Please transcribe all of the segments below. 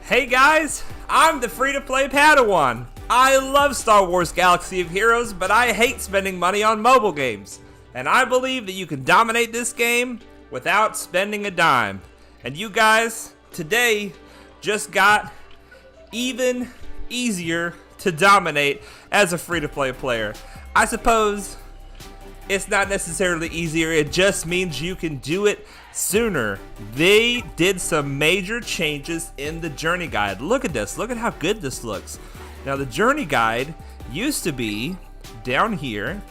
Hey guys, I'm the free-to-play Padawan. I love Star Wars Galaxy of Heroes, but I hate spending money on mobile games. And I believe that you can dominate this game without spending a dime. And you guys, today, just got even easier to dominate as a free-to-play player. I suppose it's not necessarily easier, it just means you can do it sooner. They did some major changes in the journey guide. Look at this, look at how good this looks. Now the journey guide used to be down here.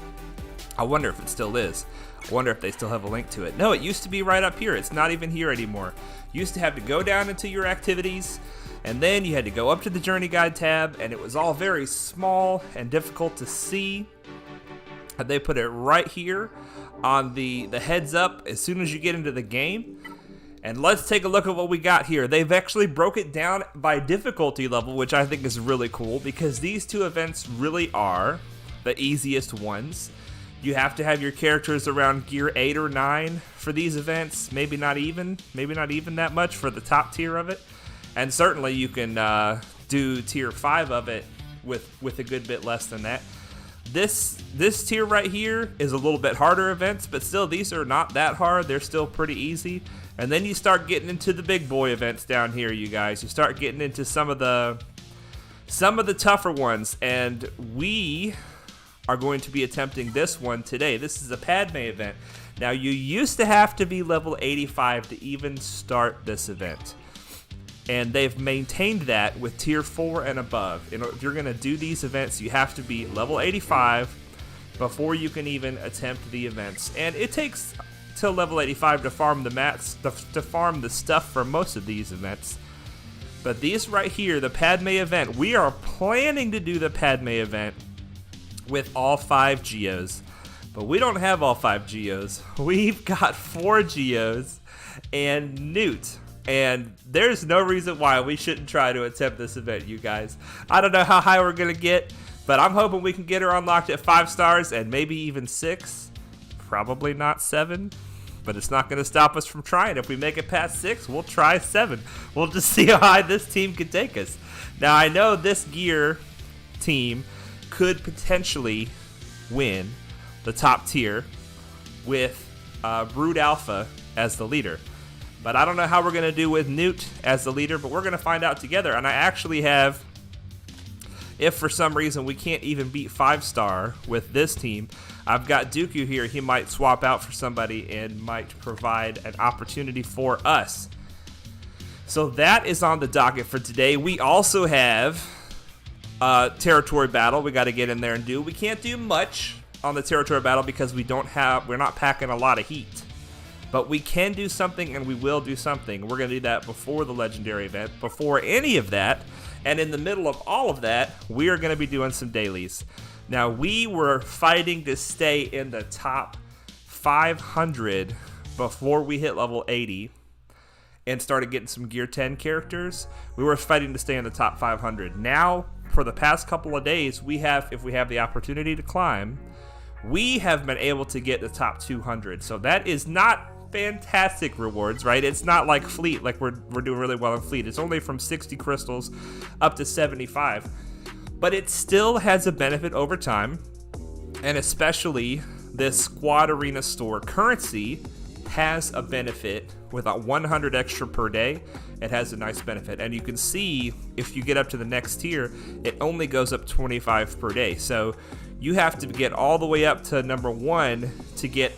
I wonder if it still is. I wonder if they still have a link to it. No, it used to be right up here. It's not even here anymore. You used to have to go down into your activities, and then you had to go up to the journey guide tab, and it was all very small and difficult to see. And they put it right here on the heads up as soon as you get into the game. And let's take a look at what we got here. They've actually broke it down by difficulty level, which I think is really cool because these two events really are the easiest ones. You have to have your characters around gear 8 or 9 for these events. Maybe not even that much for the top tier of it. And certainly you can do tier 5 of it with a good bit less than that. This tier right here is a little bit harder events, but still these are not that hard. They're still pretty easy. And then you start getting into the big boy events down here, you guys. You start getting into some of the tougher ones, and we are going to be attempting this one today. This is a Padme event. Now you used to have to be level 85 to even start this event. And they've maintained that with tier 4 and above. If you're going to do these events, you have to be level 85 before you can even attempt the events. And it takes till level 85 to farm the mats, to farm the stuff for most of these events. But these right here, the Padme event, we are planning to do the Padme event with all 5 Geos. But we don't have all 5 Geos. We've got 4 Geos and Newt. And there's no reason why we shouldn't try to attempt this event, you guys. I don't know how high we're going to get, but I'm hoping we can get her unlocked at 5 stars and maybe even 6. Probably not 7, but it's not going to stop us from trying. If we make it past 6, we'll try 7. We'll just see how high this team can take us. Now, I know this gear team could potentially win the top tier with Brood Alpha as the leader. But I don't know how we're going to do with Newt as the leader, but we're going to find out together. And I actually have, if for some reason we can't even beat 5-star with this team, I've got Dooku here. He might swap out for somebody and might provide an opportunity for us. So that is on the docket for today. We also have territory battle we got to get in there and do. We can't do much on the territory battle because we're not packing a lot of heat. But we can do something, and we will do something. We're going to do that before the legendary event, before any of that. And in the middle of all of that, we are going to be doing some dailies. Now, we were fighting to stay in the top 500 before we hit level 80 and started getting some gear 10 characters. We were fighting to stay in the top 500. Now, for the past couple of days, if we have the opportunity to climb, we have been able to get the top 200. So that is not fantastic rewards, right? It's not like Fleet, like we're doing really well in Fleet. It's only from 60 crystals up to 75. But it still has a benefit over time, and especially this Squad Arena Store currency has a benefit with 100 extra per day. It has a nice benefit, and you can see if you get up to the next tier, it only goes up 25 per day. So you have to get all the way up to number 1 to get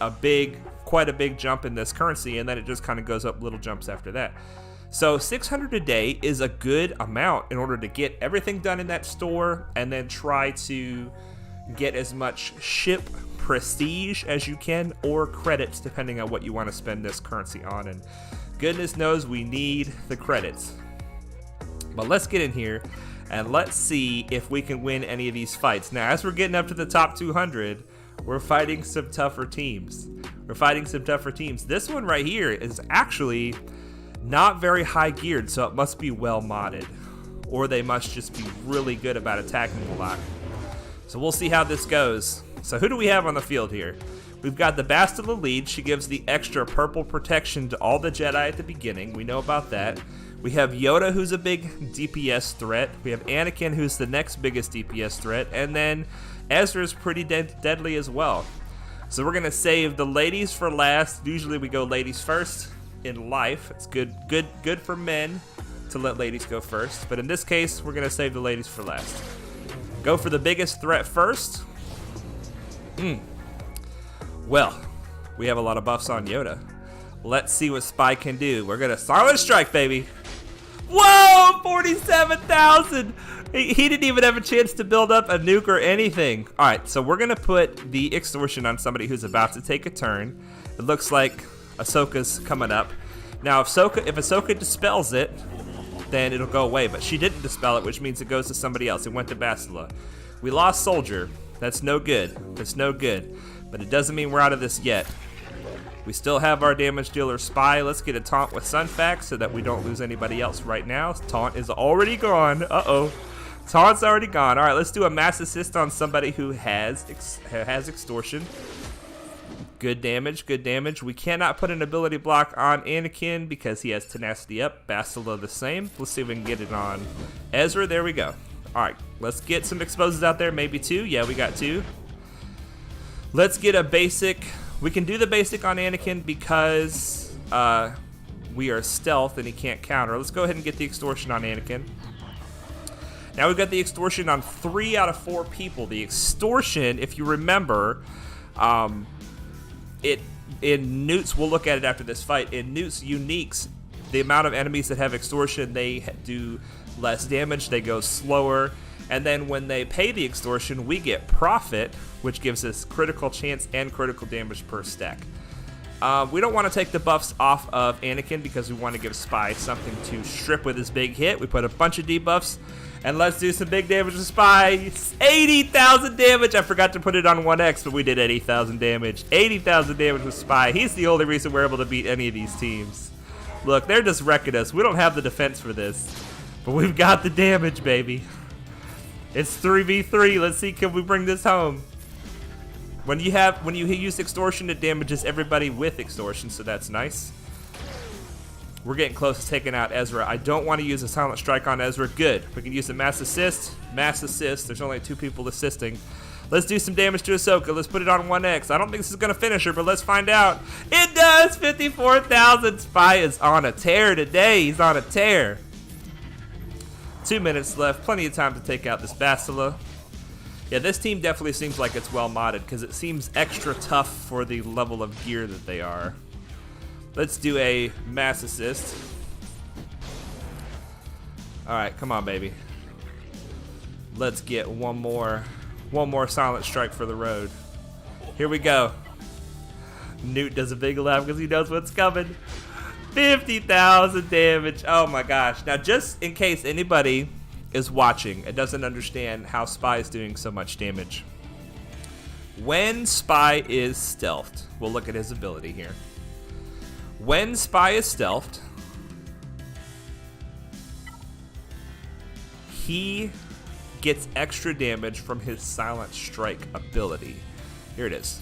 quite a big jump in this currency, and then it just kind of goes up little jumps after that. So 600 a day is a good amount in order to get everything done in that store and then try to get as much ship prestige as you can, or credits depending on what you want to spend this currency on. And goodness knows we need the credits. But let's get in here and let's see if we can win any of these fights. Now, as we're getting up to the top 200, we're fighting some tougher teams. This one right here is actually not very high geared, so it must be well modded, or they must just be really good about attacking a lot. So we'll see how this goes. So who do we have on the field here? We've got the Bastila lead. She gives the extra purple protection to all the Jedi at the beginning. We know about that. We have Yoda, who's a big DPS threat. We have Anakin, who's the next biggest DPS threat. And then Ezra's pretty deadly as well. So we're going to save the ladies for last. Usually we go ladies first in life. It's good for men to let ladies go first. But in this case, we're going to save the ladies for last. Go for the biggest threat first. Well, we have a lot of buffs on Yoda. Let's see what Spy can do. We're going to Silent Strike, baby. Whoa, 47,000. He didn't even have a chance to build up a nuke or anything. All right, so we're going to put the extortion on somebody who's about to take a turn. It looks like Ahsoka's coming up. Now, if Ahsoka dispels it, then it'll go away. But she didn't dispel it, which means it goes to somebody else. It went to Bastila. We lost Soldier. That's no good. That's no good. But it doesn't mean we're out of this yet. We still have our damage dealer Spy. Let's get a taunt with Sunfax so that we don't lose anybody else right now. Taunt is already gone. Uh-oh. Taunt's already gone. All right, let's do a mass assist on somebody who has extortion. Good damage, good damage. We cannot put an ability block on Anakin because he has tenacity up. Bastila the same. Let's see if we can get it on Ezra. There we go. All right, let's get some exposes out there. Maybe 2. Yeah, we got 2. Let's get a basic. We can do the basic on Anakin because we are stealth and he can't counter. Let's go ahead and get the extortion on Anakin. Now we've got the extortion on 3 out of 4 people. The extortion, if you remember, in Newt's, we'll look at it after this fight. In Newt's uniques, the amount of enemies that have extortion, they do less damage, they go slower. And then when they pay the extortion, we get profit, which gives us critical chance and critical damage per stack. We don't want to take the buffs off of Anakin because we want to give Spy something to strip with his big hit. We put a bunch of debuffs, and let's do some big damage with Spy. 80,000 damage. I forgot to put it on 1x, but we did 80,000 damage. 80,000 damage with Spy. He's the only reason we're able to beat any of these teams. Look, they're just wrecking us. We don't have the defense for this, but we've got the damage, baby. It's 3v3. Let's see, can we bring this home? When you use extortion, it damages everybody with extortion, so that's nice. We're getting close to taking out Ezra. I don't want to use a silent strike on Ezra. Good. We can use a mass assist. Mass assist. There's only 2 people assisting. Let's do some damage to Ahsoka. Let's put it on 1x. I don't think this is going to finish her, but let's find out. It does! 54,000. Spy is on a tear today. He's on a tear. 2 minutes left. Plenty of time to take out this Bastila. Yeah, this team definitely seems like it's well modded because it seems extra tough for the level of gear that they are. Let's do a mass assist. Alright, come on, baby. Let's get one more silent strike for the road. Here we go. Newt does a big laugh because he knows what's coming. 50,000 damage. Oh my gosh. Now, just in case anybody is watching and doesn't understand how Spy is doing so much damage. When Spy is stealthed, we'll look at his ability here. When Spy is stealthed, he gets extra damage from his silent strike ability. Here it is.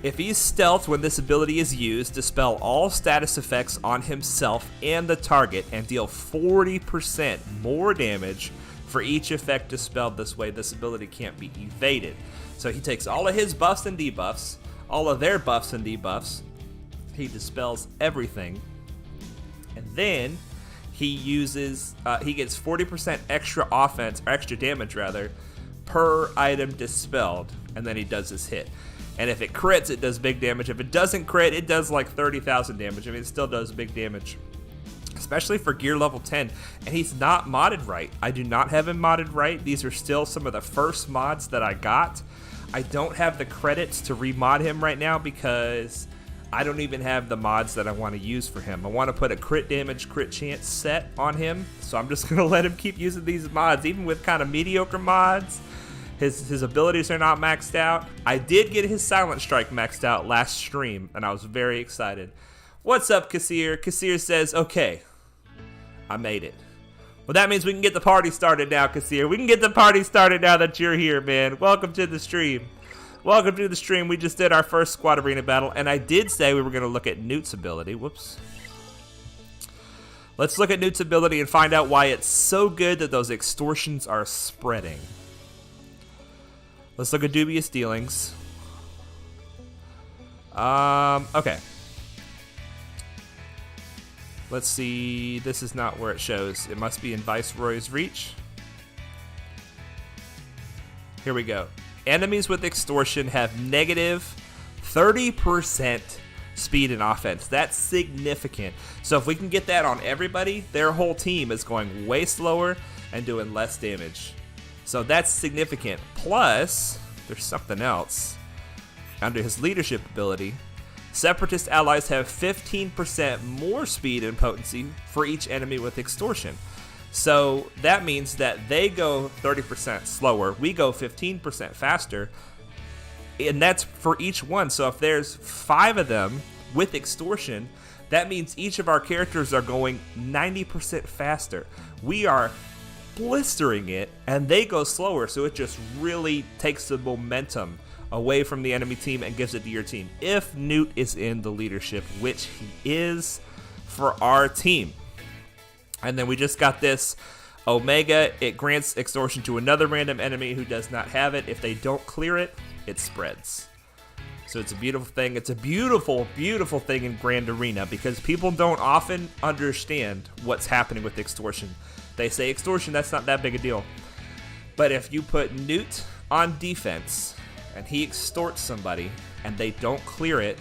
If he's stealthed when this ability is used, dispel all status effects on himself and the target and deal 40% more damage for each effect dispelled. This way, this ability can't be evaded. So he takes all of his buffs and debuffs, all of their buffs and debuffs, he dispels everything, and then he uses, he gets 40% extra offense, or extra damage rather, per item dispelled, and then he does his hit. And if it crits, it does big damage. If it doesn't crit, it does like 30,000 damage. I mean, it still does big damage, especially for gear level 10. And he's not modded right. I do not have him modded right. These are still some of the first mods that I got. I don't have the credits to remod him right now because I don't even have the mods that I want to use for him. I want to put a crit damage, crit chance set on him. So I'm just going to let him keep using these mods, even with kind of mediocre mods. His abilities are not maxed out. I did get his silent strike maxed out last stream, and I was very excited. What's up, Kassir? Kassir says, okay, I made it. Well, that means we can get the party started now, Kassir. We can get the party started now that you're here, man. Welcome to the stream. Welcome to the stream. We just did our first squad arena battle, and I did say we were going to look at Newt's ability. Whoops. Let's look at Newt's ability and find out why it's so good that those extortions are spreading. Let's look at dubious dealings. Okay. Let's see. This is not where it shows. It must be in Viceroy's Reach. Here we go. Enemies with extortion have negative 30% speed and offense. That's significant. So if we can get that on everybody, their whole team is going way slower and doing less damage. So that's significant. Plus, there's something else. Under his leadership ability, Separatist allies have 15% more speed and potency for each enemy with extortion. So that means that they go 30% slower, we go 15% faster, and that's for each one. So if there's 5 of them with extortion, that means each of our characters are going 90% faster. We are blistering it, and they go slower, so it just really takes the momentum away from the enemy team and gives it to your team. If Newt is in the leadership, which he is for our team. And then we just got this Omega. It grants extortion to another random enemy who does not have it. If they don't clear it, it spreads. So it's a beautiful thing. It's a beautiful, beautiful thing in Grand Arena because people don't often understand what's happening with extortion. They say extortion, that's not that big a deal. But if you put Newt on defense and he extorts somebody and they don't clear it,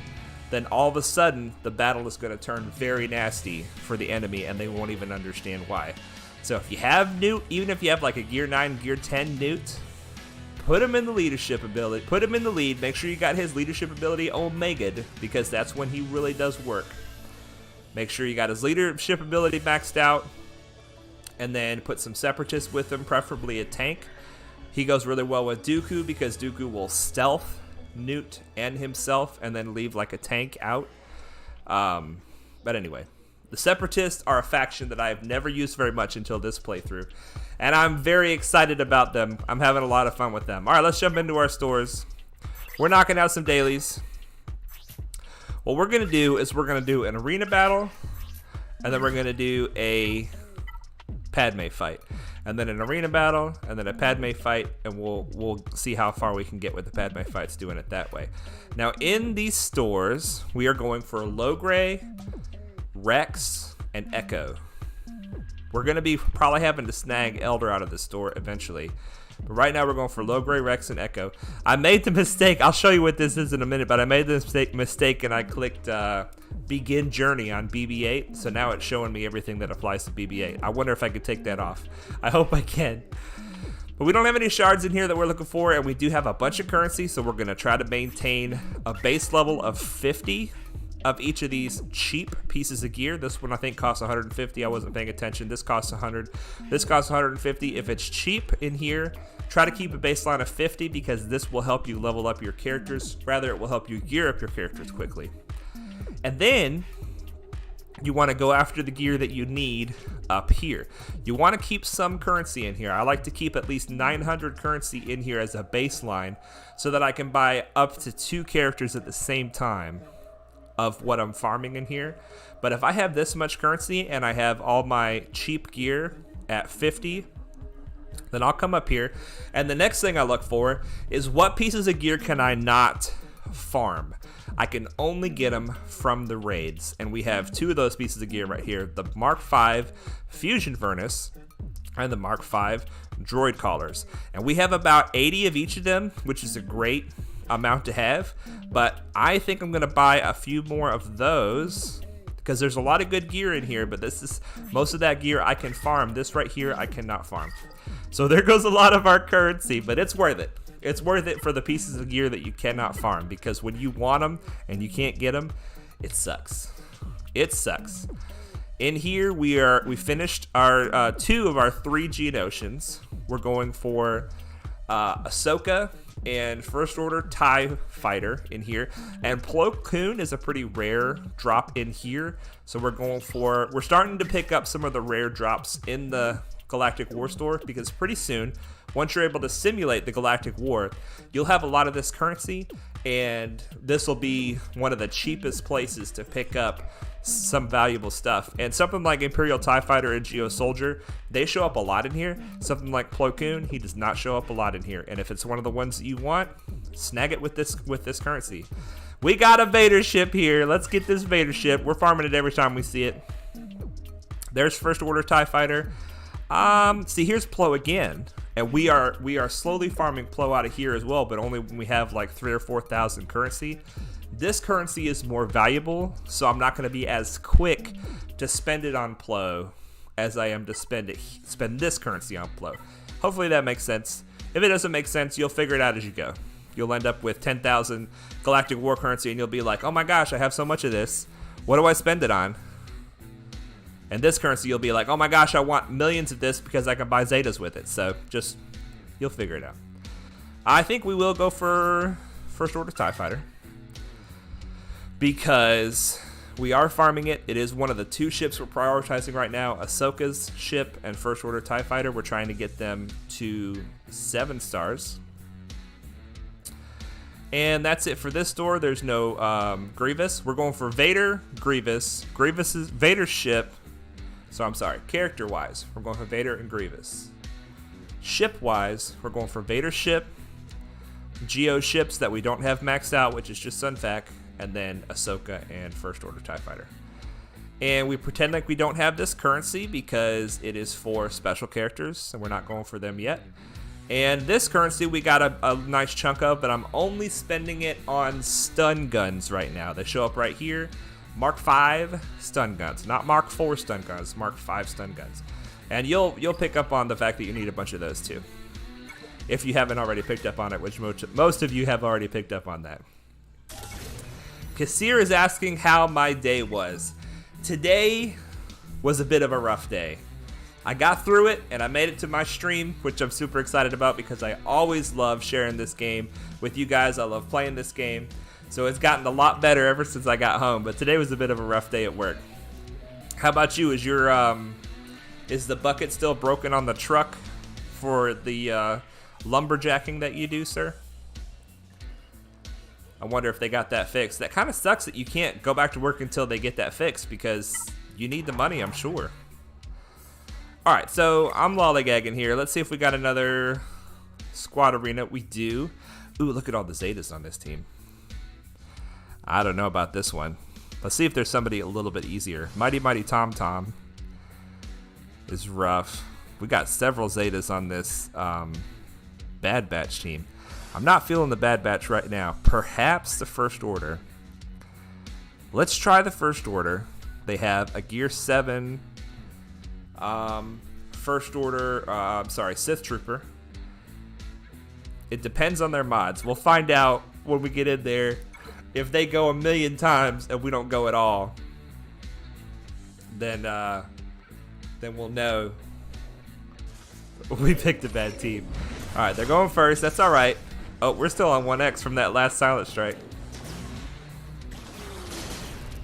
then all of a sudden the battle is going to turn very nasty for the enemy and they won't even understand why. So if you have Newt, even if you have like a Gear 9, Gear 10 Newt, put him in the leadership ability, put him in the lead, make sure you got his leadership ability Omega'd because that's when he really does work. Make sure you got his leadership ability maxed out and then put some Separatists with him, preferably a tank. He goes really well with Dooku because Dooku will stealth Newt and himself and then leave like a tank out. But anyway, the Separatists are a faction that I have never used very much until this playthrough, and I'm very excited about them. I'm having a lot of fun with them. All right, let's jump into our stores. We're knocking out some dailies. What we're going to do is we're going to do an arena battle, and then we're going to do a Padme fight, and then an arena battle, and then a Padme fight, and we'll see how far we can get with the Padme fights doing it that way. Now in these stores, we are going for Logray, Rex, and Echo. We're going to be probably having to snag Elder out of the store eventually. But right now we're going for Logray, Rex, and Echo. I made the mistake. I'll show you what this is in a minute, but I made the mistake and I clicked Begin Journey on BB-8. So now it's showing me everything that applies to BB-8. I wonder if I could take that off. I hope I can. But we don't have any shards in here that we're looking for, and we do have a bunch of currency, so we're going to try to maintain a base level of 50 of each of these cheap pieces of gear. This one I think costs 150. I wasn't paying attention. This costs 100. This costs 150. If it's cheap in here, try to keep a baseline of 50 because this will help you level up your characters. Rather, it will help you gear up your characters quickly. And then you want to go after the gear that you need up here. You want to keep some currency in here. I like to keep at least 900 currency in here as a baseline so that I can buy up to 2 characters at the same time of what I'm farming in here. But if I have this much currency and I have all my cheap gear at 50, then I'll come up here, and the next thing I look for is what pieces of gear can I not farm. I can only get them from the raids, and we have 2 of those pieces of gear right here, the Mark V Fusion Furnace and the Mark V Droid Collars, and we have about 80 of each of them, which is a great amount to have, but I think I'm gonna buy a few more of those because there's a lot of good gear in here, but this is most of that gear I can farm. This right here I cannot farm, so there goes a lot of our currency, but it's worth it. It's worth it for the pieces of gear that you cannot farm, because when you want them and you can't get them, it sucks. It sucks. In here we finished our 2 of our 3 Geonosians. We're going for Ahsoka and First Order TIE Fighter in here, and Plo Koon is a pretty rare drop in here, so we're starting to pick up some of the rare drops in the Galactic War store, because pretty soon, once you're able to simulate the Galactic War, you'll have a lot of this currency, and this will be one of the cheapest places to pick up some valuable stuff. And something like Imperial TIE Fighter and Geo Soldier, they show up a lot in here. Something like Plo Koon, he does not show up a lot in here. And if it's one of the ones that you want, snag it with this currency. We got a Vader ship here. Let's get this Vader ship. We're farming it every time we see it. There's First Order TIE Fighter. See, here's Plo again. And we are slowly farming Plo out of here as well, but only when we have like 3,000 or 4,000 currency. This currency is more valuable, so I'm not going to be as quick to spend it on Plo as I am to spend this currency on Plo. Hopefully that makes sense. If it doesn't make sense, you'll figure it out as you go. You'll end up with 10,000 Galactic War currency, and you'll be like, oh my gosh, I have so much of this. What do I spend it on? And this currency, you'll be like, oh my gosh, I want millions of this because I can buy Zetas with it. So just, you'll figure it out. I think we will go for First Order TIE Fighter, because we are farming it. It is one of the 2 ships we're prioritizing right now. Ahsoka's ship and First Order TIE Fighter. We're trying to get them to 7 stars. And that's it for this store. There's no Grievous. We're going for Vader, Grievous. Vader's ship. So I'm sorry, character-wise, we're going for Vader and Grievous. Ship-wise, we're going for Vader's ship, Geo ships that we don't have maxed out, which is just Sunfac, and then Ahsoka and First Order TIE Fighter. And we pretend like we don't have this currency because it is for special characters, and we're not going for them yet. And this currency we got a nice chunk of, but I'm only spending it on stun guns right now. They show up right here. Mark 5 stun guns, not Mark 4 stun guns, Mark 5 stun guns. And you'll pick up on the fact that you need a bunch of those too, if you haven't already picked up on it, which most of you have already picked up on that. Kassir is asking how my day was. Today was a bit of a rough day. I got through it and I made it to my stream, which I'm super excited about because I always love sharing this game with you guys. I love playing this game. So it's gotten a lot better ever since I got home, but today was a bit of a rough day at work. How about you? Is the bucket still broken on the truck for the lumberjacking that you do, sir? I wonder if they got that fixed. That kind of sucks that you can't go back to work until they get that fixed because you need the money, I'm sure. All right, so I'm lollygagging here. Let's see if we got another squad arena. We do. Ooh, look at all the Zetas on this team. I don't know about this one. Let's see if there's somebody a little bit easier. Mighty Mighty Tom Tom is rough. We got several Zetas on this Bad Batch team. I'm not feeling the Bad Batch right now. Perhaps the First Order. Let's try the First Order. They have a Gear 7 First Order, Sith Trooper. It depends on their mods. We'll find out when we get in there. If they go a million times and we don't go at all, then we'll know we picked a bad team. All right, they're going first. That's all right. Oh, we're still on 1x from that last silent strike.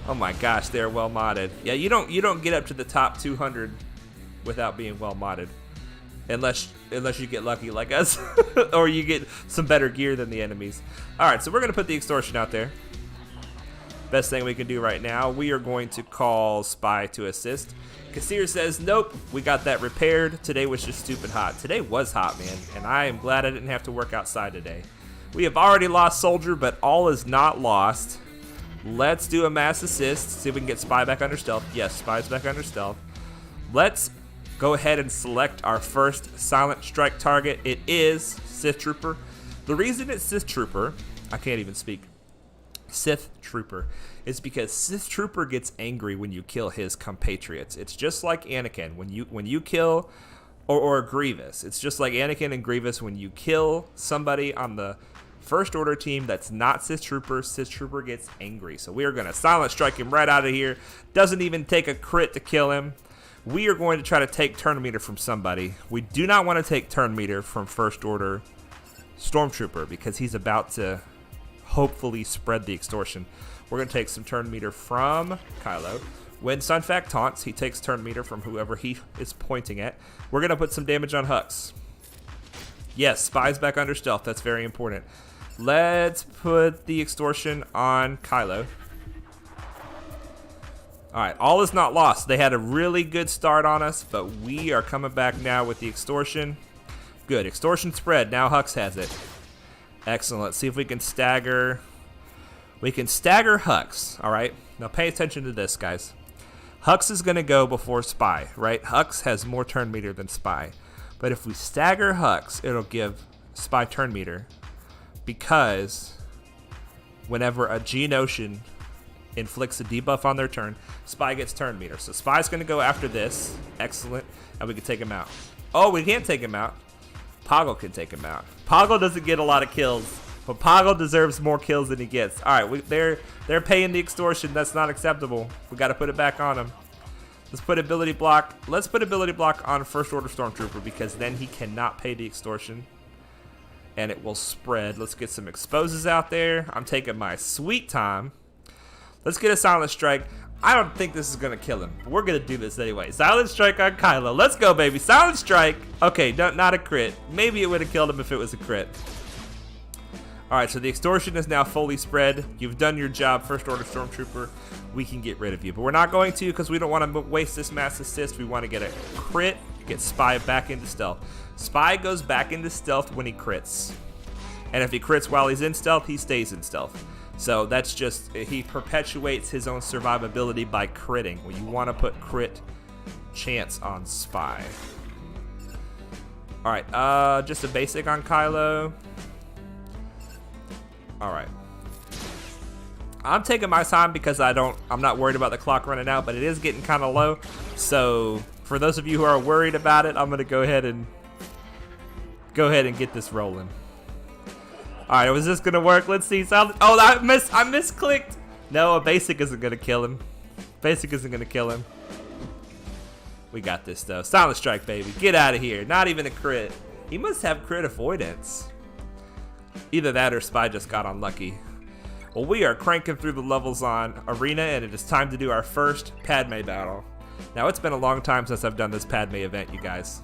Oh my gosh, they're well modded. Yeah, you don't get up to the top 200 without being well modded, unless you get lucky like us, or you get some better gear than the enemies. All right, so we're gonna put the extortion out there. Best thing we can do right now. We are going to call Spy to assist. Kassir says, nope, we got that repaired. Today was just stupid hot. Today was hot, man, and I am glad I didn't have to work outside today. We have already lost Soldier, but all is not lost. Let's do a mass assist. See if we can get Spy back under stealth. Yes, Spy's back under stealth. Let's go ahead and select our first silent strike target. It is Sith Trooper. The reason it's Sith Trooper, I can't even speak, Sith Trooper, is because Sith Trooper gets angry when you kill his compatriots. It's just like Anakin when you kill or Grievous. It's just like Anakin and Grievous when you kill somebody on the First Order team that's not Sith Trooper gets angry. So we are going to silent strike him right out of here. Doesn't even take a crit to kill him. We are going to try to take turn meter from somebody. We do not want to take turn meter from First Order Stormtrooper because he's about to hopefully spread the extortion. We're going to take some turn meter from Kylo. When Sunfac taunts, he takes turn meter from whoever he is pointing at. We're going to put some damage on Hux. Yes, Spy's back under stealth. That's very important. Let's put the extortion on Kylo. Alright, all is not lost. They had a really good start on us, but we are coming back now with the extortion. Good. Extortion spread. Now Hux has it. Excellent. Let's see if we can stagger. We can stagger Hux. Alright. Now pay attention to this, guys. Hux is going to go before Spy, right? Hux has more turn meter than Spy. But if we stagger Hux, it'll give Spy turn meter. Because whenever a Geonosian inflicts a debuff on their turn, Spy gets turn meter. So Spy's going to go after this. Excellent. And we can take him out. Oh, we can't take him out. Poggle can take him out. Poggle doesn't get a lot of kills, but Poggle deserves more kills than he gets. All right, they're paying the extortion. That's not acceptable. We got to put it back on him. Let's put ability block. Let's put ability block on First Order Stormtrooper because then he cannot pay the extortion. And it will spread. Let's get some exposes out there. I'm taking my sweet time. Let's get a Silent Strike. I don't think this is going to kill him, but we're going to do this anyway. Silent Strike on Kylo. Let's go, baby. Silent Strike. Okay, not a crit. Maybe it would have killed him if it was a crit. Alright, so the extortion is now fully spread. You've done your job, First Order Stormtrooper. We can get rid of you. But we're not going to because we don't want to waste this mass assist. We want to get a crit, get Spy back into stealth. Spy goes back into stealth when he crits. And if he crits while he's in stealth, he stays in stealth. So that's just, he perpetuates his own survivability by critting. Well, you want to put crit chance on Spy. Alright, just a basic on Kylo. Alright. I'm taking my time because I'm not worried about the clock running out, but it is getting kind of low. So for those of you who are worried about it, I'm going to go ahead and get this rolling. Alright, was this gonna work? Let's see. Oh, I misclicked. No, a basic isn't gonna kill him. Basic isn't gonna kill him. We got this though. Silent Strike, baby. Get out of here. Not even a crit. He must have crit avoidance. Either that or Spy just got unlucky. Well, we are cranking through the levels on Arena, and it is time to do our first Padme battle. Now, it's been a long time since I've done this Padme event, you guys.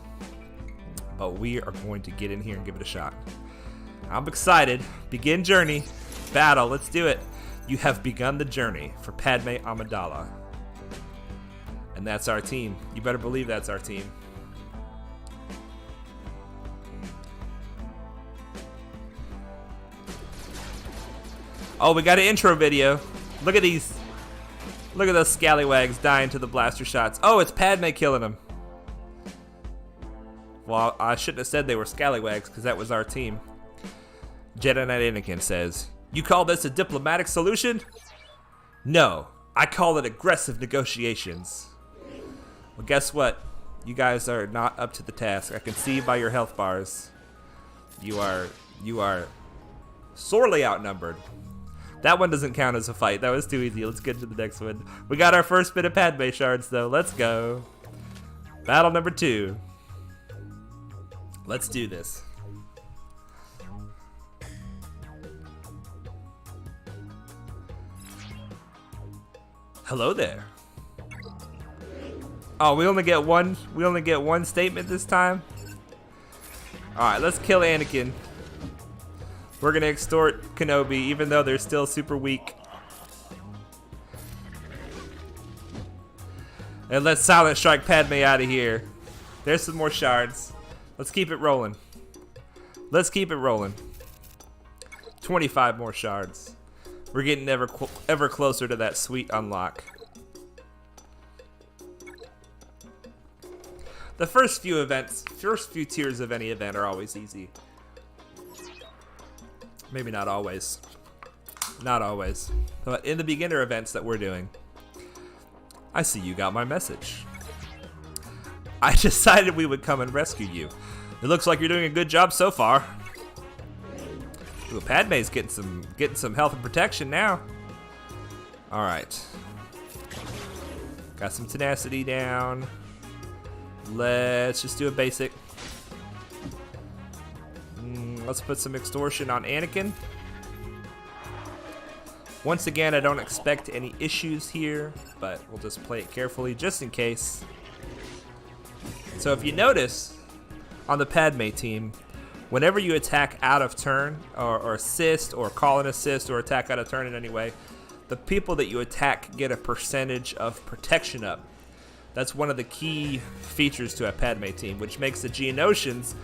But we are going to get in here and give it a shot. I'm excited. Begin journey. Battle. Let's do it. You have begun the journey for Padme Amidala. And that's our team. You better believe that's our team. Oh, we got an intro video. Look at these. Look at those scallywags dying to the blaster shots. Oh, it's Padme killing them. Well, I shouldn't have said they were scallywags because that was our team. Jedi Knight Anakin says, "You call this a diplomatic solution?" No, I call it aggressive negotiations. Well, guess what? You guys are not up to the task. I can see by your health bars. You are sorely outnumbered. That one doesn't count as a fight. That was too easy. Let's get to the next one. We got our first bit of Padme shards, though. Let's go. Battle number 2. Let's do this. Hello there. Oh, we only get one statement this time. All right, let's kill Anakin. We're gonna extort Kenobi, even though they're still super weak. And let's Silent Strike Padme out of here. There's some more shards. Let's keep it rolling. Let's keep it rolling. 25 more shards. We're getting ever closer to that sweet unlock. The first few tiers of any event are always easy. Maybe not always. Not always. But in the beginner events that we're doing, I see you got my message. I decided we would come and rescue you. It looks like you're doing a good job so far. Ooh, Padme's getting some health and protection now. All right. Got some tenacity down. Let's just do a basic. Let's put some extortion on Anakin. Once again, I don't expect any issues here, but we'll just play it carefully just in case. So if you notice, on the Padme team, whenever you attack out of turn, or assist, or call an assist, or attack out of turn in any way, the people that you attack get a percentage of protection up. That's one of the key features to a Padme team, which makes the Geonosians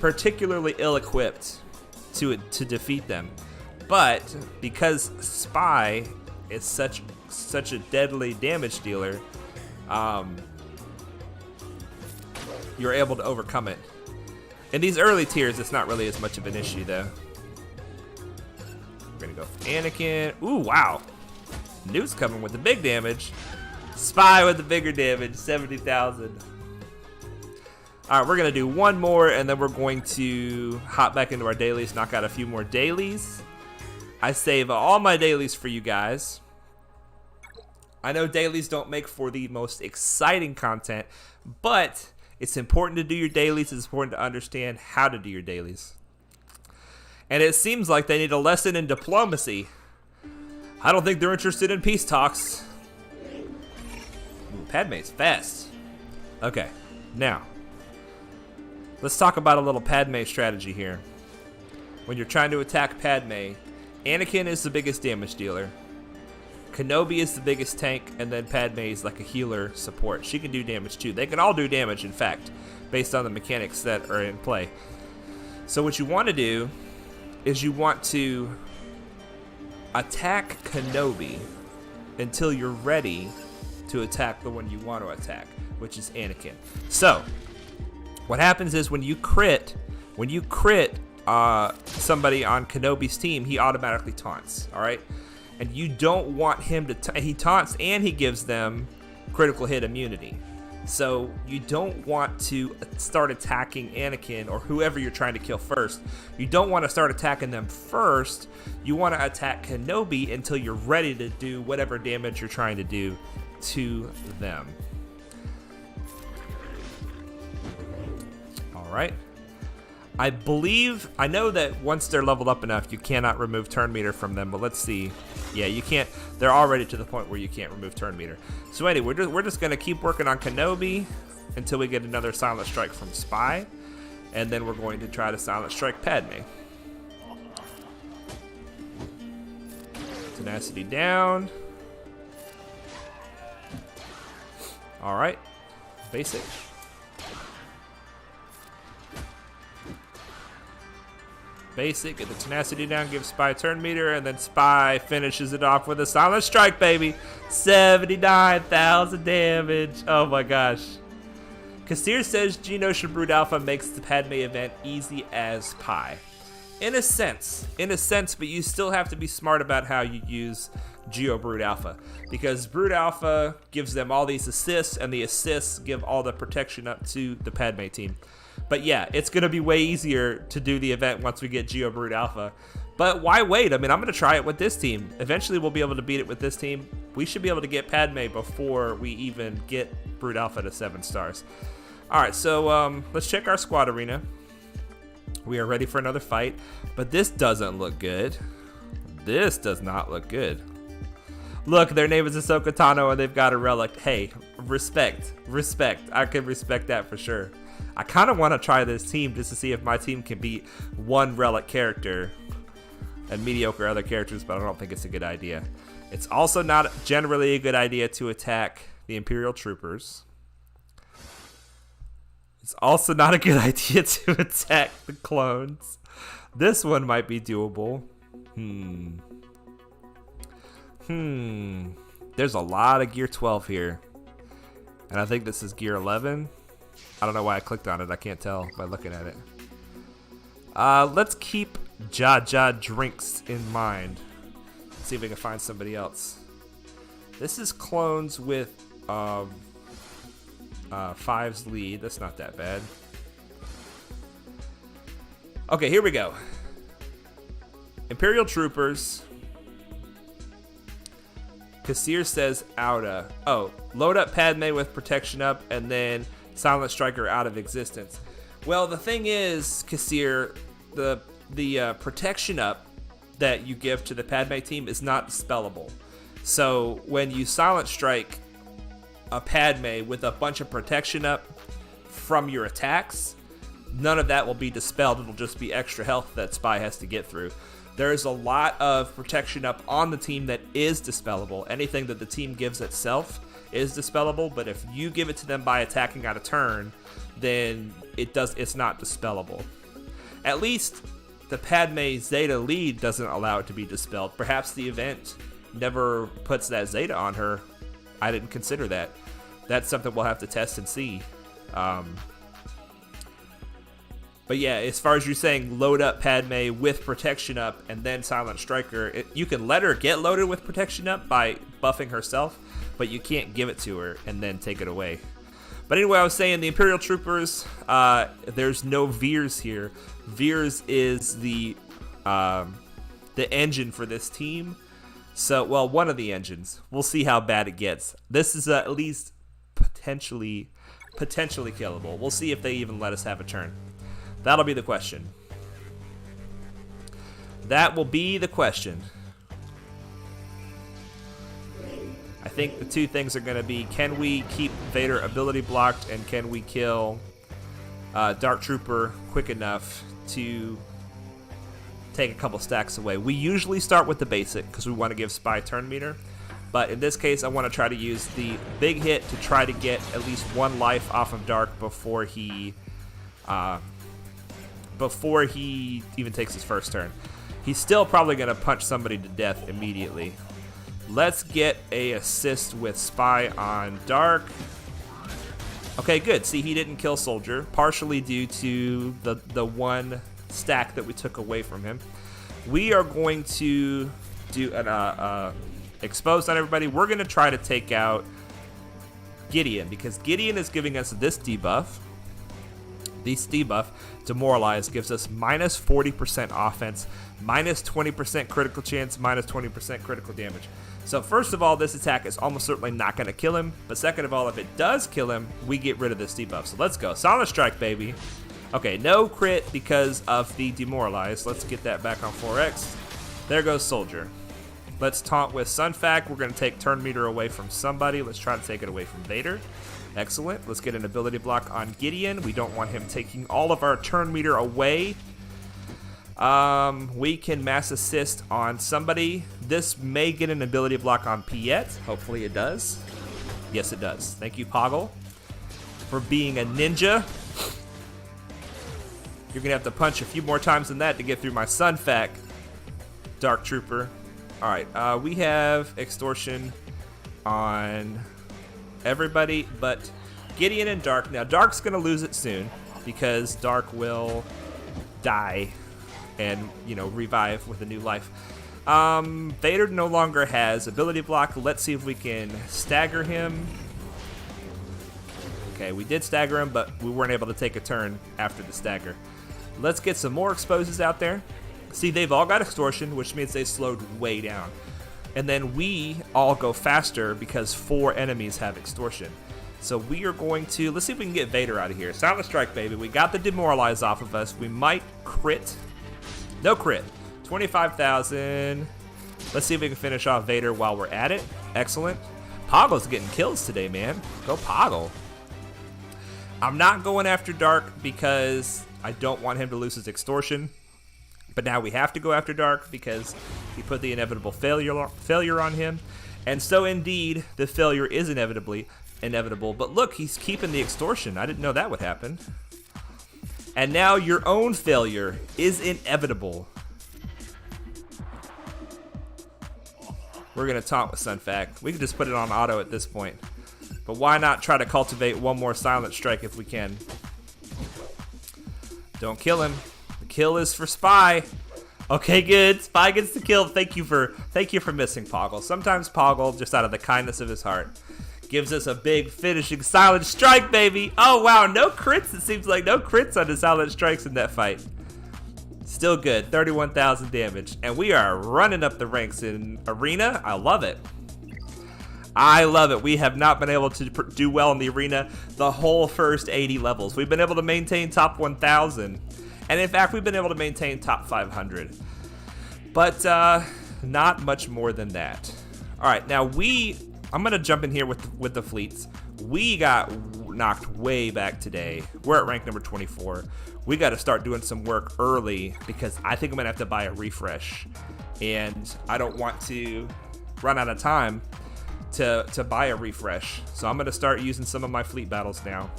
particularly ill-equipped to defeat them. But because Spy is such a deadly damage dealer, you're able to overcome it. In these early tiers, it's not really as much of an issue, though. We're gonna go for Anakin. Ooh, wow. Newt's coming with the big damage. Spy with the bigger damage, 70,000. All right, we're gonna do one more, and then we're going to hop back into our dailies, knock out a few more dailies. I save all my dailies for you guys. I know dailies don't make for the most exciting content, but it's important to do your dailies. It's important to understand how to do your dailies. And it seems like they need a lesson in diplomacy. I don't think they're interested in peace talks. Ooh, Padme's fast. Okay, now, let's talk about a little Padme strategy here. When you're trying to attack Padme, Anakin is the biggest damage dealer. Kenobi is the biggest tank, and then Padme is like a healer support. She can do damage too. They can all do damage, in fact, based on the mechanics that are in play. So what you want to do is you want to attack Kenobi until you're ready to attack the one you want to attack, which is Anakin. So what happens is when you crit somebody on Kenobi's team, he automatically taunts, all right? And you don't want him to, he taunts and he gives them critical hit immunity. So you don't want to start attacking Anakin or whoever you're trying to kill first. You don't want to start attacking them first. You want to attack Kenobi until you're ready to do whatever damage you're trying to do to them. All right. I know that once they're leveled up enough, you cannot remove turn meter from them, but let's see. Yeah, you can't. They're already to the point where you can't remove turn meter. So anyway, we're just going to keep working on Kenobi until we get another Silent Strike from Spy, and then we're going to try to Silent Strike Padme. Tenacity down. All right, basic. Basic, get the tenacity down, give Spy turn meter, and then Spy finishes it off with a Silent Strike, baby. 79,000 damage. Oh my gosh. Kassir says Geonosian Brood Alpha makes the Padme event easy as pie. In a sense, but you still have to be smart about how you use Geo Brood Alpha, because Brood Alpha gives them all these assists, and the assists give all the protection up to the Padme team. But yeah, it's going to be way easier to do the event once we get Geo Brood Alpha. But why wait? I mean, I'm going to try it with this team. Eventually, we'll be able to beat it with this team. We should be able to get Padme before we even get Brood Alpha to 7 stars. All right, so let's check our squad arena. We are ready for another fight, but this doesn't look good. This does not look good. Look, their name is Ahsoka Tano, and they've got a relic. Hey, respect. I can respect that for sure. I kind of want to try this team just to see if my team can beat one relic character and mediocre other characters, but I don't think it's a good idea. It's also not generally a good idea to attack the Imperial troopers. It's also not a good idea to attack the clones. This one might be doable. There's a lot of gear 12 here. And I think this is gear 11. I don't know why I clicked on it. I can't tell by looking at it. Let's keep Jaja Drinks in mind. See if we can find somebody else. This is clones with 5's lead. That's not that bad. Okay, here we go. Imperial troopers. Kassir says Auda. Oh, load up Padme with protection up, and then Silent Striker out of existence. Well, the thing is, Kassir, the protection up that you give to the Padme team is not dispellable. So when you silent strike a Padme with a bunch of protection up from your attacks, none of that will be dispelled. It'll just be extra health that Spy has to get through. There's a lot of protection up on the team that is dispellable. Anything that the team gives itself is dispellable, but if you give it to them by attacking out of turn, then it's not dispellable. At least the Padme Zeta lead doesn't allow it to be dispelled. Perhaps the event never puts that Zeta on her. I didn't consider that. That's something we'll have to test and see. But yeah, as far as you're saying, load up Padme with protection up and then silent strike her. You can let her get loaded with protection up by buffing herself, but you can't give it to her and then take it away. But anyway, I was saying the Imperial Troopers, there's no Veers here. Veers is the engine for this team. So, well, one of the engines. We'll see how bad it gets. This is at least potentially killable. We'll see if they even let us have a turn. That'll be the question. That will be the question. I think the two things are going to be, can we keep Vader ability blocked, and can we kill Dark Trooper quick enough to take a couple stacks away. We usually start with the basic because we want to give Spy turn meter. But in this case, I want to try to use the big hit to try to get at least one life off of Dark before he even takes his first turn. He's still probably going to punch somebody to death immediately. Let's get a assist with Spy on Dark. Okay, good. See, he didn't kill Soldier, partially due to the one stack that we took away from him. We are going to do an expose on everybody. We're going to try to take out Gideon, because Gideon is giving us this debuff. This debuff, Demoralize, gives us minus 40% offense, minus 20% critical chance, minus 20% critical damage. So first of all, this attack is almost certainly not going to kill him. But second of all, if it does kill him, we get rid of this debuff. So let's go. Solid Strike, baby. Okay, no crit because of the Demoralize. Let's get that back on 4x. There goes Soldier. Let's taunt with Sunfac. We're going to take turn meter away from somebody. Let's try to take it away from Vader. Excellent. Let's get an ability block on Gideon. We don't want him taking all of our turn meter away. We can mass assist on somebody. This may get an ability block on Piet. Hopefully it does. Yes, it does. Thank you, Poggle, for being a ninja. You're going to have to punch a few more times than that to get through my Sunfac, Dark Trooper. All right, we have Extortion on everybody but Gideon and Dark. Now, Dark's going to lose it soon because Dark will die and, you know, revive with a new life. Vader no longer has ability block. Let's see if we can stagger him. Okay, we did stagger him, but we weren't able to take a turn after the stagger. Let's get some more exposes out there. See, they've all got Extortion, which means they slowed way down. And then we all go faster because 4 enemies have Extortion. So we are going to, let's see if we can get Vader out of here. Silent Strike, baby. We got the Demoralize off of us. We might crit. No crit. 25,000. Let's see if we can finish off Vader while we're at it. Excellent. Poggle's getting kills today, man. Go Poggle. I'm not going after Dark because I don't want him to lose his Extortion. But now we have to go after Dark because he put the inevitable failure on him. And so indeed, the failure is inevitable. But look, he's keeping the Extortion. I didn't know that would happen. And now your own failure is inevitable. We're going to taunt with Sunfac. We can just put it on auto at this point. But why not try to cultivate one more Silent Strike if we can? Don't kill him. The kill is for Spy. Okay, good. Spy gets the kill. Thank you for missing Poggle. Sometimes Poggle, just out of the kindness of his heart, gives us a big finishing Silent Strike, baby. Oh, wow. No crits. It seems like no crits on the Silent Strikes in that fight. Still good. 31,000 damage. And we are running up the ranks in Arena. I love it. I love it. We have not been able to do well in the Arena the whole first 80 levels. We've been able to maintain top 1,000. And in fact, we've been able to maintain top 500. But not much more than that. All right, now I'm gonna jump in here with the fleets. We got knocked way back today. We're at rank number 24. We got to start doing some work early because I think I'm gonna have to buy a refresh, and I don't want to run out of time to buy a refresh. So I'm gonna start using some of my fleet battles now.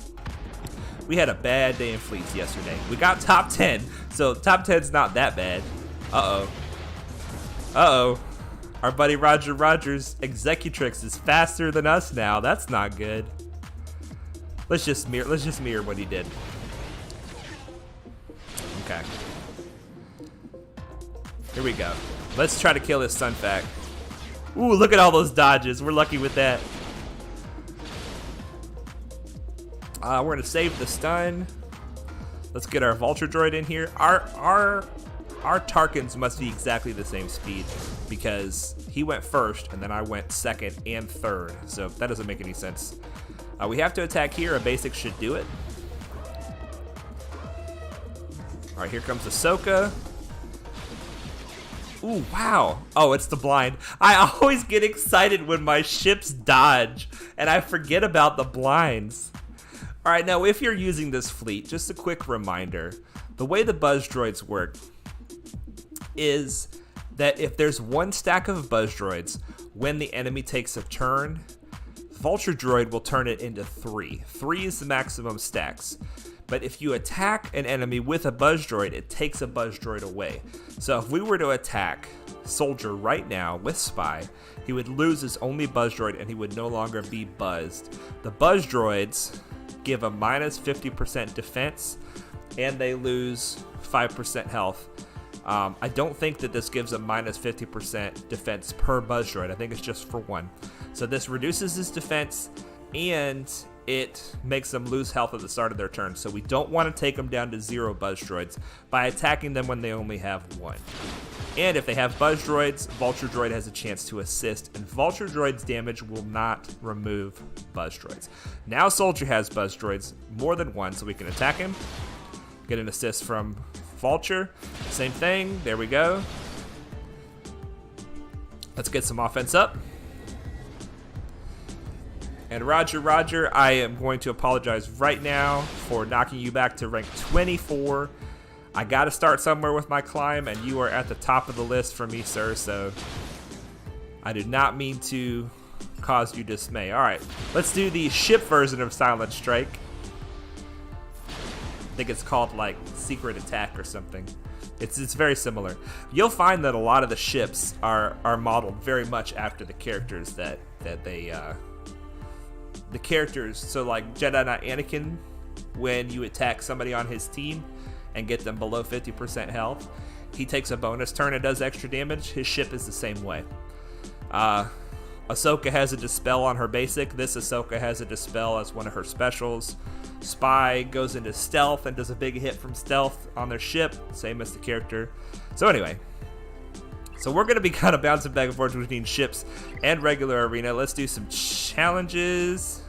We had a bad day in fleets yesterday. We got top 10, so top 10's not that bad. Uh-oh. Our buddy Roger Rogers, Executrix, is faster than us now. That's not good. Let's just mirror what he did. Okay. Here we go. Let's try to kill this Sunfac. Ooh, look at all those dodges. We're lucky with that. We're gonna save the stun. Let's get our Vulture Droid in here. Our Tarkins must be exactly the same speed because he went first and then I went second and third. So that doesn't make any sense. We have to attack here. A basic should do it. All right, here comes Ahsoka. Ooh, wow. Oh, it's the blind. I always get excited when my ships dodge and I forget about the blinds. All right, now if you're using this fleet, just a quick reminder, the way the Buzz Droids work is that if there's one stack of Buzz Droids, when the enemy takes a turn, Vulture Droid will turn it into 3. 3 is the maximum stacks. But if you attack an enemy with a Buzz Droid, it takes a Buzz Droid away. So if we were to attack Soldier right now with Spy, he would lose his only Buzz Droid and he would no longer be buzzed. The Buzz Droids give a minus 50% defense and they lose 5% health. I don't think that this gives a minus 50% defense per Buzz Droid. I think it's just for one. So this reduces his defense and it makes them lose health at the start of their turn. So we don't want to take them down to 0 Buzz Droids by attacking them when they only have 1. And if they have Buzz Droids, Vulture Droid has a chance to assist, and Vulture Droid's damage will not remove Buzz Droids. Now Soldier has Buzz Droids, more than one, so we can attack him, get an assist from Vulture. Same thing, there we go. Let's get some offense up. And Roger, I am going to apologize right now for knocking you back to rank 24. I got to start somewhere with my climb, and you are at the top of the list for me, sir, so I did not mean to cause you dismay. All right, let's do the ship version of Silent Strike. I think it's called, like, Secret Attack or something. It's very similar. You'll find that a lot of the ships are modeled very much after the characters that they... The characters, so like Jedi Knight Anakin, when you attack somebody on his team and get them below 50% health, he takes a bonus turn and does extra damage. His ship is the same way. Ahsoka has a Dispel on her basic. This Ahsoka has a Dispel as one of her specials. Spy goes into stealth and does a big hit from stealth on their ship, same as the character. So anyway, so we're going to be kind of bouncing back and forth between ships and regular arena. Let's do some challenges.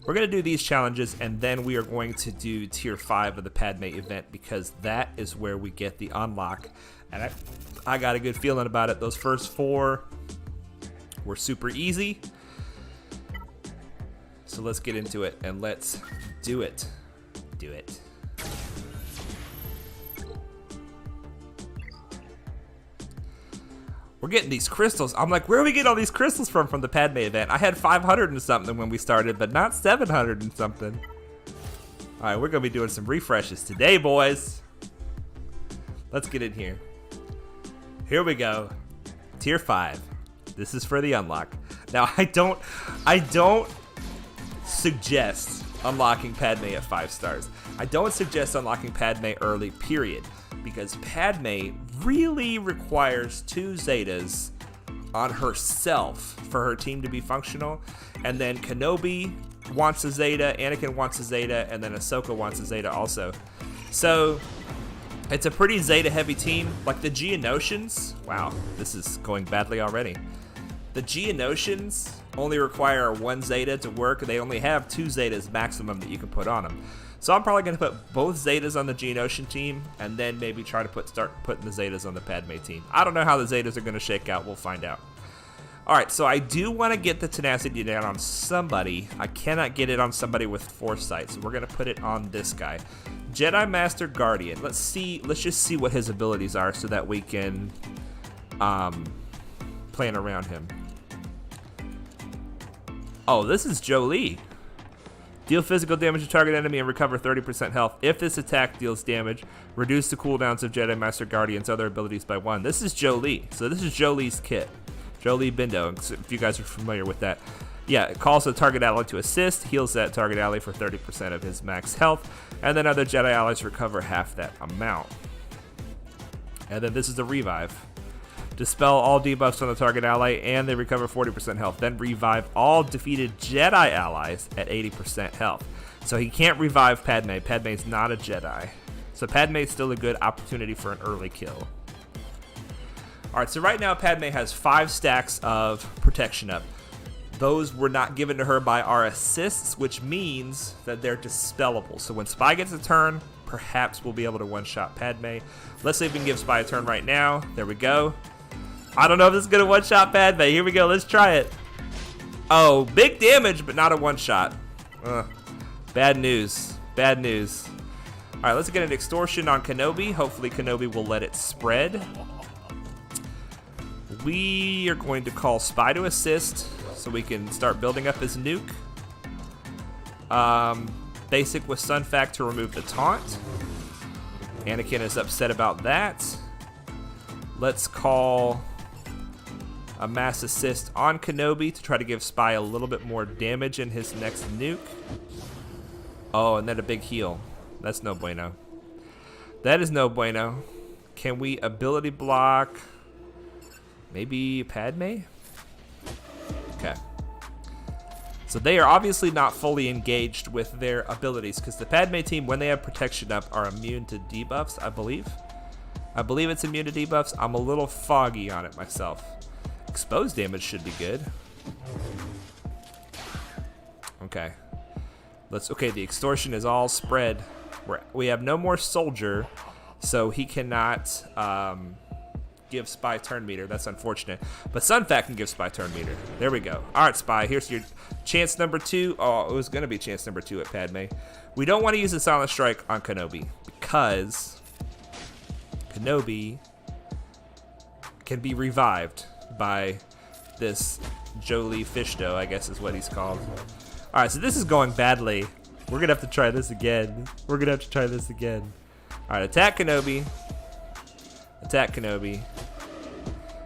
We're going to do these challenges, and then we are going to do Tier 5 of the Padme event, because that is where we get the unlock. And I got a good feeling about it. Those first 4 were super easy. So let's get into it, and let's do it. Do it. We're getting these crystals. I'm like, where are we getting all these crystals from the Padme event? I had 500 and something when we started, but not 700 and something. All right, we're going to be doing some refreshes today, boys. Let's get in here. Here we go. Tier 5. This is for the unlock. Now, I don't suggest unlocking Padme at 5 stars. I don't suggest unlocking Padme early, period. Because Padme really requires 2 Zetas on herself for her team to be functional. And then Kenobi wants a Zeta, Anakin wants a Zeta, and then Ahsoka wants a Zeta also. So it's a pretty Zeta heavy team. Like the Geonosians, wow, this is going badly already. The Geonosians only require 1 Zeta to work. They only have 2 Zetas maximum that you can put on them. So I'm probably going to put both Zetas on the Geonosian team, and then maybe try to start putting the Zetas on the Padme team. I don't know how the Zetas are going to shake out. We'll find out. Alright, so I do want to get the tenacity down on somebody. I cannot get it on somebody with foresight, so we're going to put it on this guy. Jedi Master Guardian. Let's just see what his abilities are so that we can plan around him. Oh, this is Jolie. Deal physical damage to target enemy and recover 30% health. If this attack deals damage, reduce the cooldowns of Jedi Master Guardian's other abilities by 1. This is Jolie. So this is Jolie's kit. Jolie Bindo, if you guys are familiar with that. Yeah, it calls the target ally to assist, heals that target ally for 30% of his max health, and then other Jedi allies recover half that amount. And then this is the revive. Dispel all debuffs on the target ally, and they recover 40% health. Then revive all defeated Jedi allies at 80% health. So he can't revive Padme. Padme's not a Jedi. So Padme's still a good opportunity for an early kill. Alright, so right now Padme has 5 stacks of protection up. Those were not given to her by our assists, which means that they're dispellable. So when Spy gets a turn, perhaps we'll be able to one-shot Padme. Let's see if we can give Spy a turn right now. There we go. I don't know if this is going to one-shot Padme. Here we go. Let's try it. Oh, big damage, but not a one-shot. Bad news. Bad news. All right, let's get an extortion on Kenobi. Hopefully Kenobi will let it spread. We are going to call Spy to assist so we can start building up his nuke. Basic with Sun Fac to remove the taunt. Anakin is upset about that. Let's call a mass assist on Kenobi to try to give Spy a little bit more damage in his next nuke. Oh, and then a big heal. That's no bueno. That is no bueno. Can we ability block maybe Padme? Okay. So they are obviously not fully engaged with their abilities because the Padme team, when they have protection up, are immune to debuffs, I believe. I believe it's immune to debuffs. I'm a little foggy on it myself. Exposed damage should be good. Okay. Okay, the extortion is all spread. We have no more soldier, so he cannot give Spy turn meter. That's unfortunate. But Sun Fac can give Spy turn meter. There we go. All right, Spy, here's your chance number 2. Oh, it was going to be chance number 2 at Padme. We don't want to use the Silent Strike on Kenobi because Kenobi can be revived by this Jolie Fishdough, I guess is what he's called. All right, so this is going badly. We're going to have to try this again. We're going to have to try this again. All right, attack Kenobi. Attack Kenobi.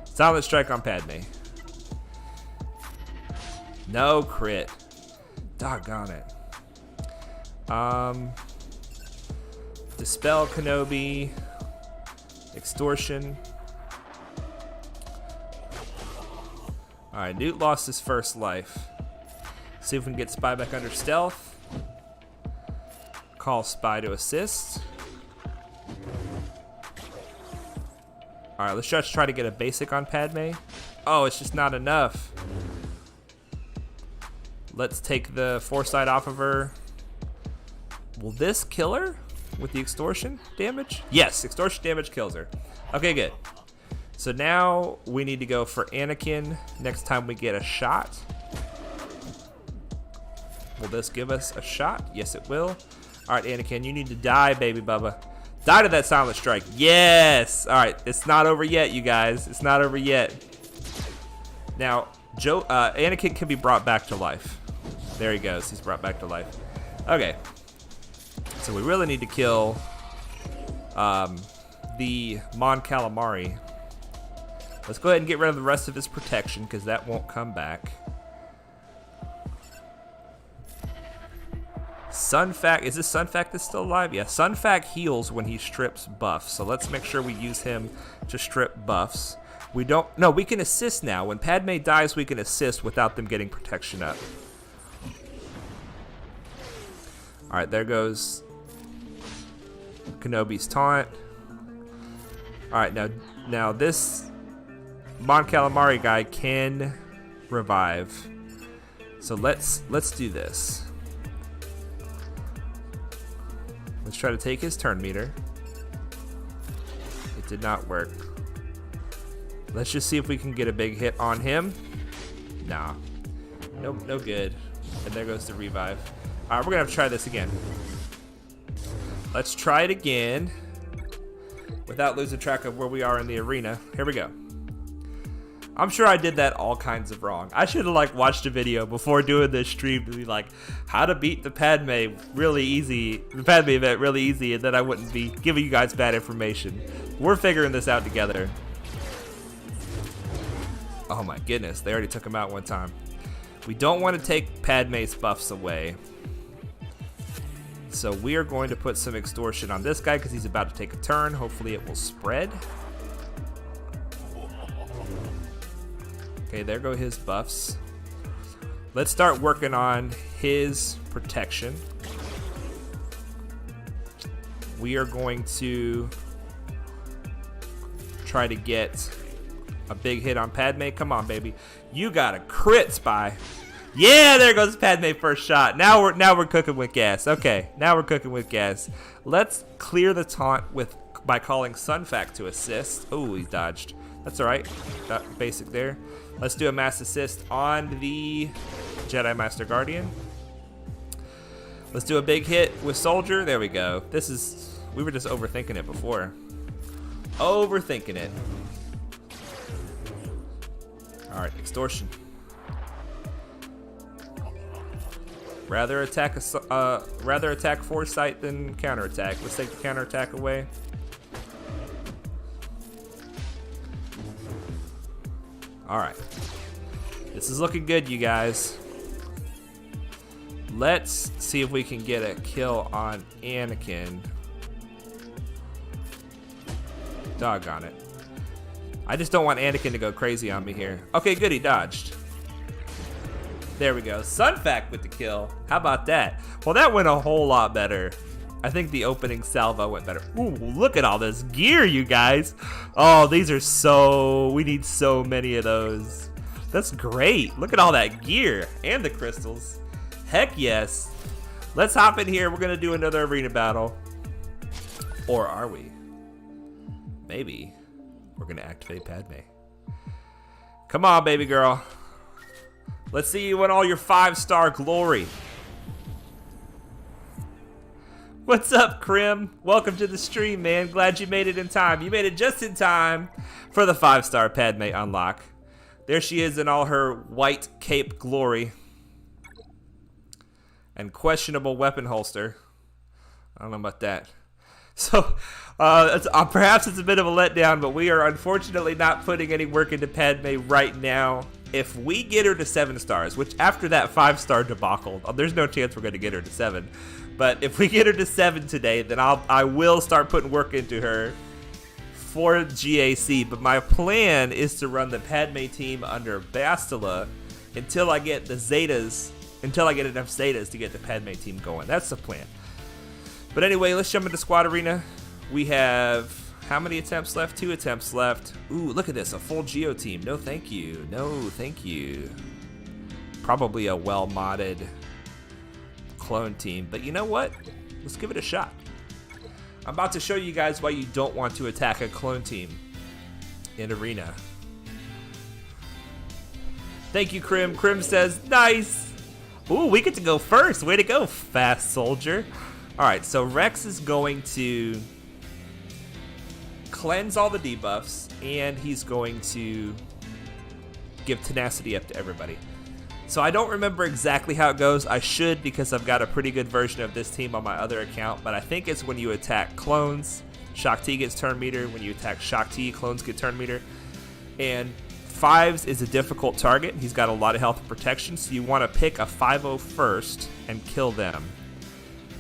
Silent Strike on Padme. No crit. Doggone it. Dispel Kenobi. Extortion. Alright, Newt lost his first life. See if we can get Spy back under stealth. Call Spy to assist. Alright, let's just try to get a basic on Padme. Oh, it's just not enough. Let's take the foresight off of her. Will this kill her with the extortion damage? Yes, extortion damage kills her. Okay, good. So now we need to go for Anakin next time we get a shot. Will this give us a shot? Yes, it will. All right, Anakin, you need to die, baby bubba. Die to that Silent Strike. Yes! All right, it's not over yet, you guys. It's not over yet. Now, Anakin can be brought back to life. There he goes. He's brought back to life. Okay. So we really need to kill the Mon Calamari. Let's go ahead and get rid of the rest of his protection because that won't come back. Sun Fac, is this Sun Fac that's still alive? Yeah, Sun Fac heals when he strips buffs. So let's make sure we use him to strip buffs. We can assist now. When Padme dies, we can assist without them getting protection up. All right, there goes Kenobi's taunt. All right, now this Mon Calamari guy can revive. So let's do this. Let's try to take his turn meter. It did not work. Let's just see if we can get a big hit on him. Nah. Nope, no good. And there goes the revive. Alright, we're gonna have to try this again. Let's try it again without losing track of where we are in the arena. Here we go. I'm sure I did that all kinds of wrong. I should have like watched a video before doing this stream to be like, how to beat the Padme really easy, the Padme event really easy, and then I wouldn't be giving you guys bad information. We're figuring this out together. Oh my goodness, they already took him out one time. We don't want to take Padme's buffs away. So we are going to put some extortion on this guy because he's about to take a turn. Hopefully it will spread. Okay, there go his buffs. Let's start working on his protection. We are going to try to get a big hit on Padme. Come on, baby. You got a crit, Spy. Yeah, there goes Padme first shot. Now we're cooking with gas. Okay, now we're cooking with gas. Let's clear the taunt by calling Sunfac to assist. Oh, he dodged. That's all right. That basic there. Let's do a mass assist on the Jedi Master Guardian. Let's do a big hit with Soldier. There we go. We were just overthinking it before. Overthinking it. All right, extortion. Rather attack foresight than counterattack. Let's take the counterattack away. All right, this is looking good, you guys. Let's see if we can get a kill on Anakin. Doggone it. I just don't want Anakin to go crazy on me here. Okay, good, he dodged. There we go. Sunfac with the kill. How about that? Well, that went a whole lot better. I think the opening salvo went better. Ooh, look at all this gear, you guys. Oh, these are we need so many of those. That's great. Look at all that gear and the crystals. Heck yes. Let's hop in here. We're going to do another arena battle. Or are we? Maybe. We're going to activate Padme. Come on, baby girl. Let's see you in all your 5-star glory. What's up, Krim? Welcome to the stream, man. Glad you made it in time. You made it just in time for the 5-star Padme unlock. There she is in all her white cape glory. And questionable weapon holster. I don't know about that. So, perhaps it's a bit of a letdown, but we are unfortunately not putting any work into Padme right now. If we get her to 7 stars, which after that 5-star debacle, there's no chance we're going to get her to 7. But if we get her to 7 today, then I will start putting work into her for GAC. But my plan is to run the Padme team under Bastila until I get the Zetas, until I get enough Zetas to get the Padme team going. That's the plan. But anyway, let's jump into Squad Arena. We have how many attempts left? 2 attempts left. Ooh, look at this, a full Geo team. No, thank you. No, thank you. Probably a well-modded clone team, but you know what? Let's give it a shot. I'm about to show you guys why you don't want to attack a clone team in Arena. Thank you, Krim. Krim says, nice. Ooh, we get to go first. Way to go, fast soldier. All right, so Rex is going to cleanse all the debuffs, and he's going to give tenacity up to everybody. So I don't remember exactly how it goes. I should, because I've got a pretty good version of this team on my other account, but I think it's when you attack clones, Shaak Ti gets turn meter. When you attack Shaak Ti, clones get turn meter. And 5s is a difficult target. He's got a lot of health and protection, so you want to pick a 5-0 first and kill them.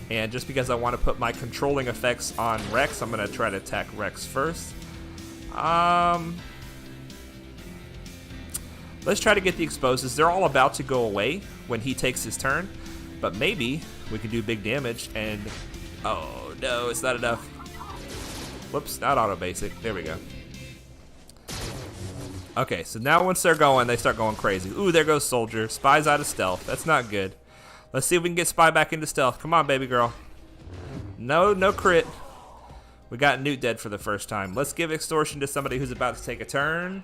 And just because I want to put my controlling effects on Rex, I'm going to try to attack Rex first. Let's try to get the exposes. They're all about to go away when he takes his turn, but maybe we can do big damage and... Oh, no, it's not enough. Whoops, not auto basic. There we go. Okay, so now once they're going, they start going crazy. Ooh, there goes Soldier. Spy's out of stealth. That's not good. Let's see if we can get Spy back into stealth. Come on, baby girl. No, no crit. We got Newt dead for the first time. Let's give Extortion to somebody who's about to take a turn.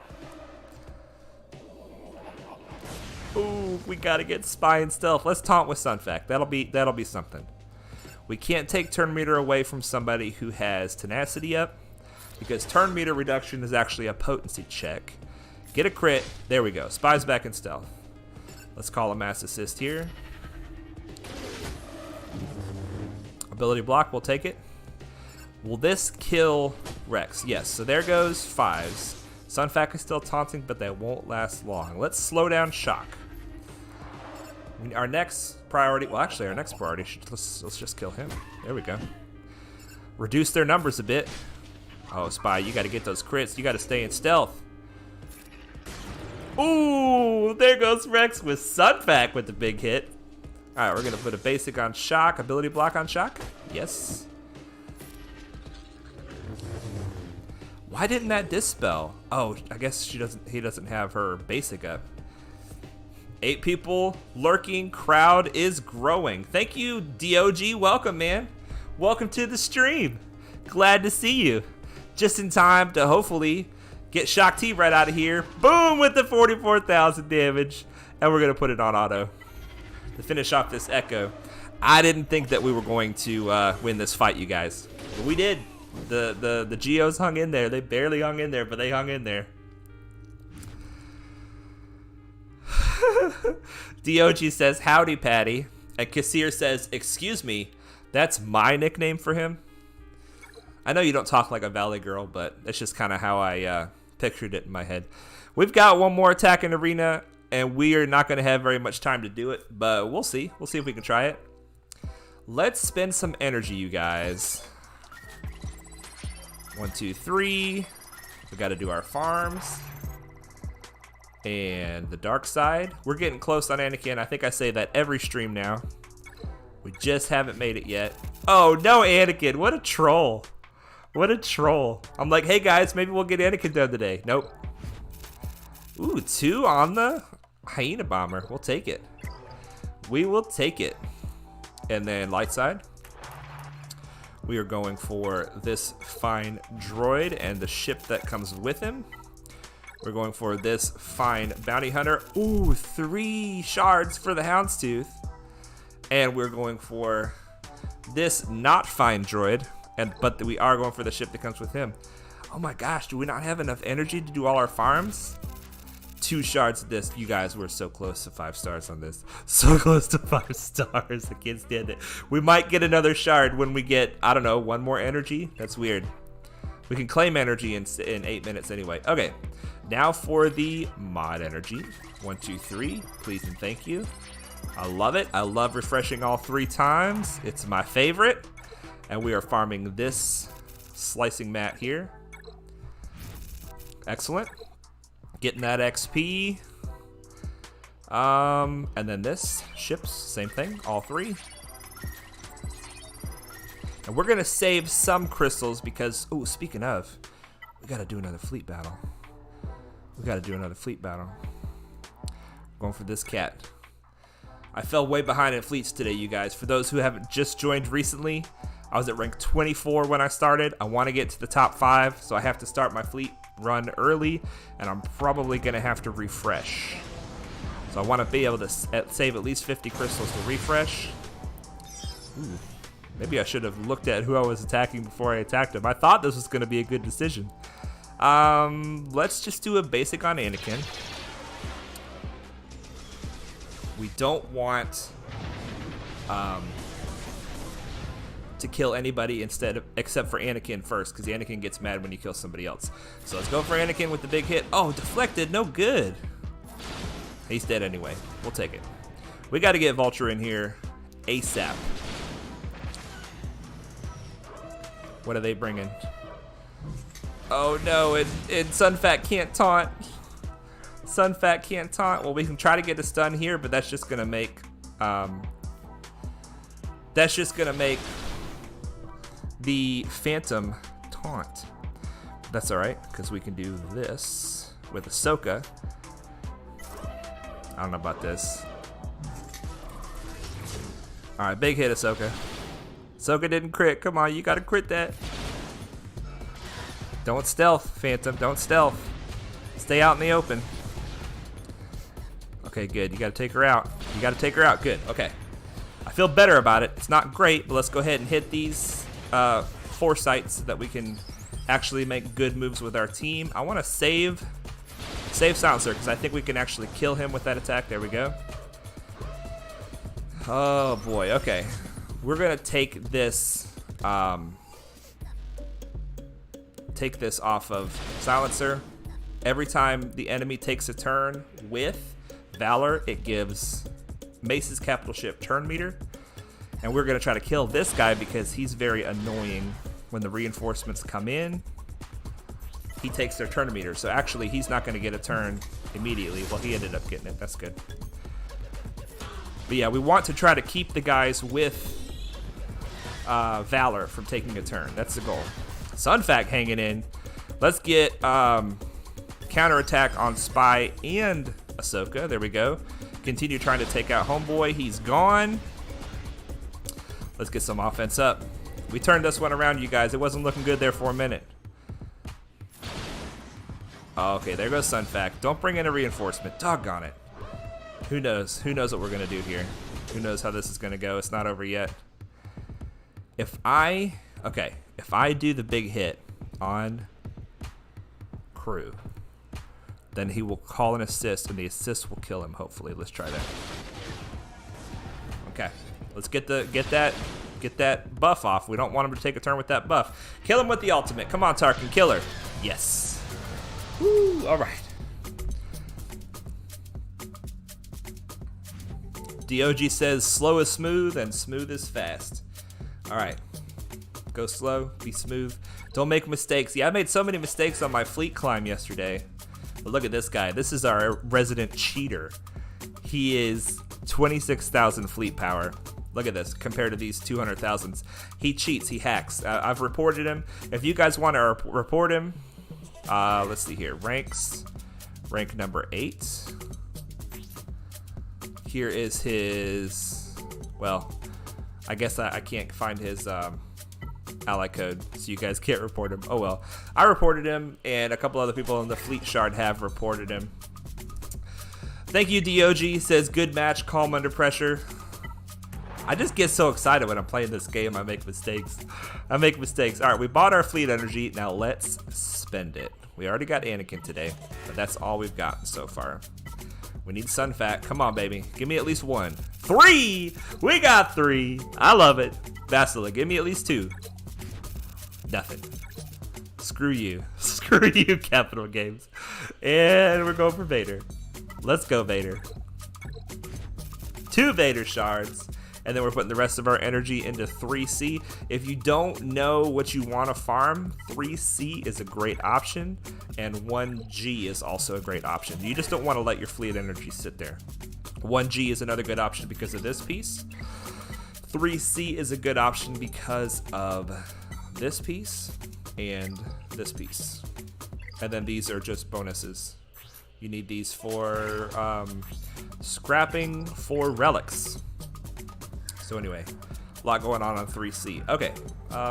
Ooh, we gotta get Spy in stealth. Let's taunt with Sunfac. That'll be something. We can't take turn meter away from somebody who has tenacity up, because turn meter reduction is actually a potency check. Get a crit. There we go. Spy's back in stealth. Let's call a mass assist here. Ability block, we'll take it. Will this kill Rex? Yes, so there goes 5s. Sunfac is still taunting, but that won't last long. Let's slow down Shock. Our next priority, well actually our next priority, let's just kill him. There we go. Reduce their numbers a bit. Oh, Spy, you gotta get those crits. You gotta stay in stealth. Ooh, there goes Rex with Sunfac with the big hit. All right, we're gonna put a basic on Shock, ability block on Shock. Yes. Why didn't that dispel? Oh, I guess he doesn't have her basic up. 8 people lurking, crowd is growing. Thank you, DOG, welcome, man. Welcome to the stream. Glad to see you. Just in time to hopefully get Shock T right out of here. Boom, with the 44,000 damage. And we're gonna put it on auto to finish off this Echo. I didn't think that we were going to win this fight, you guys. But we did. The Geos hung in there. They barely hung in there, but they hung in there. DOG says, howdy, Patty. And Kassir says, excuse me, that's my nickname for him. I know you don't talk like a Valley girl, but that's just kind of how I pictured it in my head. We've got one more attack in Arena, and we are not going to have very much time to do it, but we'll see. We'll see if we can try it. Let's spend some energy, you guys. 1, 2, 3. We got to do our farms. And the dark side. We're getting close on Anakin. I think I say that every stream now. We just haven't made it yet. Oh, no Anakin. What a troll. What a troll. I'm like, hey guys, maybe we'll get Anakin done today. Nope. Ooh, 2 on the Hyena Bomber. We'll take it. We will take it. And then light side. We are going for this fine droid and the ship that comes with him. We're going for this fine bounty hunter. Ooh, 3 shards for the Houndstooth. And we're going for this not fine droid. But we are going for the ship that comes with him. Oh my gosh, do we not have enough energy to do all our farms? 2 shards of this. You guys were so close to 5 stars on this. So close to 5 stars. The kids did it. We might get another shard when we get, I don't know, 1 more energy. That's weird. We can claim energy in 8 minutes anyway. Okay, now for the mod energy. 1, 2, 3. Please and thank you. I love it. I love refreshing all 3 times. It's my favorite. And we are farming this slicing mat here. Excellent. Getting that XP. And then this, ships, same thing, all 3. And we're gonna save some crystals because, oh, speaking of, we gotta do another fleet battle. Going for this cat. I fell way behind in fleets today, you guys. For those who haven't just joined recently, I was at rank 24 when I started. I want to get to the top 5, so I have to start my fleet run early, and I'm probably going to have to refresh. So I want to be able to save at least 50 crystals to refresh. Ooh, maybe I should have looked at who I was attacking before I attacked him. I thought this was going to be a good decision. Let's just do a basic on Anakin. We don't want to kill anybody except for Anakin first, because Anakin gets mad when you kill somebody else. So let's go for Anakin with the big hit. Oh, deflected, no good. He's dead anyway. We'll take it. We got to get Vulture in here ASAP. What are they bringing? Oh no, and Sunfac can't taunt. Sunfac can't taunt. Well, we can try to get a stun here, but that's just gonna make the Phantom taunt. That's all right, because we can do this. with Ahsoka. I don't know about this. Alright, big hit, Ahsoka. Ahsoka didn't crit. Come on, you gotta crit that. Don't stealth, Phantom. Don't stealth. Stay out in the open. Okay, good. You gotta take her out. You gotta take her out. Good. Okay. I feel better about it. It's not great, but let's go ahead and hit these foresights so that we can actually make good moves with our team. I want to save Silencer because I think we can actually kill him with that attack. There we go. Oh boy. Okay. We're gonna take this off of Silencer. Every time the enemy takes a turn with Valor, it gives Mace's capital ship turn meter. And we're gonna try to kill this guy because he's very annoying. When the reinforcements come in, he takes their turn meter. So actually, he's not gonna get a turn immediately. Well, he ended up getting it. That's good. But yeah, we want to try to keep the guys with Valor from taking a turn. That's the goal. Sunfac hanging in. Let's get counterattack on Spy and Ahsoka. There we go. Continue trying to take out Homeboy. He's gone. Let's get some offense up. We turned this one around, you guys. It wasn't looking good there for a minute. Okay, there goes Sunfac. Don't bring in a reinforcement. Doggone it. Who knows? Who knows what we're going to do here? Who knows how this is going to go? It's not over yet. If I do the big hit on Crew, then he will call an assist, and the assist will kill him, hopefully. Let's try that. Okay. Let's get that buff off. We don't want him to take a turn with that buff. Kill him with the ultimate. Come on, Tarkin. Kill her. Yes. Woo. All right. DOG says slow is smooth and smooth is fast. All right. Go slow. Be smooth. Don't make mistakes. Yeah, I made so many mistakes on my fleet climb yesterday. But look at this guy. This is our resident cheater. He is 26,000 fleet power. Look at this compared to these 200,000s. He cheats. He hacks. I've reported him. If you guys want to report him, let's see here. Ranks. Rank number 8. Here is his. Well, I guess I can't find his ally code, so you guys can't report him. Oh well. I reported him, and a couple other people in the fleet shard have reported him. Thank you, DOG. Says good match, calm under pressure. I just get so excited when I'm playing this game. I make mistakes. All right, we bought our fleet energy. Now let's spend it. We already got Anakin today, but that's all we've gotten so far. We need Sunfac. Come on, baby. Give me at least 1. 3! We got 3. I love it. Bastila, give me at least 2. Nothing. Screw you. Screw you, Capital Games. And we're going for Vader. Let's go, Vader. 2 Vader shards. And then we're putting the rest of our energy into 3C. If you don't know what you want to farm, 3C is a great option, and 1G is also a great option. You just don't want to let your fleet energy sit there. 1G is another good option because of this piece. 3C is a good option because of this piece and this piece. And then these are just bonuses. You need these for scrapping for relics. So anyway, a lot going on 3C. Okay,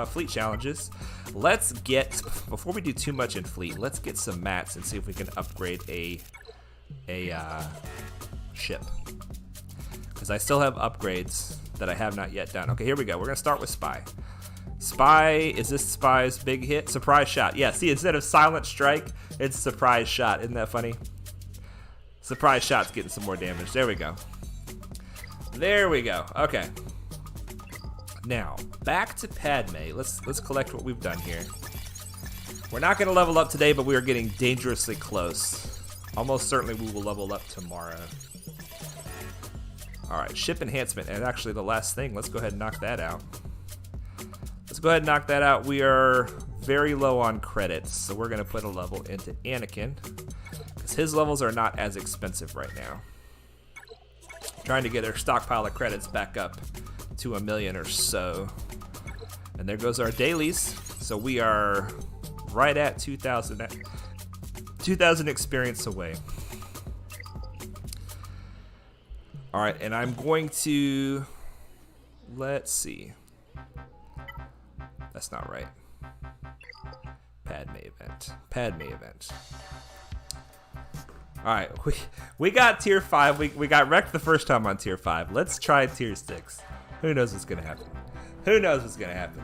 fleet challenges. Let's get, before we do too much in fleet, let's get some mats and see if we can upgrade a ship. Because I still have upgrades that I have not yet done. Okay, here we go. We're gonna start with Spy. Spy, is this Spy's big hit? Surprise shot. Yeah, see, instead of silent strike, it's surprise shot. Isn't that funny? Surprise shot's getting some more damage. There we go. There we go. Okay. Now, back to Padme. Let's collect what we've done here. We're not going to level up today, but we are getting dangerously close. Almost certainly we will level up tomorrow. All right, ship enhancement. And actually the last thing, let's go ahead and knock that out. We are very low on credits, so we're going to put a level into Anakin because his levels are not as expensive right now. Trying to get our stockpile of credits back up to 1 million or so. And there goes our dailies. So we are right at 2,000 2,000 experience away. All right, and I'm going to, let's see. That's not right. Padme event. Padme event. All right, we got tier 5. We got wrecked the first time on tier 5. Let's try tier 6. Who knows what's gonna happen? Who knows what's gonna happen?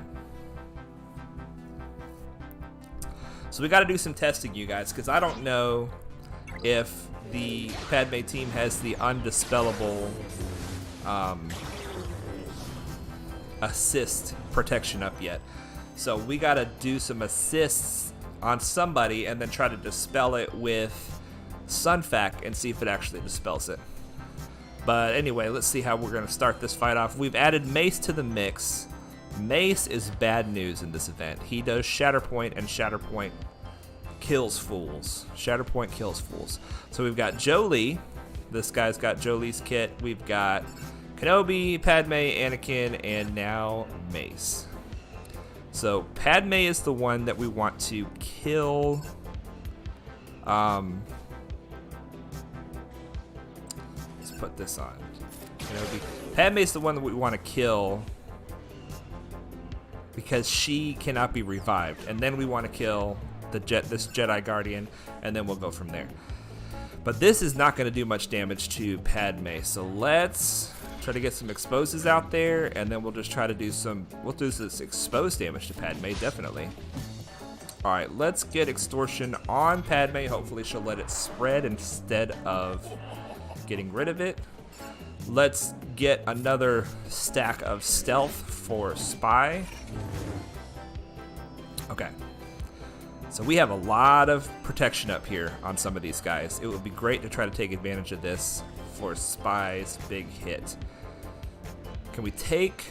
So we got to do some testing, you guys, because I don't know if the Padme team has the undispellable assist protection up yet. So we got to do some assists on somebody and then try to dispel it with Sunfac and see if it actually dispels it. But anyway, let's see how we're going to start this fight off. We've added Mace to the mix. Mace is bad news in this event. He does Shatterpoint, and Shatterpoint kills fools. Shatterpoint kills fools. So we've got Jolie. This guy's got Jolie's kit. We've got Kenobi, Padme, Anakin, and now Mace. So Padme is the one that we want to kill. Let's put this on. Kenobi. Padme is the one that we want to kill because she cannot be revived, and then we want to kill this Jedi Guardian, and then we'll go from there. But this is not going to do much damage to Padme, so let's try to get some exposes out there, and then we'll just try to do we'll do this exposed damage to Padme, definitely. All right, let's get extortion on Padme. Hopefully she'll let it spread instead of getting rid of it. Let's get another stack of stealth for spy. Okay. So we have a lot of protection up here on some of these guys. It would be great to try to take advantage of this for spy's big hit. Can we take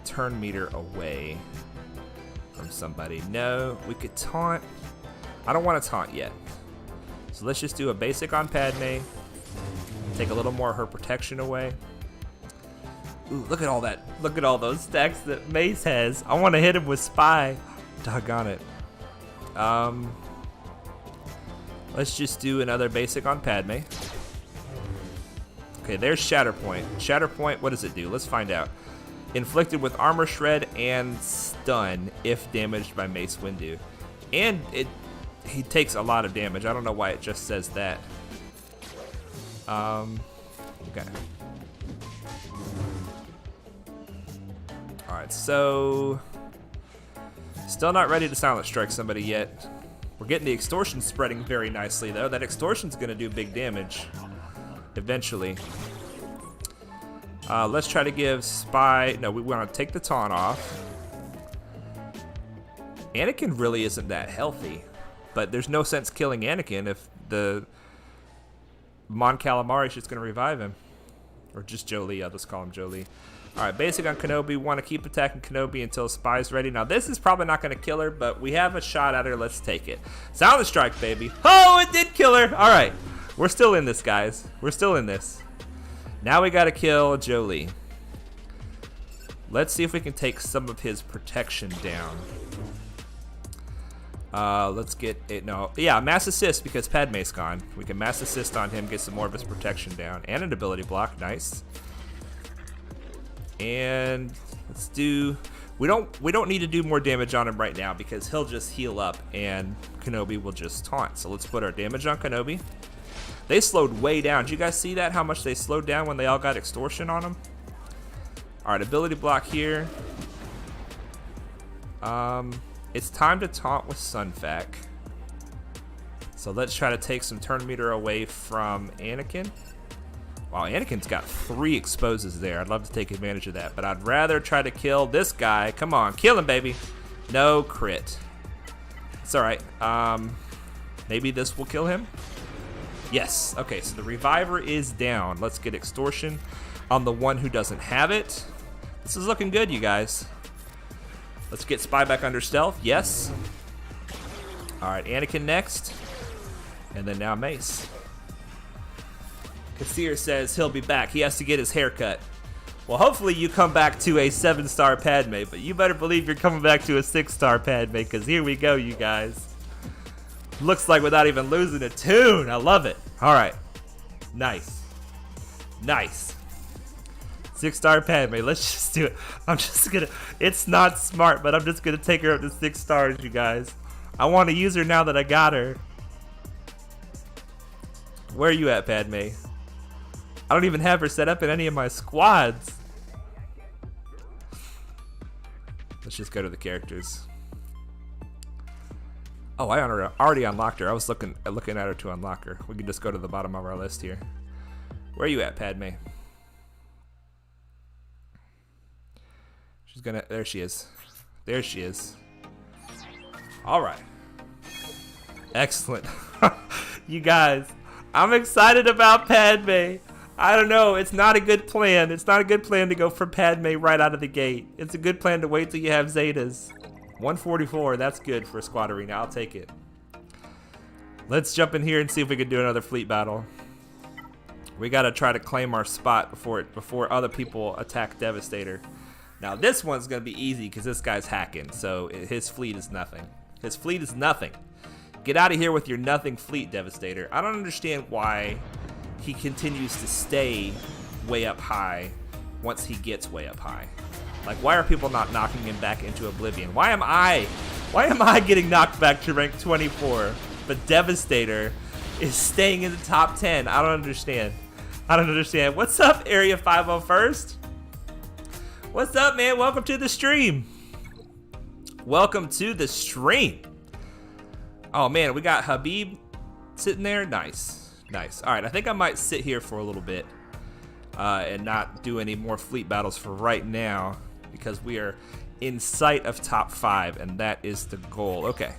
turn meter away from somebody? No, we could taunt. I don't want to taunt yet. So let's just do a basic on Padme. Take a little more of her protection away. Ooh, look at all that. Look at all those stacks that Mace has. I want to hit him with Spy. Doggone it. Let's just do another basic on Padme. Okay, there's Shatterpoint. Shatterpoint, what does it do? Let's find out. Inflicted with armor shred and stun if damaged by Mace Windu. And he takes a lot of damage. I don't know why it just says that. Okay. Alright, so still not ready to silent strike somebody yet. We're getting the extortion spreading very nicely though. That extortion's gonna do big damage eventually. Let's try to give Spy, no, we want to take the taunt off. Anakin really isn't that healthy, but there's no sense killing Anakin if the Mon Calamari is just going to revive him. Or just Jolie, I'll just call him Jolie. Alright, basic on Kenobi. Want to keep attacking Kenobi until Spy's ready. Now, this is probably not going to kill her, but we have a shot at her. Let's take it. Silent strike, baby. Oh, it did kill her. Alright, we're still in this, guys. We're still in this. Now we got to kill Jolie. Let's see if we can take some of his protection down. Let's get it. No, yeah, mass assist because Padme's gone. We can mass assist on him, get some more of his protection down, and an ability block. Nice. And let's do. We don't need to do more damage on him right now because he'll just heal up, and Kenobi will just taunt. So let's put our damage on Kenobi. They slowed way down. Did you guys see that? How much they slowed down when they all got extortion on them? All right, ability block here. It's time to taunt with Sunfac. So let's try to take some turn meter away from Anakin. Wow, Anakin's got 3 exposes there. I'd love to take advantage of that, but I'd rather try to kill this guy. Come on, kill him, baby. No crit. It's all right. Maybe this will kill him. Yes. Okay, so the reviver is down. Let's get extortion on the one who doesn't have it. This is looking good, you guys. Let's get Spy back under stealth. Yes. All right, Anakin next. And then now Mace. Kassir says he'll be back. He has to get his hair cut. Well, hopefully you come back to a 7-star Padme, but you better believe you're coming back to a 6-star Padme, because here we go, you guys. Looks like without even losing a tune. I love it. All right. Nice. Nice. 6-star Padme. Let's just do it. I'm just gonna. It's not smart, but I'm just gonna take her up to 6 stars, you guys. I want to use her now that I got her. Where are you at, Padme? I don't even have her set up in any of my squads. Let's just go to the characters. Oh, I already unlocked her. I was looking at her to unlock her. We can just go to the bottom of our list here. Where are you at, Padme? She's gonna. There she is. There she is. All right. Excellent. You guys, I'm excited about Padme. I don't know. It's not a good plan. It's not a good plan to go for Padme right out of the gate. It's a good plan to wait till you have Zetas. 144. That's good for a squad arena. I'll take it. Let's jump in here and see if we can do another fleet battle. We got to try to claim our spot before other people attack Devastator. Now this one's going to be easy because this guy's hacking, so his fleet is nothing. His fleet is nothing. Get out of here with your nothing fleet, Devastator. I don't understand why he continues to stay way up high once he gets way up high. Like, why are people not knocking him back into oblivion? Why am I getting knocked back to rank 24, but Devastator is staying in the top 10? I don't understand. I don't understand. What's up, Area 501st? What's up, man? Welcome to the stream. Welcome to the stream. Oh, man, we got Habib sitting there. Nice. Nice. All right, I think I might sit here for a little bit and not do any more fleet battles for right now because we are in sight of top 5, and that is the goal. Okay.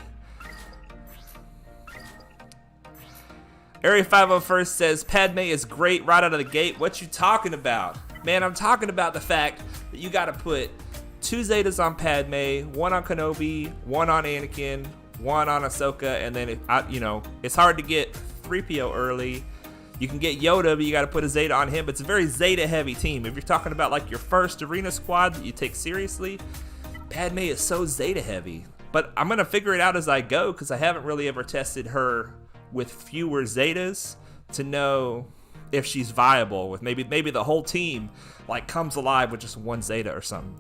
Area 501st says, Padme is great right out of the gate. What you talking about? Man, I'm talking about the fact that you got to put 2 Zetas on Padme, 1 on Kenobi, 1 on Anakin, 1 on Ahsoka, and then, it's hard to get 3PO early. You can get Yoda, but you got to put a Zeta on him. But it's a very Zeta-heavy team. If you're talking about like your first arena squad that you take seriously, Padme is so Zeta-heavy. But I'm going to figure it out as I go because I haven't really ever tested her with fewer Zetas to know if she's viable with maybe the whole team like comes alive with just 1 Zeta or something.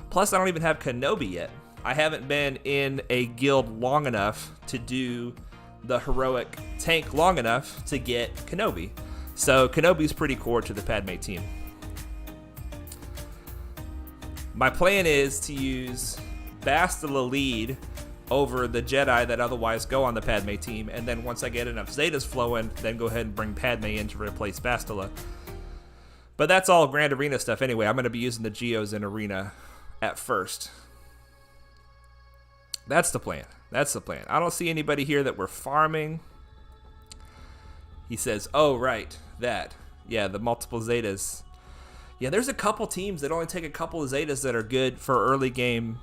Plus, I don't even have Kenobi yet. I haven't been in a guild long enough to do the heroic tank long enough to get Kenobi. So Kenobi's pretty core to the Padme team. My plan is to use Bastila lead over the Jedi that otherwise go on the Padme team, and then once I get enough Zetas flowing, then go ahead and bring Padme in to replace Bastila. But that's all Grand Arena stuff anyway. I'm going to be using the Geos in Arena at first. That's the plan. That's the plan. I don't see anybody here that we're farming. He says, oh, right, that. Yeah, the multiple Zetas. Yeah, there's a couple teams that only take a couple of Zetas that are good for early game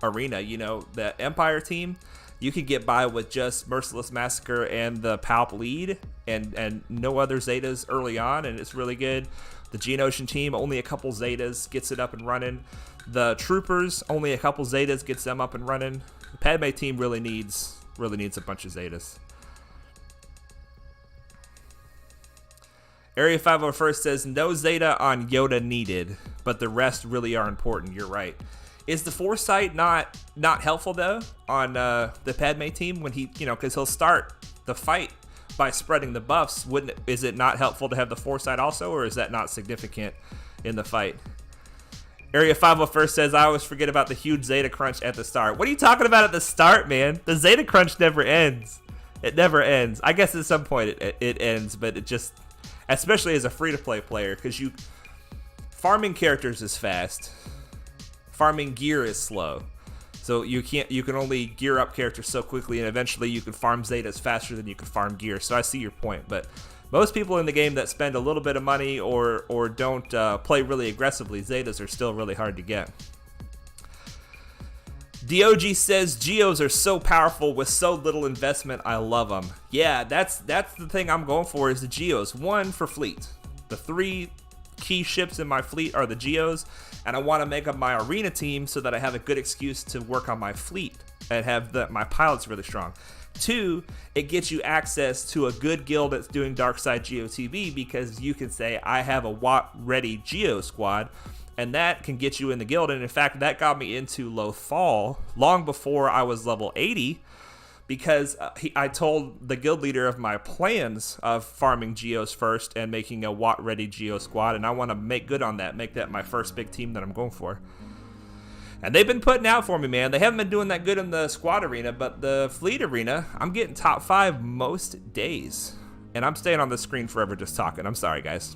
Arena. You know, the Empire team, you could get by with just Merciless Massacre and the Palp lead and no other Zetas early on, and it's really good. The Geonosian team, only a couple Zetas gets it up and running. The Troopers, only a couple Zetas gets them up and running. The Padme team really needs a bunch of Zetas. Area 501st says, no Zeta on Yoda needed, but the rest really are important. You're right. Is the Foresight not helpful, though, on the Padme team when he, because he'll start the fight by spreading the buffs? Is it not helpful to have the Foresight also, or is that not significant in the fight? Area 501st says, I always forget about the huge Zeta crunch at the start. What are you talking about at the start, man? The Zeta crunch never ends. It never ends. I guess at some point it ends, but it just, especially as a free-to-play player, because farming characters is fast. Farming gear is slow. So you can only gear up characters so quickly, and eventually you can farm Zetas faster than you can farm gear. So I see your point, but most people in the game that spend a little bit of money or don't play really aggressively, Zetas are still really hard to get. DOG says, Geos are so powerful with so little investment, I love them. Yeah, that's the thing I'm going for is the Geos. 1, for fleet. The 3 key ships in my fleet are the Geos, and I want to make up my arena team so that I have a good excuse to work on my fleet and have my pilots really strong. 2, it gets you access to a good guild that's doing Darkside GOTV, because you can say, I have a Watt-ready Geo squad, and that can get you in the guild. And in fact, that got me into Lothal long before I was level 80, because I told the guild leader of my plans of farming Geos first and making a Watt-ready Geo squad, and I want to make good on that, make that my first big team that I'm going for. And they've been putting out for me, man. They haven't been doing that good in the squad arena, but the fleet arena, I'm getting top 5 most days. And I'm staying on the screen forever just talking. I'm sorry, guys.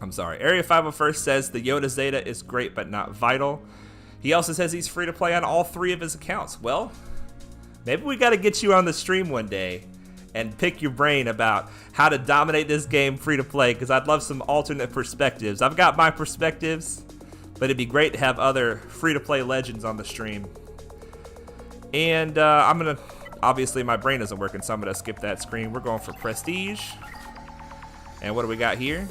I'm sorry. Area 501st says the Yoda Zeta is great, but not vital. He also says he's free to play on all 3 of his accounts. Well, maybe we got to get you on the stream one day and pick your brain about how to dominate this game free to play, because I'd love some alternate perspectives. I've got my perspectives, but it'd be great to have other free-to-play legends on the stream. And I'm going to... Obviously, my brain isn't working, so I'm going to skip that screen. We're going for Prestige. And what do we got here?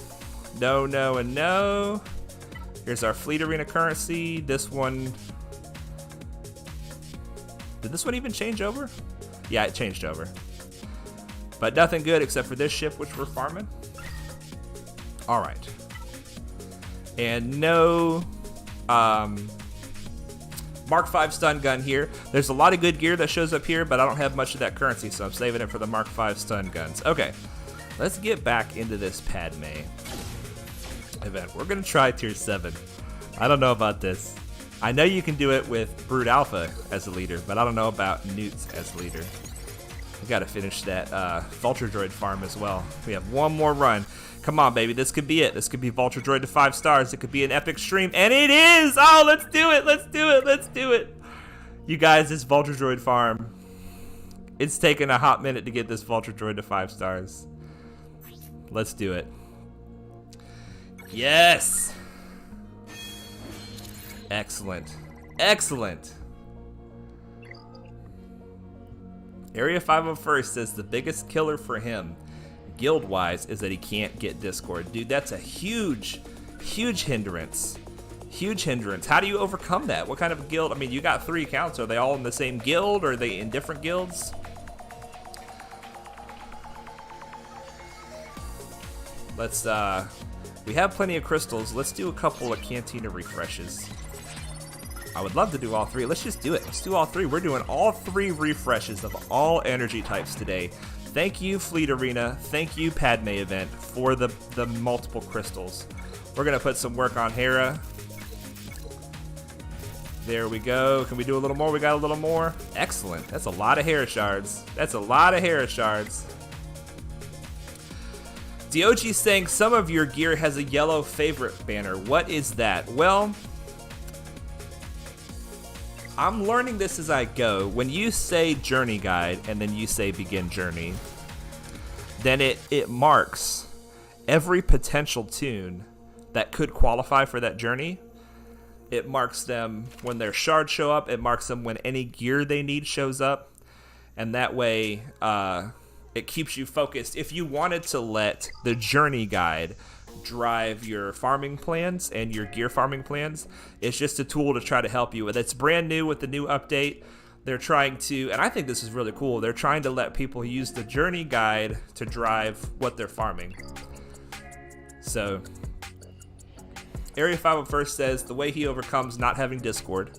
No, no, and no. Here's our Fleet Arena currency. This one... Did this one even change over? Yeah, it changed over. But nothing good except for this ship, which we're farming. All right. And no... Mark 5 stun gun here. There's a lot of good gear that shows up here, but I don't have much of that currency, so I'm saving it for the Mark 5 stun guns. Okay, let's get back into this Padme event. We're gonna try tier 7. I don't know about this. I know you can do it with Brood Alpha as a leader, but I don't know about Newt as leader. We gotta finish that Vulture Droid farm as well. We have one more run. Come on, baby. This could be it. This could be Vulture Droid to 5 stars. It could be an epic stream. And it is! Oh, let's do it. Let's do it. Let's do it. You guys, this Vulture Droid farm. It's taken a hot minute to get this Vulture Droid to 5 stars. Let's do it. Yes! Excellent. Excellent. Area 501st says the biggest killer for him guild-wise is that he can't get Discord. Dude, that's a huge hindrance. Huge hindrance. How do you overcome that? What kind of guild? I mean, you got 3 accounts. Are they all in the same guild, or are they in different guilds? Let's, we have plenty of crystals. Let's do a couple of Cantina refreshes. I would love to do all 3. Let's just do it. Let's do all 3. We're doing all 3 refreshes of all energy types today. Thank you, Fleet Arena. Thank you, Padme event, for the multiple crystals. We're going to put some work on Hera. There we go. Can we do a little more? We got a little more. Excellent. That's a lot of Hera shards. That's a lot of Hera shards. Dioge's saying some of your gear has a yellow favorite banner. What is that? Well, I'm learning this as I go. When you say journey guide and then you say begin journey, then it marks every potential tune that could qualify for that journey. It marks them when their shards show up. It marks them when any gear they need shows up. And that way, it keeps you focused. If you wanted to let the journey guide drive your farming plans and your gear farming plans, it's just a tool to try to help you with. It's brand new with the new update. They're trying to, and I think this is really cool, they're trying to let people use the journey guide to drive what they're farming. So Area 501st says the way he overcomes not having Discord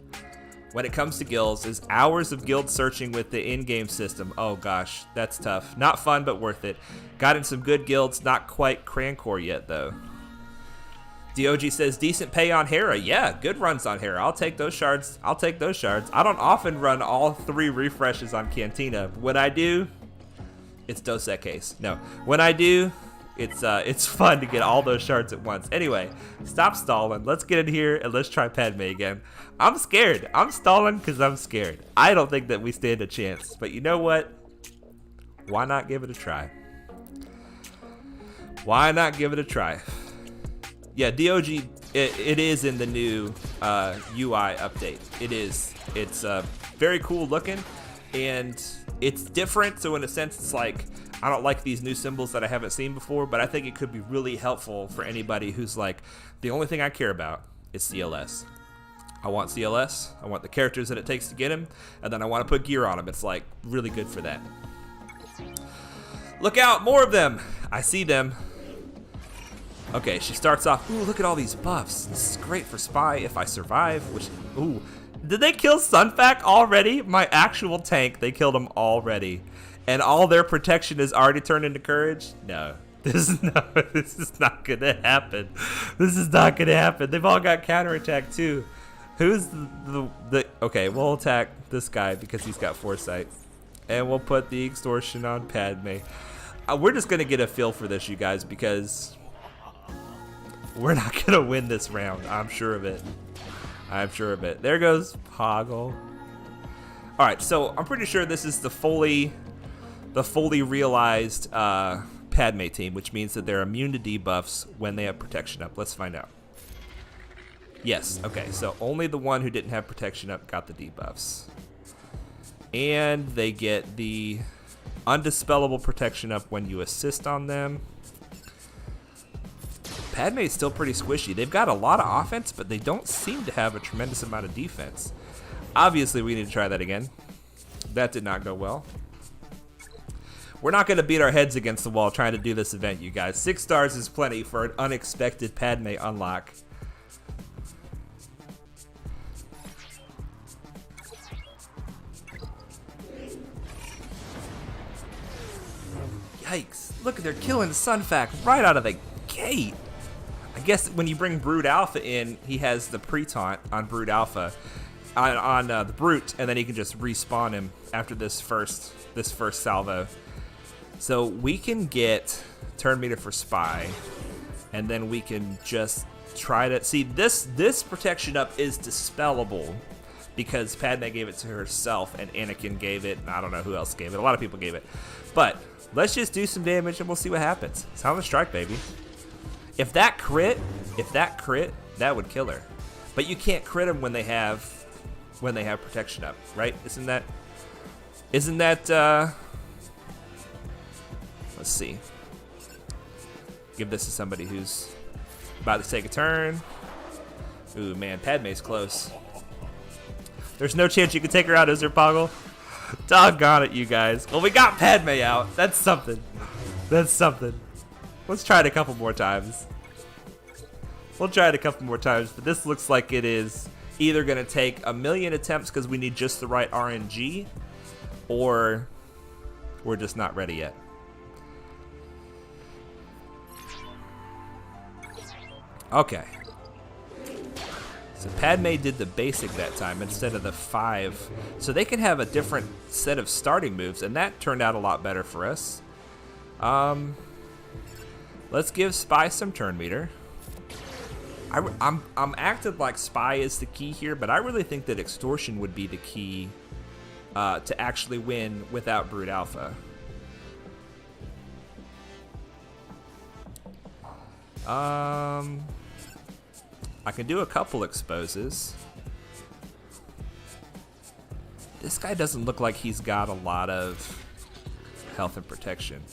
when it comes to guilds is hours of guild searching with the in-game system. Oh gosh, that's tough. Not fun, but worth it. Got in some good guilds, not quite Crancor yet though. Dog says decent pay on Hera. Yeah, good runs on Hera. I'll take those shards. I'll take those shards. I don't often run all 3 refreshes on Cantina. When I do, it's Dos Equis. No, when I do, it's fun to get all those shards at once. Anyway, stop stalling. Let's get in here and let's try Padme again. I'm scared. I'm stalling because I'm scared. I don't think that we stand a chance. But you know what? Why not give it a try? Why not give it a try? Yeah, DOG, it is in the new UI update. It is. It's very cool looking. and it's different. So in a sense, it's like, I don't like these new symbols that I haven't seen before, but I think it could be really helpful for anybody who's like, the only thing I care about is CLS. I want CLS, I want the characters that it takes to get him, and then I want to put gear on him. It's like really good for that. Look out, more of them. I see them. Okay, she starts off, ooh, look at all these buffs. This is great for Spy if I survive, which, ooh. Did they kill Sunfac already? My actual tank, they killed him already. And all their protection is already turned into courage? No. This is not gonna happen. This is not gonna happen. They've all got counterattack too. Who's the okay, we'll attack this guy because he's got foresight. And we'll put the extortion on Padme. We're just gonna get a feel for this, you guys, because we're not gonna win this round. I'm sure of it. I'm sure of it. There goes Poggle. Alright, so I'm pretty sure this is the fully realized Padme team, which means that they're immune to debuffs when they have protection up. Let's find out. Yes, okay, so only the one who didn't have protection up got the debuffs. And they get the undispellable protection up when you assist on them. Padme is still pretty squishy. They've got a lot of offense, but they don't seem to have a tremendous amount of defense. Obviously, we need to try that again. That did not go well. We're not going to beat our heads against the wall trying to do this event, you guys. 6 stars is plenty for an unexpected Padme unlock. Yikes. Look, they're killing Sunfac right out of the gate. I guess when you bring Brood Alpha in, he has the pre-taunt on Brood Alpha, on the Brute, and then he can just respawn him after this first salvo. So we can get turn meter for Spy, and then we can just try to see this protection up is dispellable because Padme gave it to herself and Anakin gave it, and I don't know who else gave it. A lot of people gave it. But let's just do some damage and we'll see what happens. Silent Strike, baby. If that crit, that would kill her. But you can't crit them when they have protection up, right? Isn't that let's see. Give this to somebody who's about to take a turn. Ooh, man, Padme's close. There's no chance you can take her out, is there, Poggle? Doggone it, you guys. Well, we got Padme out. That's something. That's something. Let's try it a couple more times. We'll try it a couple more times, but this looks like it is either going to take a million attempts because we need just the right RNG, or we're just not ready yet. Okay. So Padme did the basic that time instead of the 5. So they can have a different set of starting moves, and that turned out a lot better for us. Let's give Spy some turn meter. I'm acting like Spy is the key here, but I really think that Extortion would be the key to actually win without Brood Alpha. I can do a couple exposes. This guy doesn't look like he's got a lot of health and protection.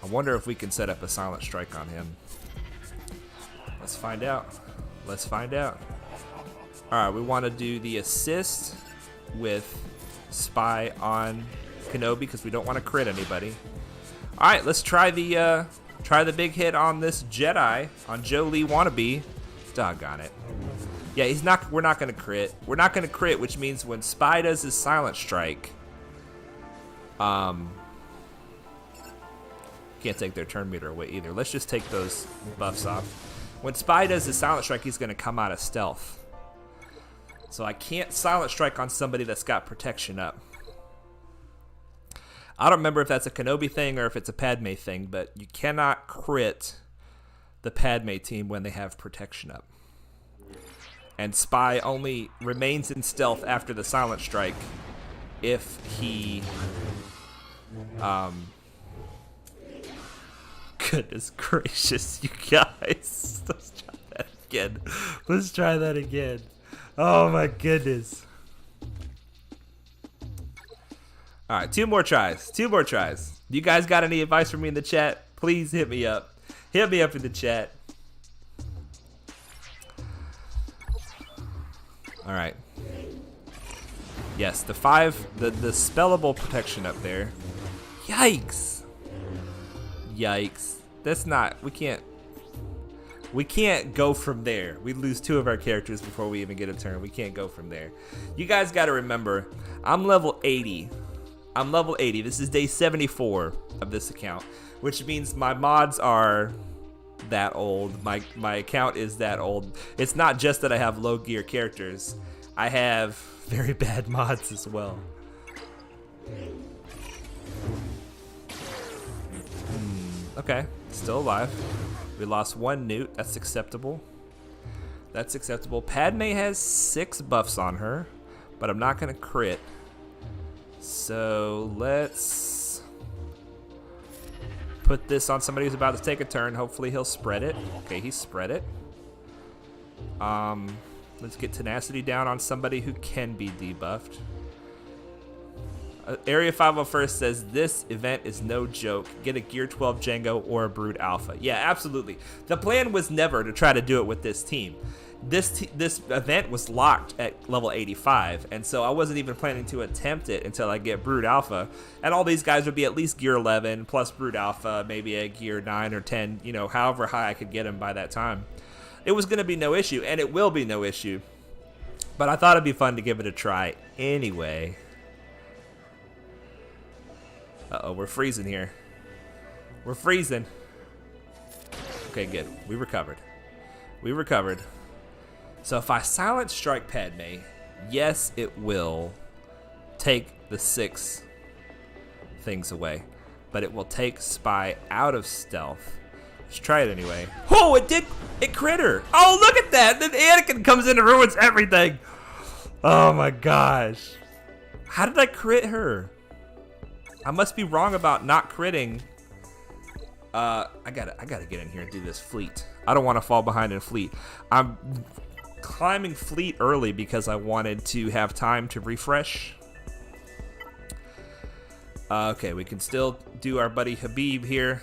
I wonder if we can set up a Silent Strike on him. Let's find out. Let's find out. Alright, we want to do the assist with Spy on Kenobi because we don't want to crit anybody. Alright, let's try the big hit on this Jedi, on Jolie Wannabe. Doggone it. Yeah, we're not gonna crit. We're not gonna crit, which means when Spy does his Silent Strike, can't take their turn meter away either. Let's just take those buffs off. When Spy does his Silent Strike, he's gonna come out of stealth. So I can't Silent Strike on somebody that's got protection up. I don't remember if that's a Kenobi thing or if it's a Padme thing, but you cannot crit the Padme team when they have protection up. And Spy only remains in stealth after the Silent Strike if he... Goodness gracious, you guys. Let's try that again. Let's try that again. Oh my goodness. All right, 2 more tries. 2 more tries. You guys got any advice for me in the chat? Please hit me up. Hit me up in the chat. All right. Yes, the spellable protection up there. Yikes. Yikes. That's not, we can't go from there. We lose 2 of our characters before we even get a turn. We can't go from there. You guys got to remember, I'm level 80. I'm level 80. This is day 74 of this account, which means my mods are that old. My account is that old. It's not just that I have low gear characters. I have very bad mods as well. Okay, still alive. We lost 1 Newt. That's acceptable. That's acceptable. Padme has 6 buffs on her, but I'm not gonna crit. So let's put this on somebody who's about to take a turn. Hopefully he'll spread it. Okay, he spread it. Let's get tenacity down on somebody who can be debuffed. Area 501 says this event is no joke. Get a Gear 12 Django or a Brood Alpha. Yeah, absolutely. The plan was never to try to do it with this team. This event was locked at level 85, and so I wasn't even planning to attempt it until I get Brood Alpha. And all these guys would be at least Gear 11 plus Brood Alpha, maybe a Gear 9 or 10, you know, however high I could get him by that time. It was going to be no issue, and it will be no issue. But I thought it'd be fun to give it a try anyway. Uh-oh, we're freezing here. We're freezing. Okay, good. We recovered. We recovered. So if I silent strike Padme, yes, it will take the 6 things away. But it will take Spy out of stealth. Let's try it anyway. Oh, it did. It crit her. Oh, look at that. Then Anakin comes in and ruins everything. Oh my gosh. How did I crit her? I must be wrong about not critting. I gotta get in here and do this fleet. I don't want to fall behind in fleet. I'm climbing fleet early because I wanted to have time to refresh. Okay, we can still do our buddy Habib here.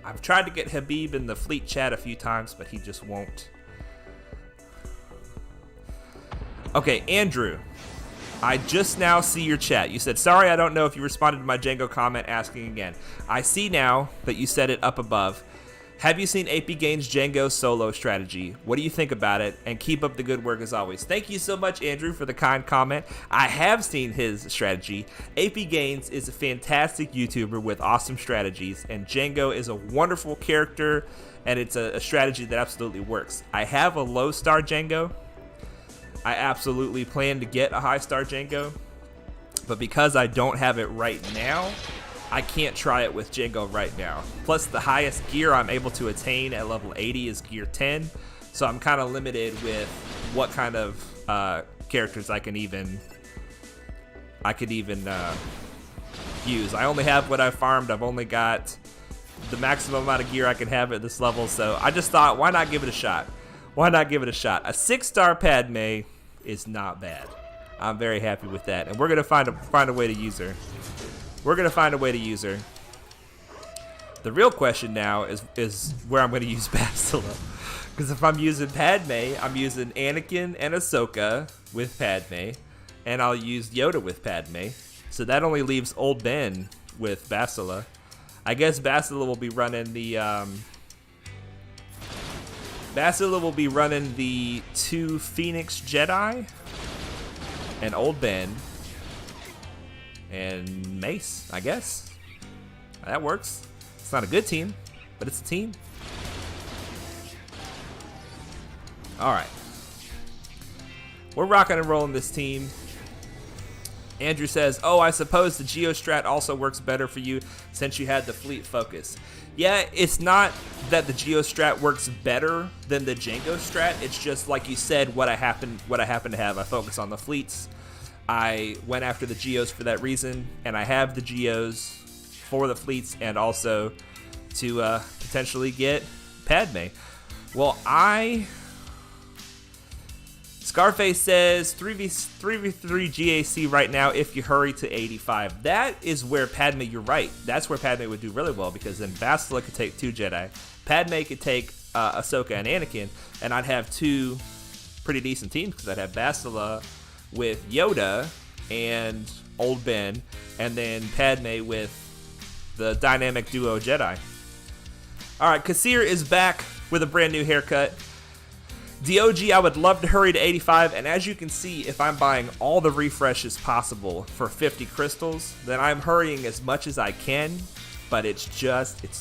I've tried to get Habib in the fleet chat a few times, but he just won't. Okay, Andrew. I just now see your chat. You said, sorry, I don't know if you responded to my Django comment asking again. I see now that you said it up above. Have you seen AP Gaines' Django solo strategy? What do you think about it? And keep up the good work as always. Thank you so much, Andrew, for the kind comment. I have seen his strategy. AP Gaines is a fantastic YouTuber with awesome strategies, and Django is a wonderful character, and it's a strategy that absolutely works. I have a low star Django. I absolutely plan to get a high star Django, but because I don't have it right now, I can't try it with Django right now. Plus, the highest gear I'm able to attain at level 80 is gear 10, so I'm kind of limited with what kind of characters I could even use. I only have what I farmed. I've only got the maximum amount of gear I can have at this level, so I just thought, why not give it a shot? Why not give it a shot? A 6-star Padme is not bad. I'm very happy with that, and we're gonna find a way to use her. We're gonna find a way to use her. The real question now is where I'm gonna use Bastila, because if I'm using Padme, I'm using Anakin and Ahsoka with Padme, and I'll use Yoda with Padme. So that only leaves Old Ben with Bastila. I guess Bastila will be running the Bastila will be running the 2 Phoenix Jedi and Old Ben and Mace, I guess. That works. It's not a good team, but it's a team. All right. We're rocking and rolling this team. Andrew says, oh, I suppose the Geostrat also works better for you since you had the fleet focus. Yeah, it's not that the Geostrat works better than the Django strat. It's just like you said, what I happen to have. I focus on the fleets. I went after the Geos for that reason, and I have the Geos for the fleets and also to potentially get Padme. Well, it's Scarface says 3v3 GAC right now if you hurry to 85. That is where Padme, you're right. That's where Padme would do really well, because then Bastila could take 2 Jedi. Padme could take Ahsoka and Anakin, and I'd have 2 pretty decent teams, because I'd have Bastila with Yoda and Old Ben, and then Padme with the dynamic duo Jedi. Alright, Kassir is back with a brand new haircut. DOG, I would love to hurry to 85, and as you can see, if I'm buying all the refreshes possible for 50 crystals, then I'm hurrying as much as I can, but it's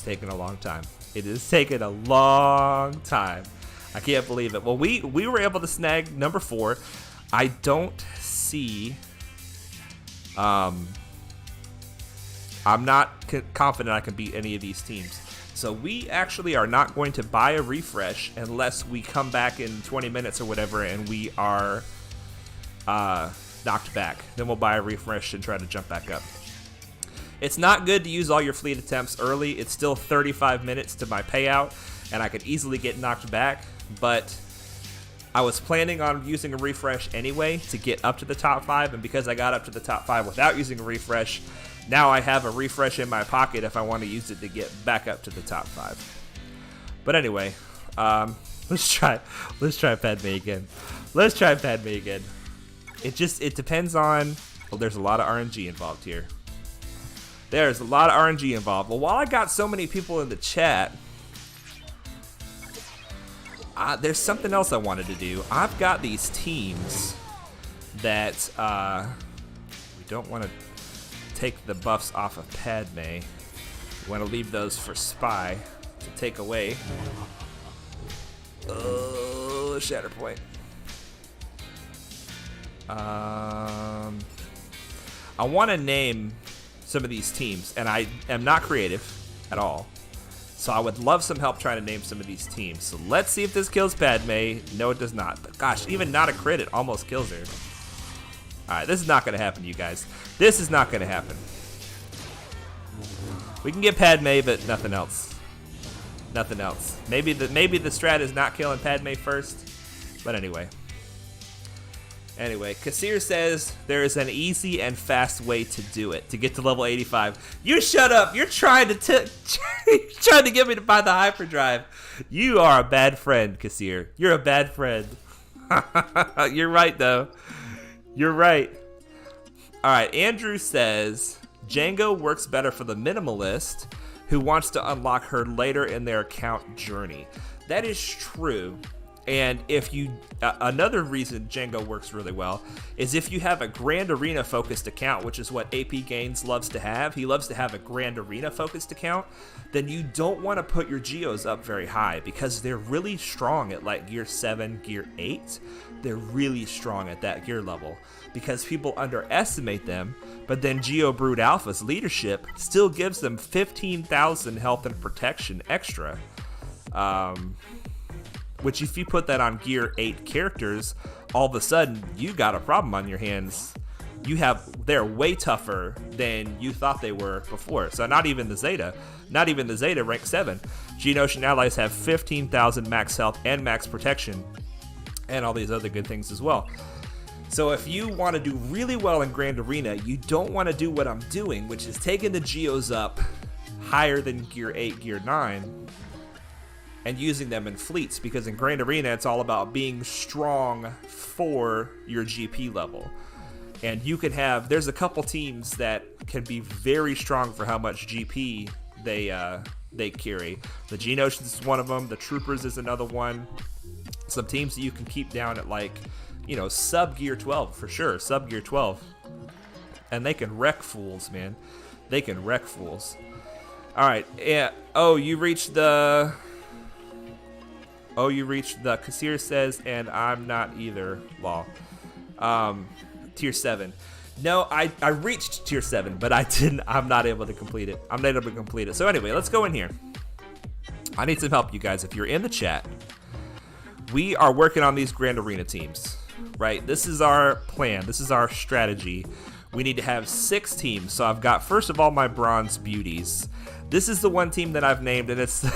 taking a long time. It is taking a long time. I can't believe it. Well, we were able to snag number 4. I don't see... I'm not confident I can beat any of these teams. So we actually are not going to buy a refresh unless we come back in 20 minutes or whatever and we are knocked back. Then we'll buy a refresh and try to jump back up. It's not good to use all your fleet attempts early. It's still 35 minutes to my payout, and I could easily get knocked back, but I was planning on using a refresh anyway to get up to the top 5, and because I got up to the top 5 without using a refresh, now I have a refresh in my pocket if I want to use it to get back up to the top 5. But anyway, let's try Padme again. Let's try Padme again. It depends on... Well, there's a lot of RNG involved here. There's a lot of RNG involved. Well, while I got so many people in the chat, there's something else I wanted to do. I've got these teams that we don't want to take the buffs off of Padme. We want to leave those for Spy to take away. Oh, Shatterpoint. I want to name some of these teams, and I am not creative at all. So I would love some help trying to name some of these teams. So let's see if this kills Padme. No, it does not. But gosh, even not a crit, it almost kills her. Alright, this is not going to happen, you guys. This is not going to happen. We can get Padme, but nothing else. Nothing else. Maybe the strat is not killing Padme first. But anyway. Anyway, Kassir says there is an easy and fast way to do it, to get to level 85. You shut up! You're trying to trying to get me to buy the hyperdrive. You are a bad friend, Kassir. You're a bad friend. You're right, though. You're right. Alright, Andrew says Django works better for the minimalist who wants to unlock her later in their account journey. That is true. And if you, another reason Django works really well is if you have a Grand Arena focused account, which is what AP Gains loves to have. He loves to have a Grand Arena focused account. Then you don't want to put your Geos up very high because they're really strong at like gear 7, gear 8. They're really strong at that gear level because people underestimate them. But then Geo Brood Alpha's leadership still gives them 15,000 health and protection extra. Which if you put that on gear 8 characters, all of a sudden you got a problem on your hands. They're way tougher than you thought they were before. So not even the Zeta rank 7. Geonosian allies have 15,000 max health and max protection and all these other good things as well. So if you want to do really well in Grand Arena, you don't want to do what I'm doing, which is taking the Geos up higher than gear 8, gear 9, and using them in fleets, because in Grand Arena it's all about being strong for your GP level. And you can have, there's a couple teams that can be very strong for how much GP they carry. The Geonosians is one of them, the Troopers is another one. Some teams that you can keep down at like, you know, sub gear 12 for sure, sub gear 12. And they can wreck fools, man. They can wreck fools. Alright, yeah. Oh, you reached the Kassir says, and I'm not either, lol. Tier 7. No, I reached tier 7, but I'm not able to complete it. I'm not able to complete it. So anyway, let's go in here. I need some help, you guys. If you're in the chat, we are working on these Grand Arena teams, right? This is our plan. This is our strategy. We need to have 6 teams. So I've got, first of all, my Bronze Beauties. This is the one team that I've named, and it's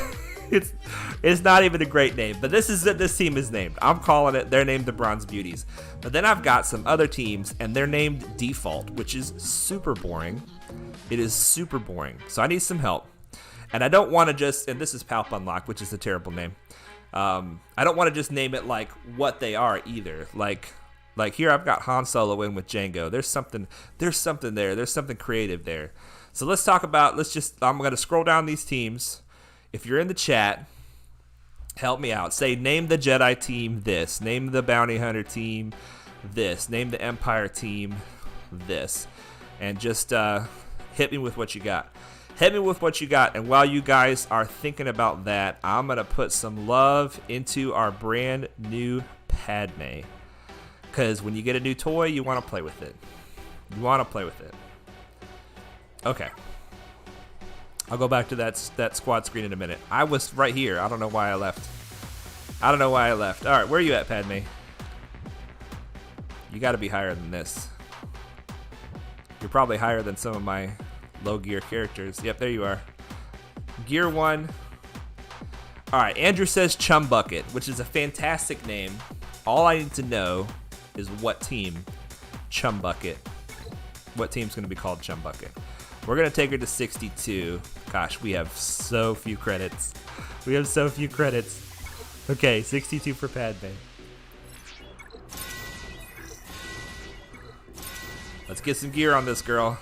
it's not even a great name, but this is what this team is named. I'm calling it. They're named the Bronze Beauties. But then I've got some other teams, and they're named Default, which is super boring. It is super boring. So I need some help. And I don't want to just, and this is Palp Unlock, which is a terrible name. I don't want to just name it like what they are either. Like here I've got Han Solo in with Django. There's something there. There's something creative there. So let's talk about, I'm going to scroll down these teams. If you're in the chat, help me out. Say, name the Jedi team this. Name the Bounty Hunter team this. Name the Empire team this. And just hit me with what you got. Hit me with what you got. And while you guys are thinking about that, I'm going to put some love into our brand new Padme. Because when you get a new toy, you want to play with it. You want to play with it. Okay. I'll go back to that squad screen in a minute. I was right here. I don't know why I left. All right, where are you at, Padme? You got to be higher than this. You're probably higher than some of my low gear characters. Yep, there you are. Gear 1. All right, Andrew says Chum Bucket, which is a fantastic name. All I need to know is what team Chum Bucket. What team's going to be called Chum Bucket? We're going to take her to 62. Gosh, we have so few credits. Okay, 62 for Padme. Let's get some gear on this girl.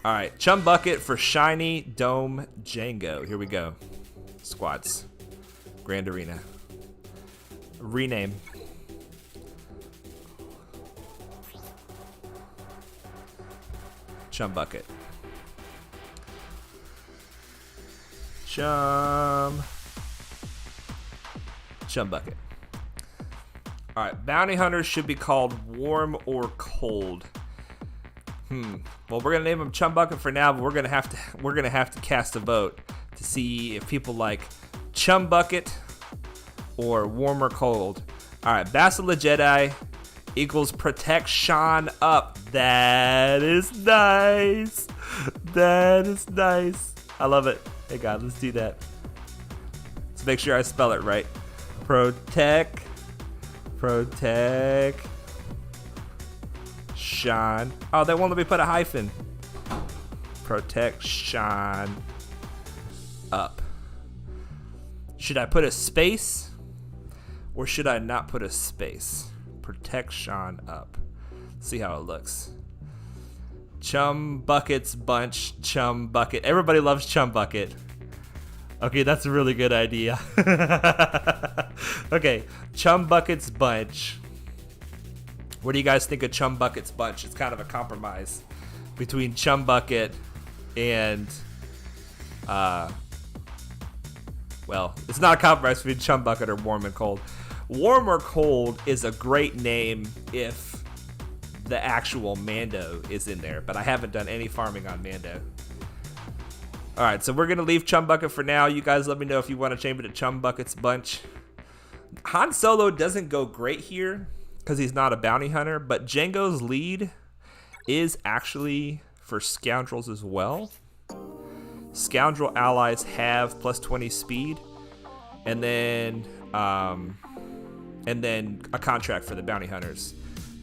All right, Chum Bucket for Shiny Dome Django. Here we go. Squads. Grand Arena. Rename. Chum Bucket. Chum Bucket. All right, bounty hunters should be called warm or cold. Well, we're gonna name them Chum Bucket for now, but we're gonna have to cast a vote to see if people like Chum Bucket or warm or cold. All right, Bastila Jedi equals protect Sean up. That is nice. I love it. Hey God, let's do that. Let's make sure I spell it right. Protect Sean. Oh, they won't let me put a hyphen. Protect Sean up. Should I put a space or should I not put a space? Protect Sean up. See how it looks. Chum Bucket's bunch. Chum Bucket. Everybody loves Chum Bucket. Okay, that's a really good idea. Okay, Chum Bucket's bunch. What do you guys think of Chum Bucket's bunch? It's kind of a compromise between Chum Bucket and, well, it's not a compromise between Chum Bucket or Warm and Cold. Warm or Cold is a great name if the actual Mando is in there, but I haven't done any farming on Mando. All right, so we're going to leave Chum Bucket for now. You guys let me know if you want to change it to Chum Bucket's bunch. Han Solo doesn't go great here because he's not a bounty hunter, but Django's lead is actually for scoundrels as well. Scoundrel allies have plus 20 speed, and then a contract for the bounty hunters.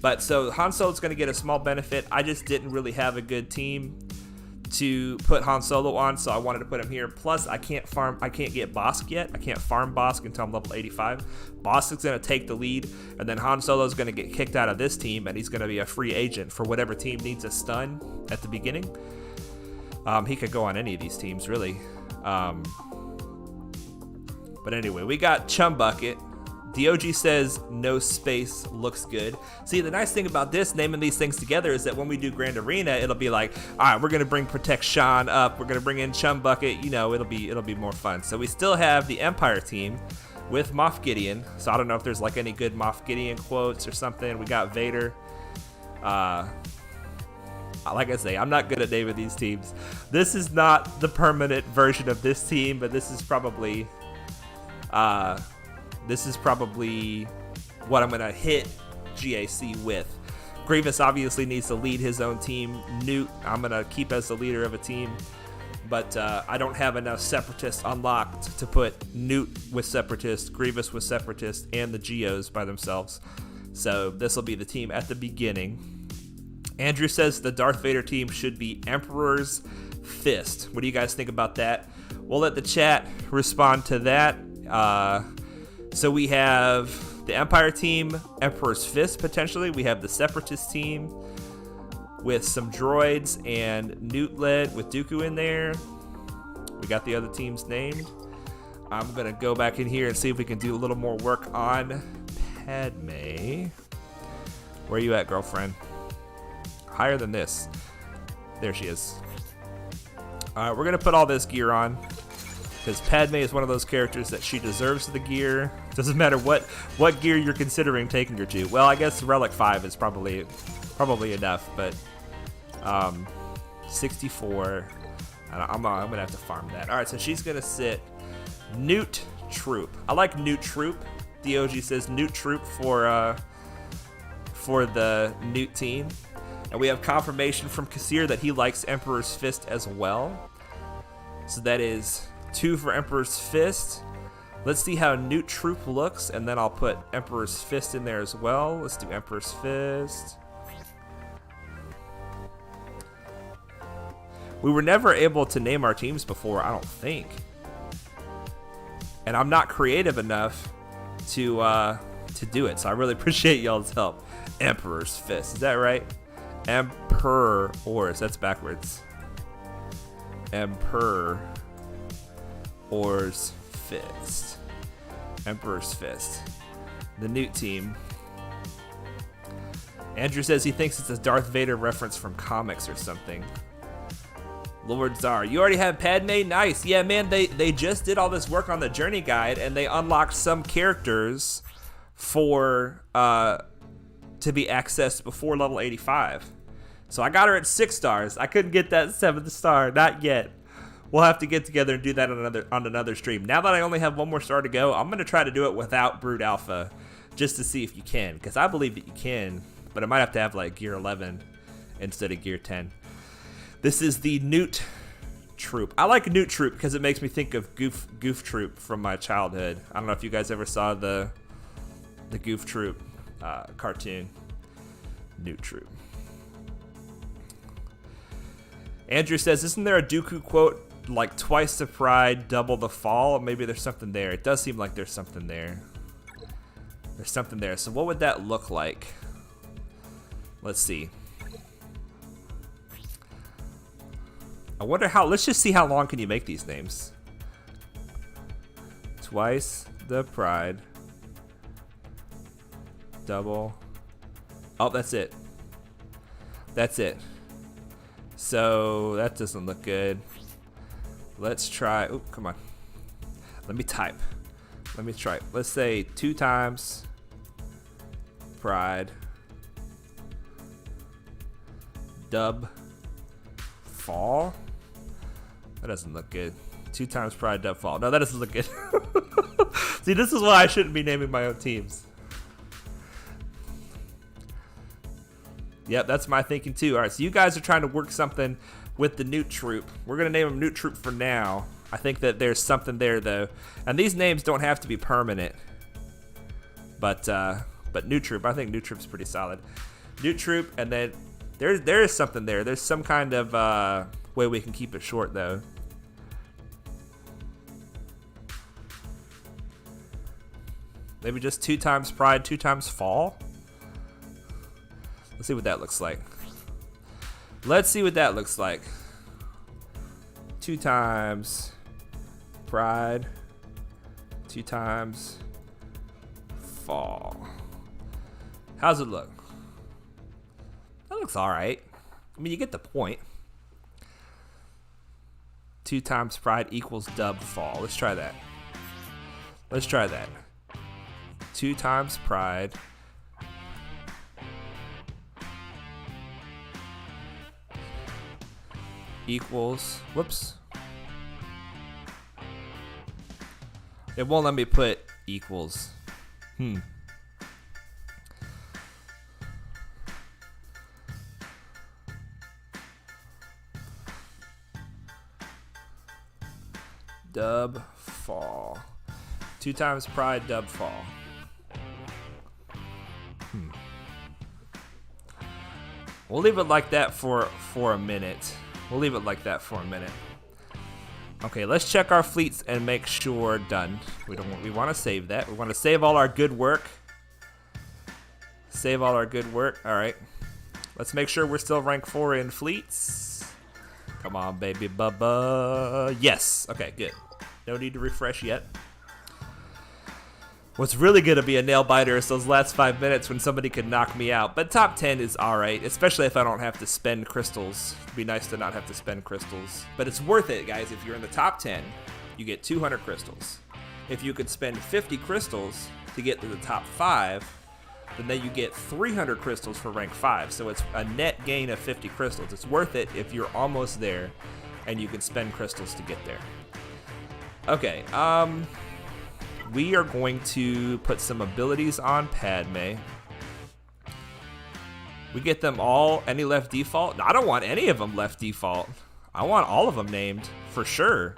But so Han Solo's going to get a small benefit. I just didn't really have a good team to put Han Solo on, so I wanted to put him here. Plus, I can't get Bosk yet. I can't farm Bosk until I'm level 85. Bosk is going to take the lead, and then Han Solo's going to get kicked out of this team, and he's going to be a free agent for whatever team needs a stun at the beginning. He could go on any of these teams, really. But anyway, we got Chum Bucket. DOG says no space looks good. See, the nice thing about this, naming these things together, is that when we do Grand Arena, it'll be like, all right, we're gonna bring Protect Sean up, we're gonna bring in Chum Bucket, you know, it'll be more fun. So we still have the Empire team with Moff Gideon. So I don't know if there's like any good Moff Gideon quotes or something. We got Vader. Like I say, I'm not good at naming these teams. This is not the permanent version of this team, but this is probably what I'm going to hit GAC with. Grievous obviously needs to lead his own team. Newt, I'm going to keep as the leader of a team. but I don't have enough Separatists unlocked to put Newt with Separatist, Grievous with Separatist, and the Geos by themselves. So this will be the team at the beginning. Andrew says the Darth Vader team should be Emperor's Fist. What do you guys think about that? We'll let the chat respond to that. So we have the Empire team, Emperor's Fist potentially. We have the Separatist team with some droids and Newt led with Dooku in there. We got the other teams named. I'm gonna go back in here and see if we can do a little more work on Padme. Where are you at, girlfriend? Higher than this. There she is. Alright, we're gonna put all this gear on because Padme is one of those characters that she deserves the gear. Doesn't matter what gear you're considering taking her to. Well, I guess Relic 5 is probably enough, but 64. I'm gonna have to farm that. All right, so she's gonna sit Newt Troop. I like Newt Troop. DOG says Newt Troop for the Newt team, and we have confirmation from Kassir that he likes Emperor's Fist as well. So that is 2 for Emperor's Fist. Let's see how Newt Troop looks, and then I'll put Emperor's Fist in there as well. Let's do Emperor's Fist. We were never able to name our teams before, I don't think. And I'm not creative enough to do it, so I really appreciate y'all's help. Emperor's Fist, is that right? Emperor's, that's backwards. Emperor's Fist. Emperor's Fist. The Newt team. Andrew says he thinks it's a Darth Vader reference from comics or something. Lord Czar, you already have Padme? Nice. Yeah, man, they just did all this work on the journey guide, and they unlocked some characters for to be accessed before level 85. So I got her at 6 stars. I couldn't get that 7th star, not yet. We'll have to get together and do that on another stream. Now that I only have 1 more star to go, I'm gonna try to do it without Brood Alpha, just to see if you can, because I believe that you can, but I might have to have like gear 11 instead of gear 10. This is the Newt Troop. I like Newt Troop because it makes me think of Goof Troop from my childhood. I don't know if you guys ever saw the Goof Troop cartoon. Newt Troop. Andrew says, isn't there a Dooku quote like twice the pride, double the fall? Maybe there's something there. It does seem like there's something there. There's something there. So what would that look like? Let's see. I wonder how, let's just see how long can you make these names. Twice the pride. Double. Oh, that's it. That's it. So that doesn't look good. Let's try, oh, come on. Let me type. Let me try. Let's say 2 times pride. Dub fall. That doesn't look good. 2 times pride, dub fall. No, that doesn't look good. See, this is why I shouldn't be naming my own teams. Yep, that's my thinking too. All right, so you guys are trying to work something with the Newt Troop. We're gonna name them Newt Troop for now. I think that there's something there though, and these names don't have to be permanent. But Newt Troop, I think Newt Troop's pretty solid. Newt Troop, and then there is something there. There's some kind of way we can keep it short though. Maybe just 2 times pride, 2 times fall. Let's see what that looks like. Let's see what that looks like. 2 times pride, 2 times fall. How's it look? That looks all right. I mean, you get the point. 2 times pride equals dub fall. Let's try that. Let's try that. 2 times pride equals, whoops. It won't let me put equals. Dub fall. 2 times pride, dub fall. We'll leave it like that for a minute. We'll leave it like that for a minute. Okay, let's check our fleets and make sure done. We want to save that. We want to save all our good work. Save all our good work. All right. Let's make sure we're still rank 4 in fleets. Come on, baby bubba. Yes. Okay, good. No need to refresh yet. What's really going to be a nail biter is those last 5 minutes when somebody could knock me out. But top 10 is alright, especially if I don't have to spend crystals. It'd be nice to not have to spend crystals. But it's worth it, guys. If you're in the top 10, you get 200 crystals. If you could spend 50 crystals to get to the top 5, then you get 300 crystals for rank 5. So it's a net gain of 50 crystals. It's worth it if you're almost there and you can spend crystals to get there. Okay, we are going to put some abilities on Padme. We get them all. Any left default? No, I don't want any of them left default. I want all of them named for sure.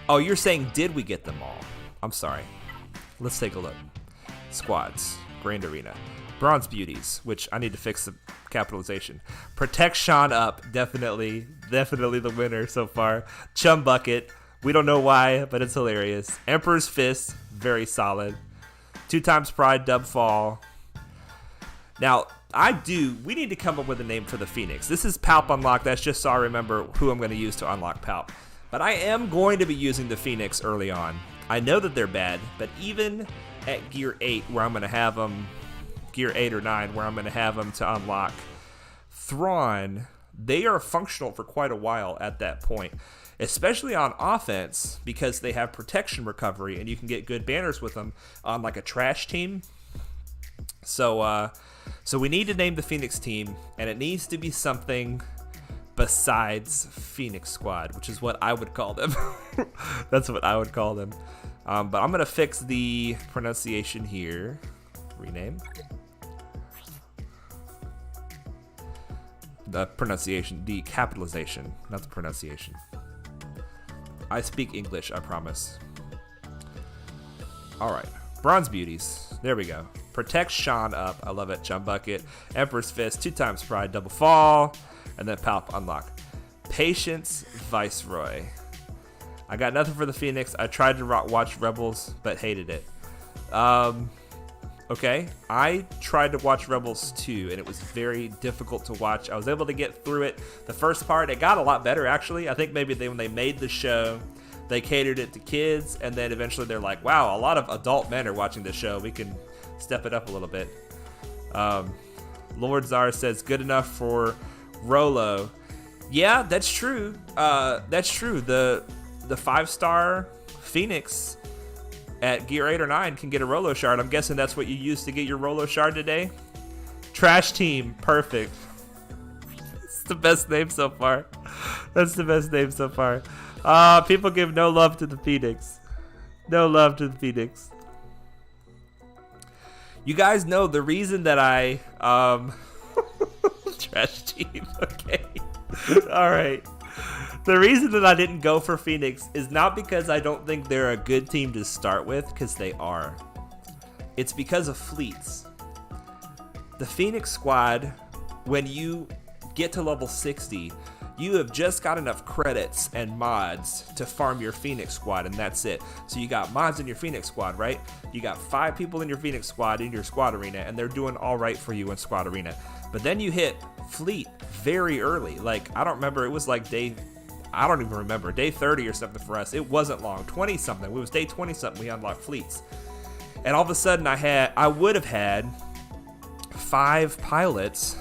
Oh, you're saying did we get them all? I'm sorry. Let's take a look. Squads. Grand Arena. Bronze Beauties, which I need to fix the capitalization. Protect Sean up. Definitely the winner so far. Chum Bucket. We don't know why, but it's hilarious. Emperor's Fist, very solid. 2 times pride, dub fall. Now, we need to come up with a name for the Phoenix. This is Palp Unlock. That's just so I remember who I'm going to use to unlock Palp. But I am going to be using the Phoenix early on. I know that they're bad, but even at Gear 8, where I'm going to have them, Gear 8 or 9, where I'm going to have them to unlock Thrawn, they are functional for quite a while at that point. Especially on offense, because they have protection recovery and you can get good banners with them on like a trash team. So we need to name the Phoenix team, and it needs to be something besides Phoenix Squad, which is what I would call them. That's what I would call them. But I'm gonna fix the pronunciation here. Rename. The pronunciation, the capitalization, not the pronunciation. I speak English, I promise. Alright. Bronze Beauties. There we go. Protect Sean up. I love it. Chum Bucket. Emperor's Fist. 2 times pride. Double fall. And then Palp Unlock. Patience Viceroy. I got nothing for the Phoenix. I tried to watch Rebels, but hated it. Okay. I tried to watch Rebels too, and it was very difficult to watch. I was able to get through it. The first part, it got a lot better, actually. I think maybe when they made the show, they catered it to kids, and then eventually they're like, wow, a lot of adult men are watching this show. We can step it up a little bit. Lord Czar says, good enough for Rolo. Yeah, that's true. That's true. The 5-star Phoenix at Gear 8 or 9 can get a Rolo shard. I'm guessing that's what you used to get your Rolo shard today. Trash Team, perfect. It's the best name so far. That's the best name so far. People give no love to the Phoenix. No love to the Phoenix. You guys know the reason that I Trash Team, okay. Alright. The reason that I didn't go for Phoenix is not because I don't think they're a good team to start with, because they are. It's because of fleets. The Phoenix squad, when you get to level 60, you have just got enough credits and mods to farm your Phoenix squad, and that's it. So you got mods in your Phoenix squad, right? You got 5 people in your Phoenix squad in your squad arena, and they're doing all right for you in squad arena. But then you hit fleet very early. Like, I don't remember, it was like I don't even remember, day 30 or something for us. It wasn't long, 20 something. It was day 20 something we unlocked fleets. And all of a sudden I would have had 5 pilots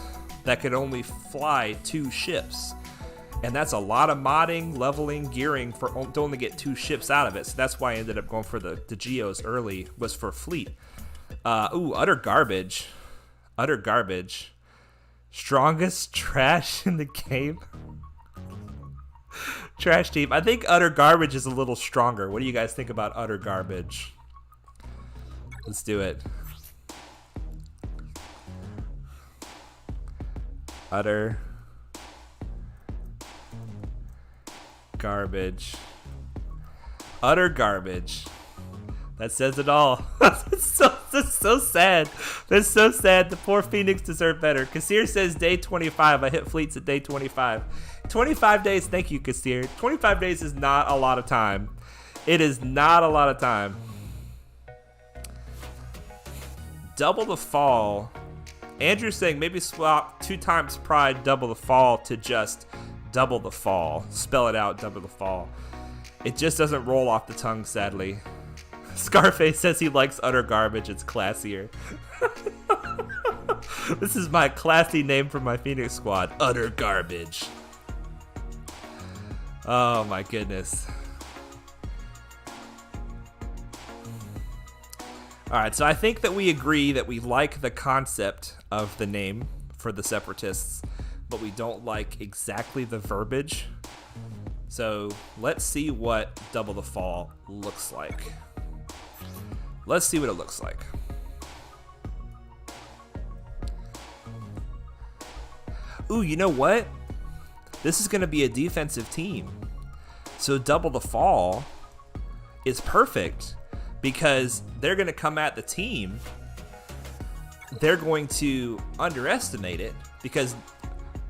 that could only fly 2 ships. And that's a lot of modding, leveling, gearing to only get 2 ships out of it. So that's why I ended up going for the Geos early, was for fleet. Utter garbage. Utter garbage. Strongest trash in the game. Trash Team. I think Utter Garbage is a little stronger. What do you guys think about Utter Garbage? Let's do it. Utter Garbage. Utter garbage. That says it all. That's so sad. That's so sad. The poor Phoenix deserve better. Kassir says day 25. I hit fleets at day 25. 25 days. Thank you, Kassir. 25 days is not a lot of time. It is not a lot of time. Double the fall. Andrew's saying maybe swap 2 times pride, double the fall to just double the fall. Spell it out, double the fall. It just doesn't roll off the tongue, sadly. Scarface says he likes utter garbage. It's classier. This is my classy name for my Phoenix squad. Utter garbage. Oh my goodness. Alright, so I think that we agree that we like the concept of the name for the Separatists, but we don't like exactly the verbiage. So let's see what double the fall looks like. Let's see what it looks like. Ooh, you know what? This is going to be a defensive team. So double the fall is perfect because they're going to come at the team. They're going to underestimate it because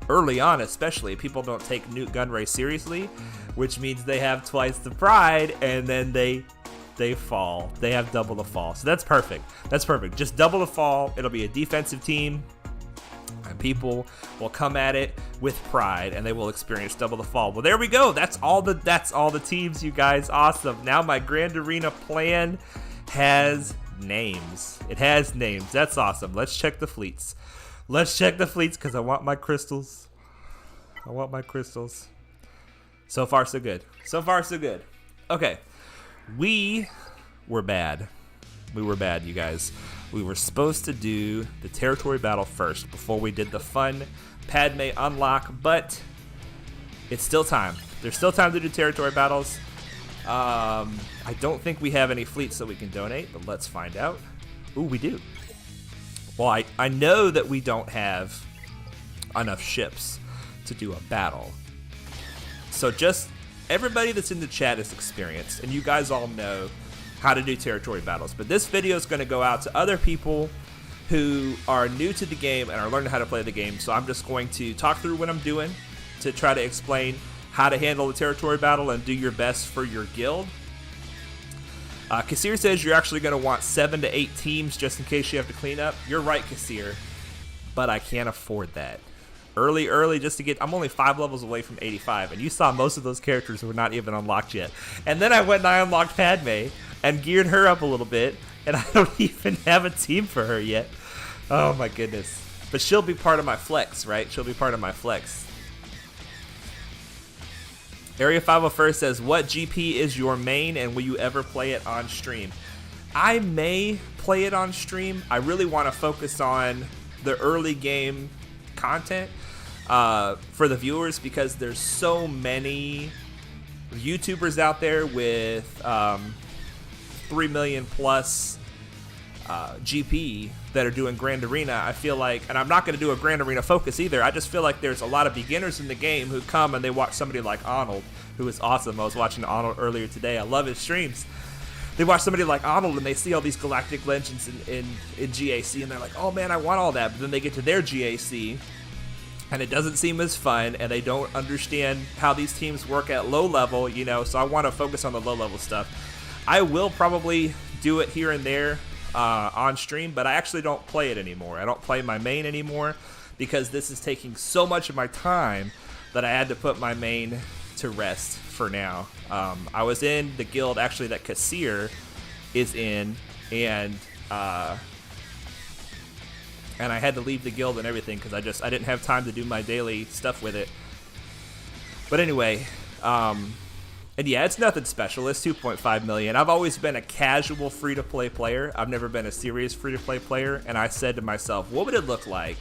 early on, especially, people don't take Newt Gunray seriously, which means they have twice the pride and then they fall. They have double the fall. So that's perfect. That's perfect. Just double the fall. It'll be a defensive team. And people will come at it with pride and they will experience double the fall. Well, there we go. That's all the teams, you guys. Awesome. Now my Grand Arena plan has names. It has names. That's awesome. Let's check the fleets. Let's check the fleets because I want my crystals. I want my crystals. So far, so good. So far, so good. Okay. We were bad. We were bad, you guys. We were supposed to do the territory battle first before we did the fun Padme unlock, but it's still time. There's still time to do territory battles. I don't think we have any fleets that we can donate, but let's find out. Ooh, we do. Well, I know that we don't have enough ships to do a battle. So just everybody that's in the chat is experienced, and you guys all know how to do territory battles. But this video is going to go out to other people who are new to the game and are learning how to play the game. So I'm just going to talk through what I'm doing to try to explain how to handle the territory battle and do your best for your guild. Kassir says you're actually going to want 7 to 8 teams just in case you have to clean up. You're right, Kassir, but I can't afford that. Early, just to get, I'm only 5 levels away from 85, and you saw most of those characters were not even unlocked yet. And then I went and I unlocked Padme and geared her up a little bit, and I don't even have a team for her yet. Oh my goodness. But she'll be part of my flex, right? She'll be part of my flex. Area 501 says, what GP is your main, and will you ever play it on stream? I may play it on stream. I really want to focus on the early game content for the viewers because there's so many YouTubers out there with 3 million plus GP that are doing Grand Arena. I feel like, and I'm not going to do a Grand Arena focus either, I just feel like there's a lot of beginners in the game who come and they watch somebody like Arnold, who is awesome. I was watching Arnold earlier today. I love his streams. They watch somebody like Arnold and they see all these galactic legends in GAC and they're like, oh man, I want all that. But then they get to their GAC and it doesn't seem as fun and they don't understand how these teams work at low level, you know, so I want to focus on the low level stuff. I will probably do it here and there on stream, but I actually don't play it anymore. I don't play my main anymore because this is taking so much of my time that I had to put my main to rest for now. I was in the guild actually that Kassir is in, and I had to leave the guild and everything because I didn't have time to do my daily stuff with it. But anyway, and yeah, it's nothing special. It's 2.5 million. I've always been a casual free-to-play player. I've never been a serious free-to-play player, and I said to myself, what would it look like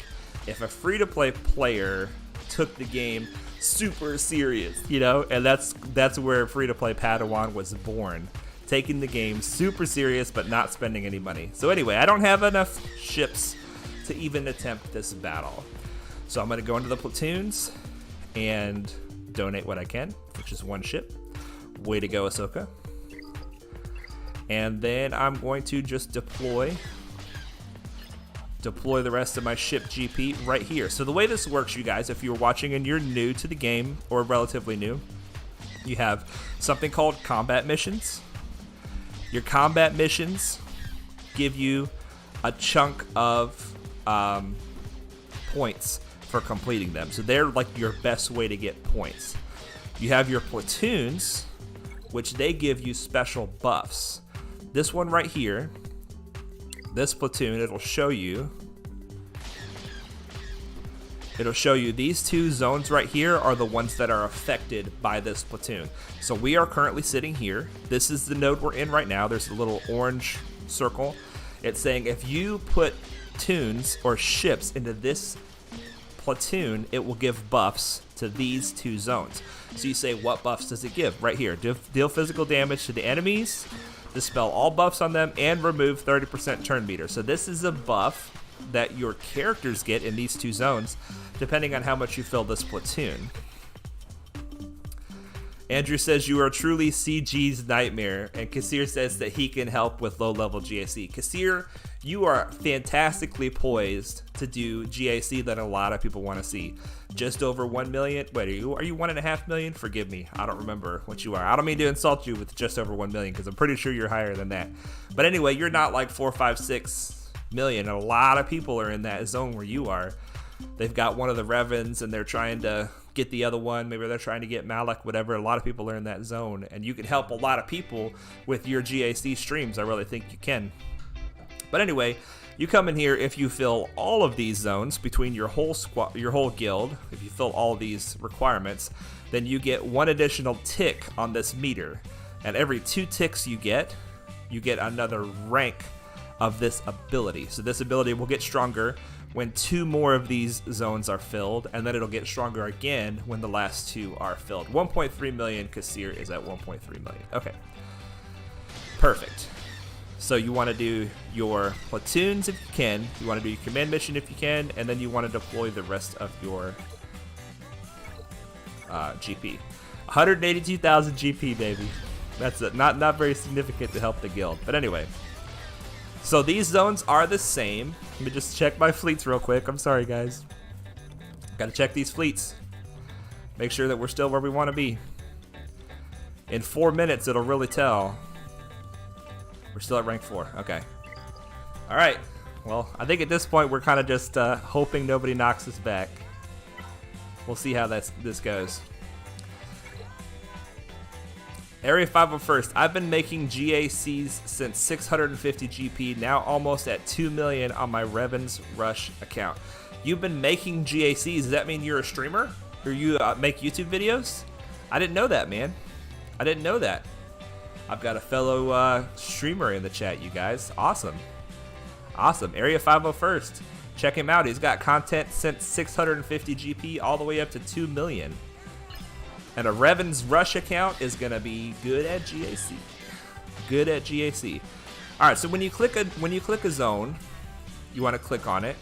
if a free-to-play player took the game super serious, you know? And that's where free-to-play Padawan was born, taking the game super serious but not spending any money. So anyway, I don't have enough ships to even attempt this battle. So I'm going to go into the platoons and donate what I can, which is 1 ship. Way to go, Ahsoka. And then I'm going to just deploy the rest of my ship GP right here. So the way this works, you guys, if you're watching and you're new to the game or relatively new, you have something called combat missions. Your combat missions give you a chunk of points for completing them. So they're like your best way to get points. You have your platoons, which they give you special buffs. This one right here, this platoon, it'll show you these two zones right here are the ones that are affected by this platoon. So we are currently sitting here. This is the node we're in right now. There's a little orange circle. It's saying if you put tunes or ships into this platoon, it will give buffs to these two zones. So you say, what buffs does it give? Right here, deal physical damage to the enemies, dispel all buffs on them, and remove 30% turn meter. So this is a buff that your characters get in these two zones, depending on how much you fill this platoon. Andrew says you are truly CG's nightmare, and Kassir says that he can help with low-level GAC. Kassir, you are fantastically poised to do GAC that a lot of people want to see. Just over 1 million. Wait, are you 1.5 million? Forgive me, I don't remember what you are. I don't mean to insult you with just over 1 million, because I'm pretty sure you're higher than that. But anyway, you're not like 4, 5, 6 million. A lot of people are in that zone where you are. They've got one of the Revens and they're trying to get the other one. Maybe they're trying to get Malak, whatever. A lot of people are in that zone, and you can help a lot of people with your GAC streams. I really think you can. But anyway, you come in here, if you fill all of these zones between your whole squad, your whole guild, if you fill all these requirements, then you get 1 additional tick on this meter. And every 2 ticks you get another rank of this ability. So this ability will get stronger when 2 more of these zones are filled, and then it'll get stronger again when the last 2 are filled. 1.3 million, Kassir is at 1.3 million. Okay, perfect. So you want to do your platoons if you can, you want to do your command mission if you can, and then you want to deploy the rest of your GP. 182,000 GP, baby. That's not very significant to help the guild, but anyway. So these zones are the same. Let me just check my fleets real quick. I'm sorry, guys. Gotta check these fleets. Make sure that we're still where we want to be. In 4 minutes, it'll really tell. We're still at rank 4. Okay. All right. Well, I think at this point, we're kind of just hoping nobody knocks us back. We'll see how this goes. Area 501st, I've been making GACs since 650 GP, now almost at 2 million on my Revan's Rush account. You've been making GACs, does that mean you're a streamer? Or you make YouTube videos? I didn't know that, man. I didn't know that. I've got a fellow streamer in the chat, you guys. Awesome. Awesome. Area 501st. Check him out. He's got content since 650 GP all the way up to 2 million. And a Revan's Rush account is gonna be good at GAC. Good at GAC. All right, so when you click a zone, you want to click on it.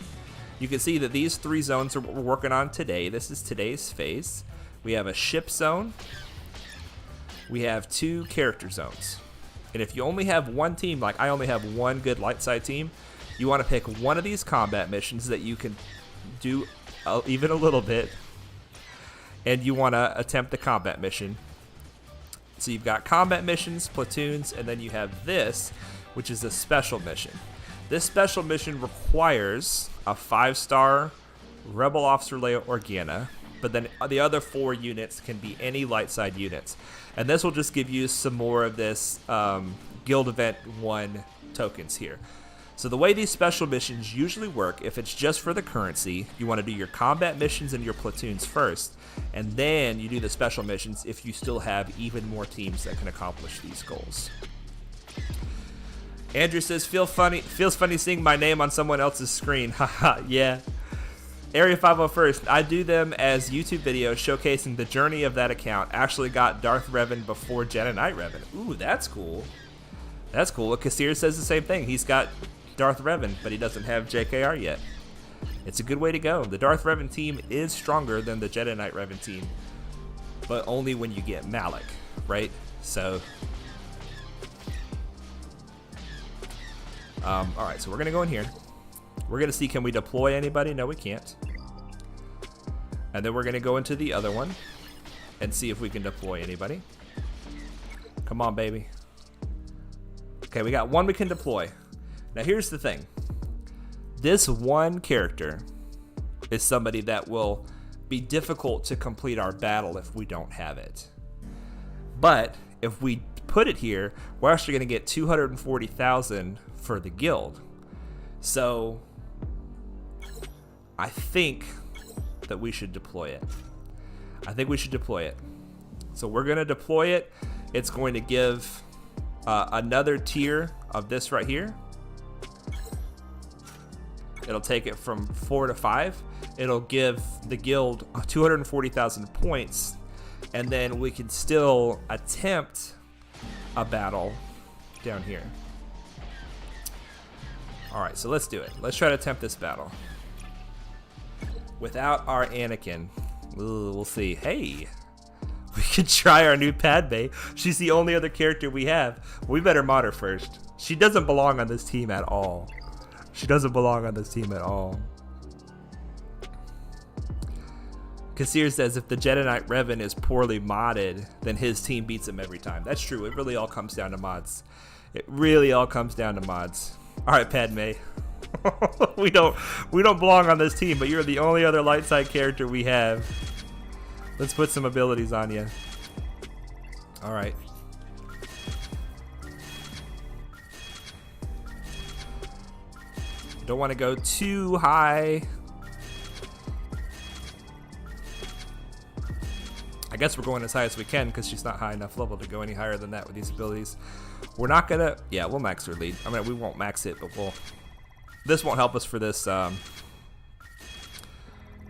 You can see that these 3 zones are what we're working on today. This is today's phase. We have a ship zone. We have 2 character zones. And if you only have 1 team, like I only have 1 good light side team, you want to pick one of these combat missions that you can do even a little bit. And you want to attempt the combat mission. So you've got combat missions, platoons, and then you have this, which is a special mission. This special mission requires a 5-star Rebel Officer Leia Organa, but then the other 4 units can be any light side units. And this will just give you some more of this Guild Event 1 tokens here. So the way these special missions usually work, if it's just for the currency, you want to do your combat missions and your platoons first, and then you do the special missions if you still have even more teams that can accomplish these goals. Andrew says, feels funny seeing my name on someone else's screen. Haha, yeah. Area 501st, I do them as YouTube videos showcasing the journey of that account. Actually got Darth Revan before Jedi Knight Revan. Ooh, that's cool. That's cool. Kassir says the same thing. He's got Darth Revan, but he doesn't have JKR yet. It's a good way to go. The Darth Revan team is stronger than the Jedi Knight Revan team, but only when you get Malak, right? So All right, so we're gonna go in here. We're gonna see, can we deploy anybody? No, we can't. And then we're gonna go into the other one and see if we can deploy anybody. Come on, baby. Okay, we got one we can deploy. Now here's the thing. This one character is somebody that will be difficult to complete our battle if we don't have it. But if we put it here, we're actually going to get 240,000 for the guild. So I think that we should deploy it. So we're going to deploy it. It's going to give another tier of this right here. It'll take it from 4 to 5. It'll give the guild 240,000 points, and then we can still attempt a battle down here. All right, so let's do it. Let's try to attempt this battle without our Anakin. Ooh, we'll see. Hey, we could try our new Padme. She's the only other character we have. We better mod her first. She doesn't belong on this team at all. Kassir says if the Jedi Knight Revan is poorly modded, then his team beats him every time. That's true. It really all comes down to mods. All right, Padme. we don't belong on this team, but you're the only other light side character we have. Let's put some abilities on you. All right. Don't want to go too high. I guess we're going as high as we can because she's not high enough level to go any higher than that with these abilities. We're not gonna, yeah, we'll max her lead. I mean, we won't max it, but this won't help us for this.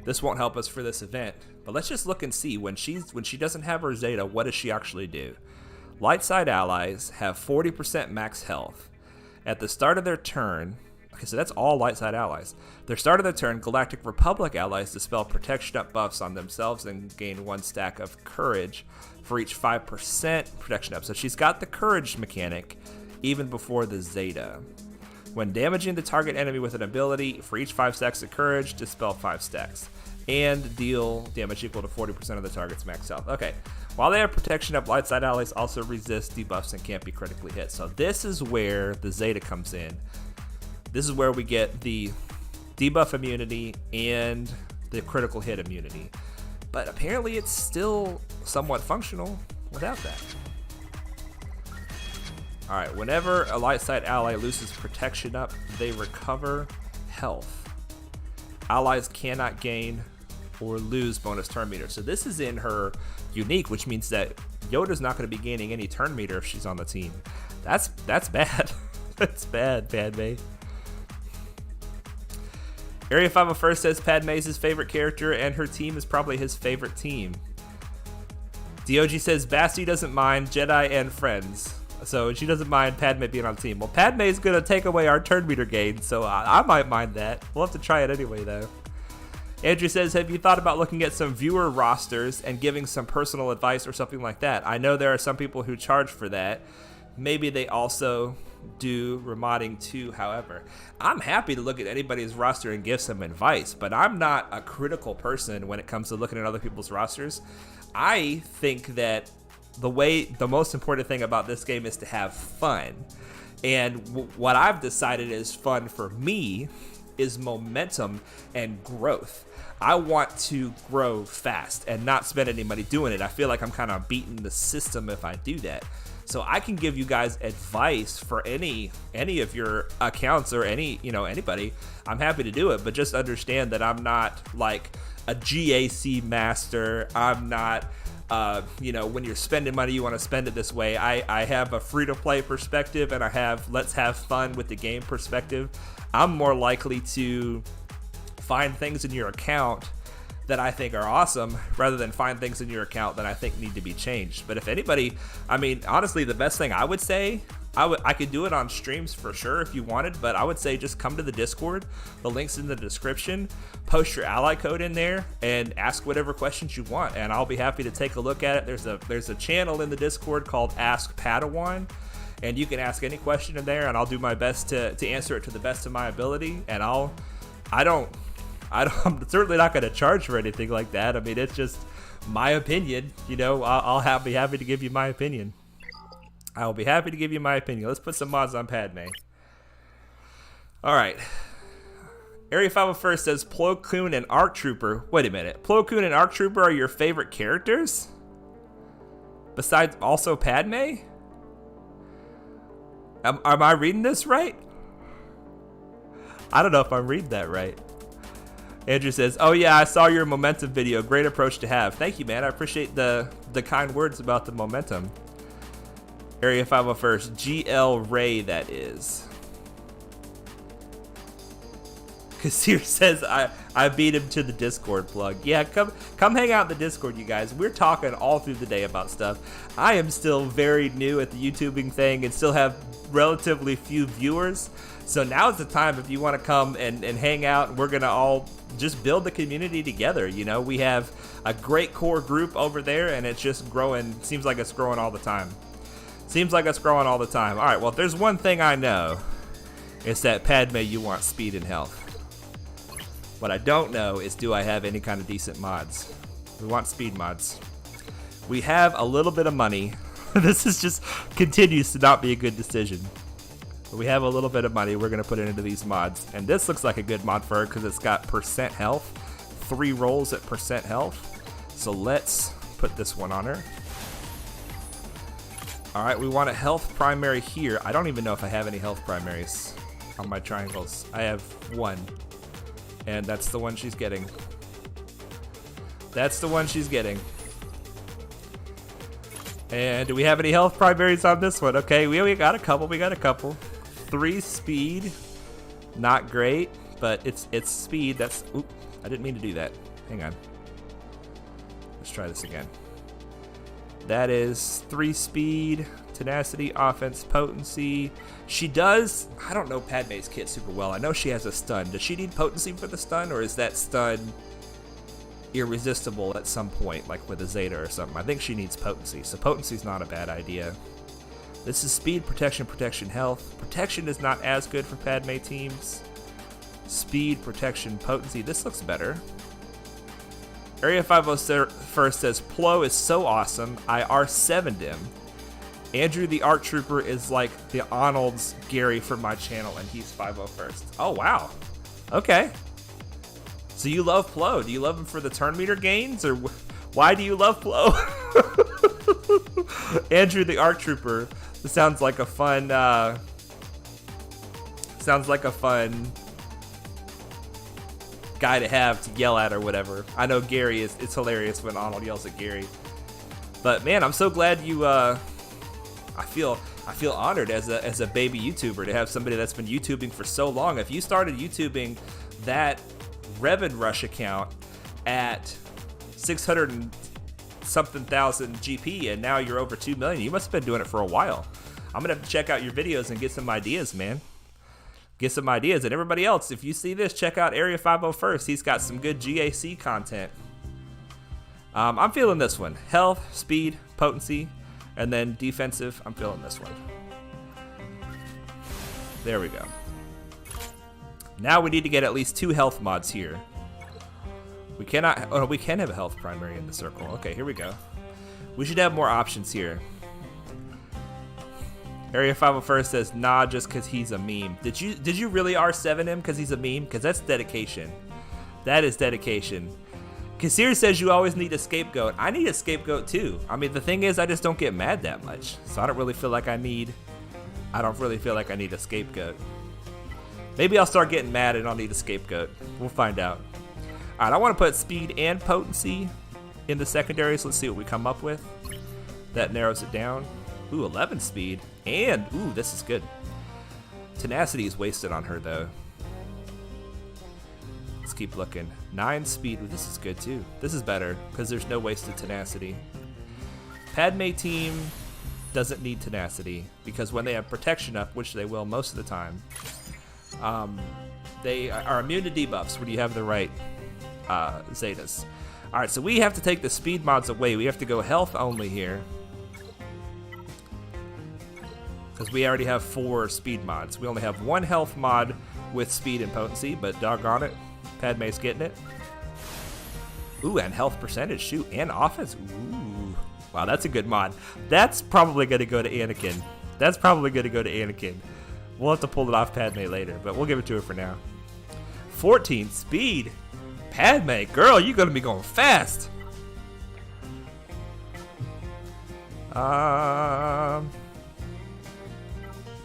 This won't help us for this event. But let's just look and see when she doesn't have her Zeta, what does she actually do? Light side allies have 40% max health at the start of their turn. Okay, so that's all light side allies. Their start of the turn, Galactic Republic allies dispel protection up buffs on themselves and gain 1 stack of courage for each 5% protection up. So she's got the courage mechanic even before the Zeta. When damaging the target enemy with an ability, for each 5 stacks of courage, dispel 5 stacks. And deal damage equal to 40% of the target's max health. Okay, while they have protection up, light side allies also resist debuffs and can't be critically hit. So this is where the Zeta comes in. This is where we get the debuff immunity and the critical hit immunity. But apparently it's still somewhat functional without that. Alright, whenever a light side ally loses protection up, they recover health. Allies cannot gain or lose bonus turn meter. So this is in her unique, which means that Yoda's not going to be gaining any turn meter if she's on the team. That's bad. That's bad, Padme. Area 501 says Padme is his favorite character and her team is probably his favorite team. DOG says Basti doesn't mind Jedi and friends. So she doesn't mind Padme being on the team. Well, Padme is going to take away our turn meter gain, so I might mind that. We'll have to try it anyway, though. Andrew says, have you thought about looking at some viewer rosters and giving some personal advice or something like that? I know there are some people who charge for that. Maybe they also do remodding too, however. I'm happy to look at anybody's roster and give some advice, but I'm not a critical person when it comes to looking at other people's rosters. I think that the most important thing about this game is to have fun. And what I've decided is fun for me is momentum and growth. I want to grow fast and not spend any money doing it. I feel like I'm kind of beating the system if I do that. So I can give you guys advice for any of your accounts or anybody. I'm happy to do it, but just understand that I'm not like a GAC master. I'm not when you're spending money, you want to spend it this way. I have a free-to-play perspective, and I have let's have fun with the game perspective. I'm more likely to find things in your account that I think are awesome rather than find things in your account that I think need to be changed. But if anybody, I mean, honestly, the best thing I would say, I could do it on streams for sure if you wanted, but I would say just come to the Discord. The link's in the description. Post your ally code in there and ask whatever questions you want, and I'll be happy to take a look at it. There's a channel in the Discord called Ask Padawan, and you can ask any question in there, and I'll do my best to answer it to the best of my ability. And I'm certainly not going to charge for anything like that. I mean, it's just my opinion. You know, I'll be happy to give you my opinion. I will be happy to give you my opinion. Let's put some mods on Padme. All right. Area 501 says Plo Koon and ARC Trooper. Wait a minute. Plo Koon and ARC Trooper are your favorite characters? Besides also Padme? Am I reading this right? I don't know if I'm reading that right. Andrew says, oh yeah, I saw your momentum video. Great approach to have. Thank you, man. I appreciate the kind words about the momentum. Area 501, GL Rey, that is. Kasir says, I beat him to the Discord plug. Yeah, come hang out in the Discord, you guys. We're talking all through the day about stuff. I am still very new at the YouTubing thing and still have relatively few viewers. So now's the time if you want to come and hang out. We're going to all just build the community together. You know, we have a great core group over there, and it's just growing. Seems like it's growing all the time. Seems like it's growing all the time. All right, well, if there's one thing I know, it's that Padme, you want speed and health. What I don't know is, do I have any kind of decent mods? We want speed mods. We have a little bit of money. This is just continues to not be a good decision. But we have a little bit of money we're going to put into these mods. And this looks like a good mod for her because it's got percent health. 3 rolls at percent health. So let's put this one on her. Alright, we want a health primary here. I don't even know if I have any health primaries on my triangles. I have 1. And that's the one she's getting. That's the one she's getting. And do we have any health primaries on this one? Okay, we got a couple. We got a couple. 3 speed. Not great, but it's speed. That's... Oop, I didn't mean to do that. Hang on. Let's try this again. That is 3 speed, tenacity, offense, potency. She does... I don't know Padme's kit super well. I know she has a stun. Does she need potency for the stun, or is that stun irresistible at some point, like with a Zeta or something? I think she needs potency, so potency's not a bad idea. This is speed, protection, protection, health. Protection is not as good for Padme teams. Speed, protection, potency. This looks better. Area 501 says, Plo is so awesome, I R7'd him. Andrew the ARC Trooper is like the Arnold's Gary from my channel, and he's 501st. Oh, wow. Okay. So you love Plo. Do you love him for the turn meter gains, or why do you love Plo? Andrew the ARC Trooper. This sounds like a fun, guy to have to yell at or whatever. I know Gary it's hilarious when Arnold yells at Gary. But man, I'm so glad you I feel honored as a baby YouTuber to have somebody that's been YouTubing for so long. If you started YouTubing that Revan Rush account at 600 and something thousand GP and now you're over 2 million, you must have been doing it for a while. I'm gonna have to check out your videos and get some ideas, man. Get some ideas. And everybody else, if you see this, check out Area 501. He's got some good GAC content. I'm feeling this one. Health, speed, potency, and then defensive. I'm feeling this one. There we go. Now we need to get at least 2 health mods here. We cannot... Oh, we can have a health primary in the circle. Okay, here we go. We should have more options here. Area 501 says, nah, just because he's a meme. Did you really R7 him because he's a meme? Because that's dedication. That is dedication. Kasir says you always need a scapegoat. I need a scapegoat too. I mean, the thing is, I just don't get mad that much. So I don't really feel like I need a scapegoat. Maybe I'll start getting mad and I'll need a scapegoat. We'll find out. All right, I want to put speed and potency in the secondaries. Let's see what we come up with. That narrows it down. Ooh, 11 speed. And, ooh, this is good. Tenacity is wasted on her, though. Let's keep looking. 9 speed. Ooh, this is good, too. This is better, because there's no wasted tenacity. Padme team doesn't need tenacity, because when they have protection up, which they will most of the time, they are immune to debuffs when you have the right Zetas. Alright, so we have to take the speed mods away. We have to go health only here. because we already have 4 speed mods. We only have 1 health mod with speed and potency, but doggone it, Padme's getting it. Ooh, and health percentage, shoot, and offense. Ooh, wow, that's a good mod. That's probably going to go to Anakin. That's probably going to go to Anakin. We'll have to pull it off Padme later, but we'll give it to her for now. 14 speed. Padme, girl, you're going to be going fast.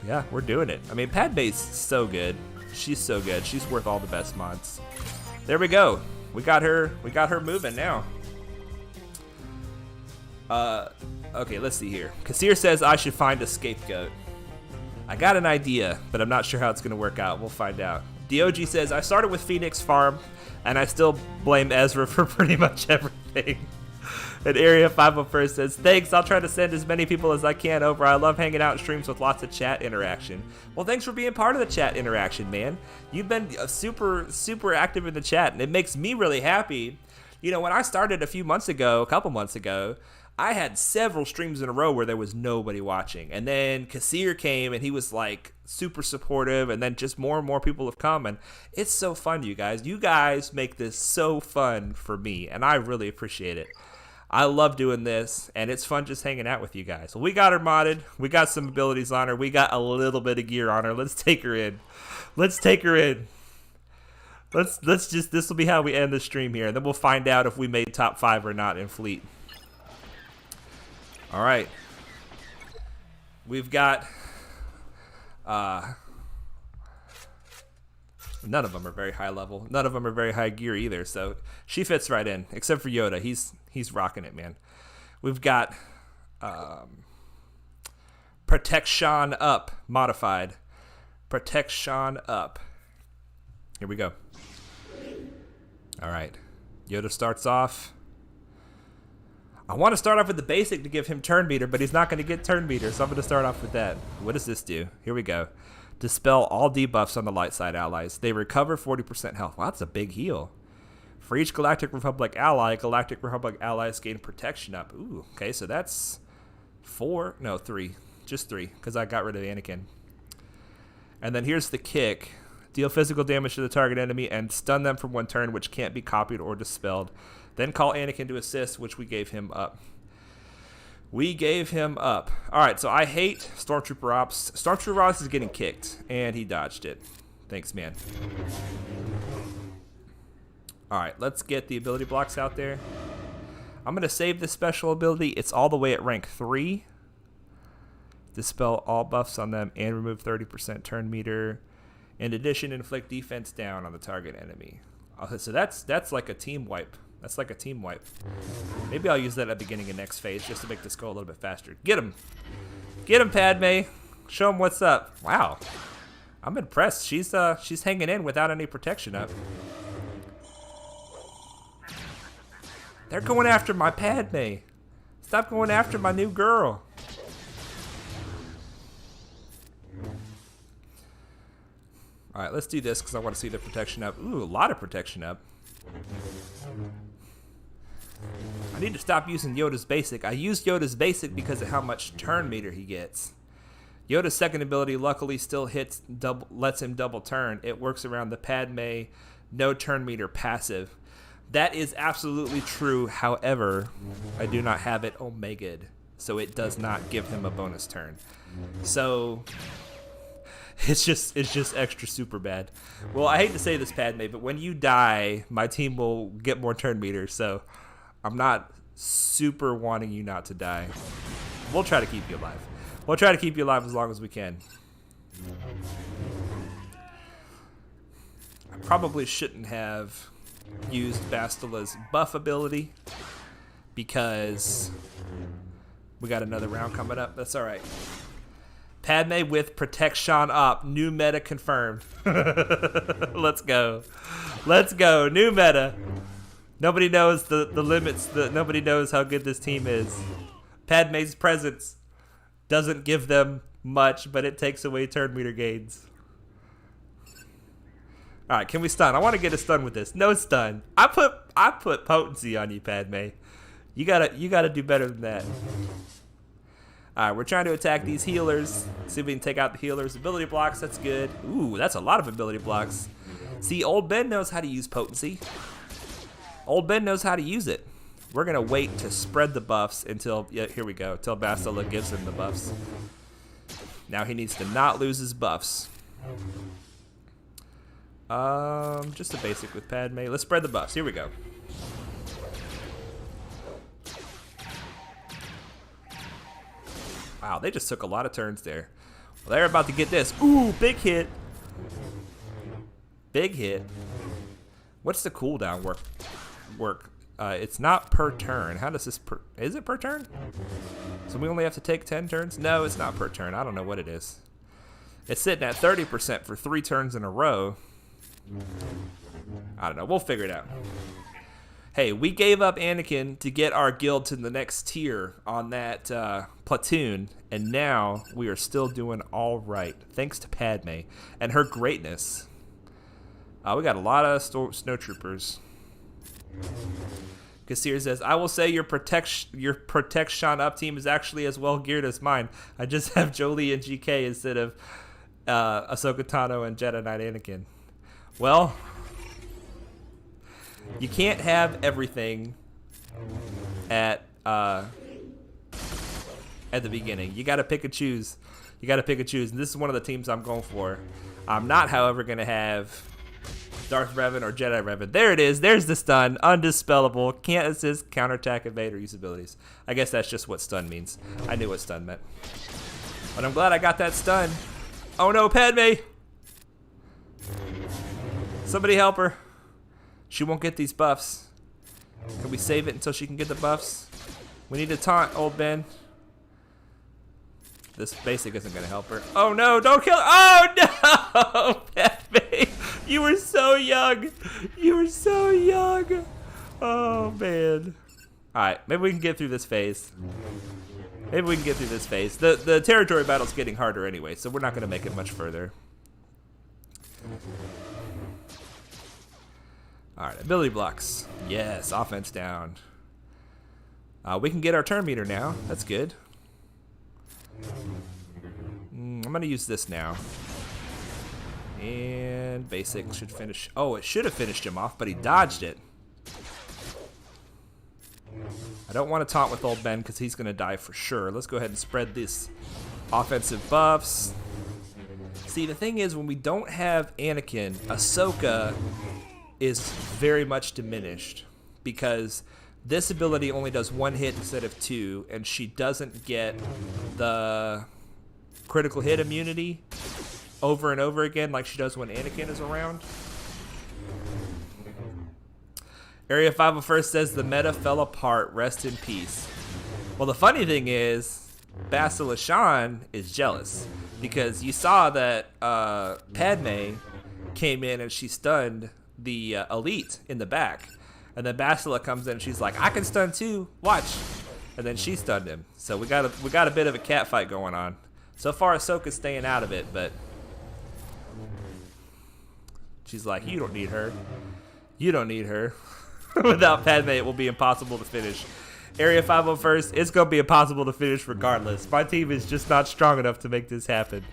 Yeah, we're doing it. I mean, Padme's so good. She's so good. She's worth all the best mods. There we go. We got her moving now. Okay, let's see here. Kassir says I should find a scapegoat. I got an idea, but I'm not sure how it's going to work out. We'll find out. DOG says I started with Phoenix Farm, and I still blame Ezra for pretty much everything. And Area 501 says, thanks, I'll try to send as many people as I can over. I love hanging out in streams with lots of chat interaction. Well, thanks for being part of the chat interaction, man. You've been super active in the chat, and it makes me really happy. You know, when I started a couple months ago, I had several streams in a row where there was nobody watching. And then Kassir came, and he was like super supportive, and then just more and more people have come, and it's so fun, you guys. You guys make this so fun for me, and I really appreciate it. I love doing this, and it's fun just hanging out with you guys. Well, we got her modded. We got some abilities on her. We got a little bit of gear on her. Let's take her in. Let's take her in. This will be how we end the stream here, and then we'll find out if we made top 5 or not in Fleet. All right. We've got none of them are very high level. None of them are very high gear either. So she fits right in, except for Yoda. He's rocking it, man. We've got Protection Up modified. Protection Up. Here we go. All right. Yoda starts off. I want to start off with the basic to give him turn meter, but he's not going to get turn meter, so I'm going to start off with that. What does this do? Here we go. Dispel all debuffs on the light side allies. They recover 40% health. Wow, that's a big heal. For each Galactic Republic allies gain Protection Up. Ooh, okay, so that's 3. Just 3, because I got rid of Anakin. And then here's the kick. Deal physical damage to the target enemy and stun them for 1 turn, which can't be copied or dispelled. Then call Anakin to assist, which we gave him up. All right, so I hate Stormtrooper Ops. Stormtrooper Ops is getting kicked, and he dodged it. Thanks, man. All right, let's get the ability blocks out there. I'm going to save this special ability. It's all the way at rank 3. Dispel all buffs on them and remove 30% turn meter. In addition, inflict defense down on the target enemy. So that's like a team wipe. That's like a team wipe. Maybe I'll use that at the beginning of next phase just to make this go a little bit faster. Get him. Get him, Padme. Show him what's up. Wow. I'm impressed. She's hanging in without any protection up. They're going after my Padme. Stop going after my new girl. All right, let's do this because I want to see the protection up. Ooh, a lot of protection up. I need to stop using Yoda's basic. I used Yoda's basic because of how much turn meter he gets. Yoda's second ability luckily still lets him double turn. It works around the Padme no turn meter passive. That is absolutely true. However, I do not have it omega'd, so it does not give him a bonus turn. So it's just extra super bad. Well, I hate to say this, Padme, but when you die, my team will get more turn meters, so I'm not super wanting you not to die. We'll try to keep you alive. We'll try to keep you alive as long as we can. I probably shouldn't have used Bastila's buff ability because we got another round coming up. That's all right. Padme with Protection Up. New meta confirmed. Let's go. Let's go. New meta. Nobody knows the limits. Nobody knows how good this team is. Padme's presence doesn't give them much, but it takes away turn meter gains. All right, can we stun? I want to get a stun with this. No stun. I put potency on you, Padme. You gotta do better than that. Alright, we're trying to attack these healers. See if we can take out the healers. Ability blocks, that's good. Ooh, that's a lot of ability blocks. See, Old Ben knows how to use potency. Old Ben knows how to use it. We're going to wait to spread the buffs until, yeah, here we go, until Bastila gives him the buffs. Now he needs to not lose his buffs. Just a basic with Padme. Let's spread the buffs. Here we go. Wow, they just took a lot of turns there. Well, they're about to get this. Ooh, big hit. Big hit. What's the cooldown work? It's not per turn. How does this is it per turn? So we only have to take 10 turns? No, it's not per turn. I don't know what it is. It's sitting at 30% for 3 turns in a row. I don't know. We'll figure it out. Hey, we gave up Anakin to get our guild to the next tier on that platoon, and now we are still doing all right, thanks to Padme and her greatness. We got a lot of snowtroopers. Kassir says, I will say your protection up team is actually as well geared as mine. I just have Jolie and GK instead of Ahsoka Tano and Jedi Knight Anakin. Well, you can't have everything at the beginning. You got to pick and choose. You got to pick and choose. And this is one of the teams I'm going for. I'm not, however, going to have Darth Revan or Jedi Revan. There it is. There's the stun. Undispellable. Can't assist, counterattack, evade, or use abilities. I guess that's just what stun means. I knew what stun meant. But I'm glad I got that stun. Oh no, Padme! Somebody help her. She won't get these buffs. Can we save it until she can get the buffs? We need to taunt Old Ben. This basic isn't going to help her. Oh no, don't kill her. Oh no! Padme, you were so young. You were so young. Oh man. Alright, maybe we can get through this phase. Maybe we can get through this phase. The territory battle's getting harder anyway, so we're not going to make it much further. Alright, ability blocks. Yes, offense down. We can get our turn meter now. That's good. I'm going to use this now. And basic should finish. Oh, it should have finished him off, but he dodged it. I don't want to taunt with Old Ben because he's going to die for sure. Let's go ahead and spread this offensive buffs. See, the thing is, when we don't have Anakin, Ahsoka is very much diminished because this ability only does 1 hit instead of 2, and she doesn't get the critical hit immunity over and over again like she does when Anakin is around. Area 501 says the meta fell apart. Rest in peace. Well, the funny thing is, Bastila Shan is jealous because you saw that Padme came in and she stunned the elite in the back, and then Bastila comes in and she's like, I can stun too, watch, and then she stunned him. So we got a bit of a cat fight going on. So far Ahsoka's staying out of it, but she's like, you don't need her, you don't need her. Without Padme it will be impossible to finish. Area 501st, it's gonna be impossible to finish regardless. My team is just not strong enough to make this happen,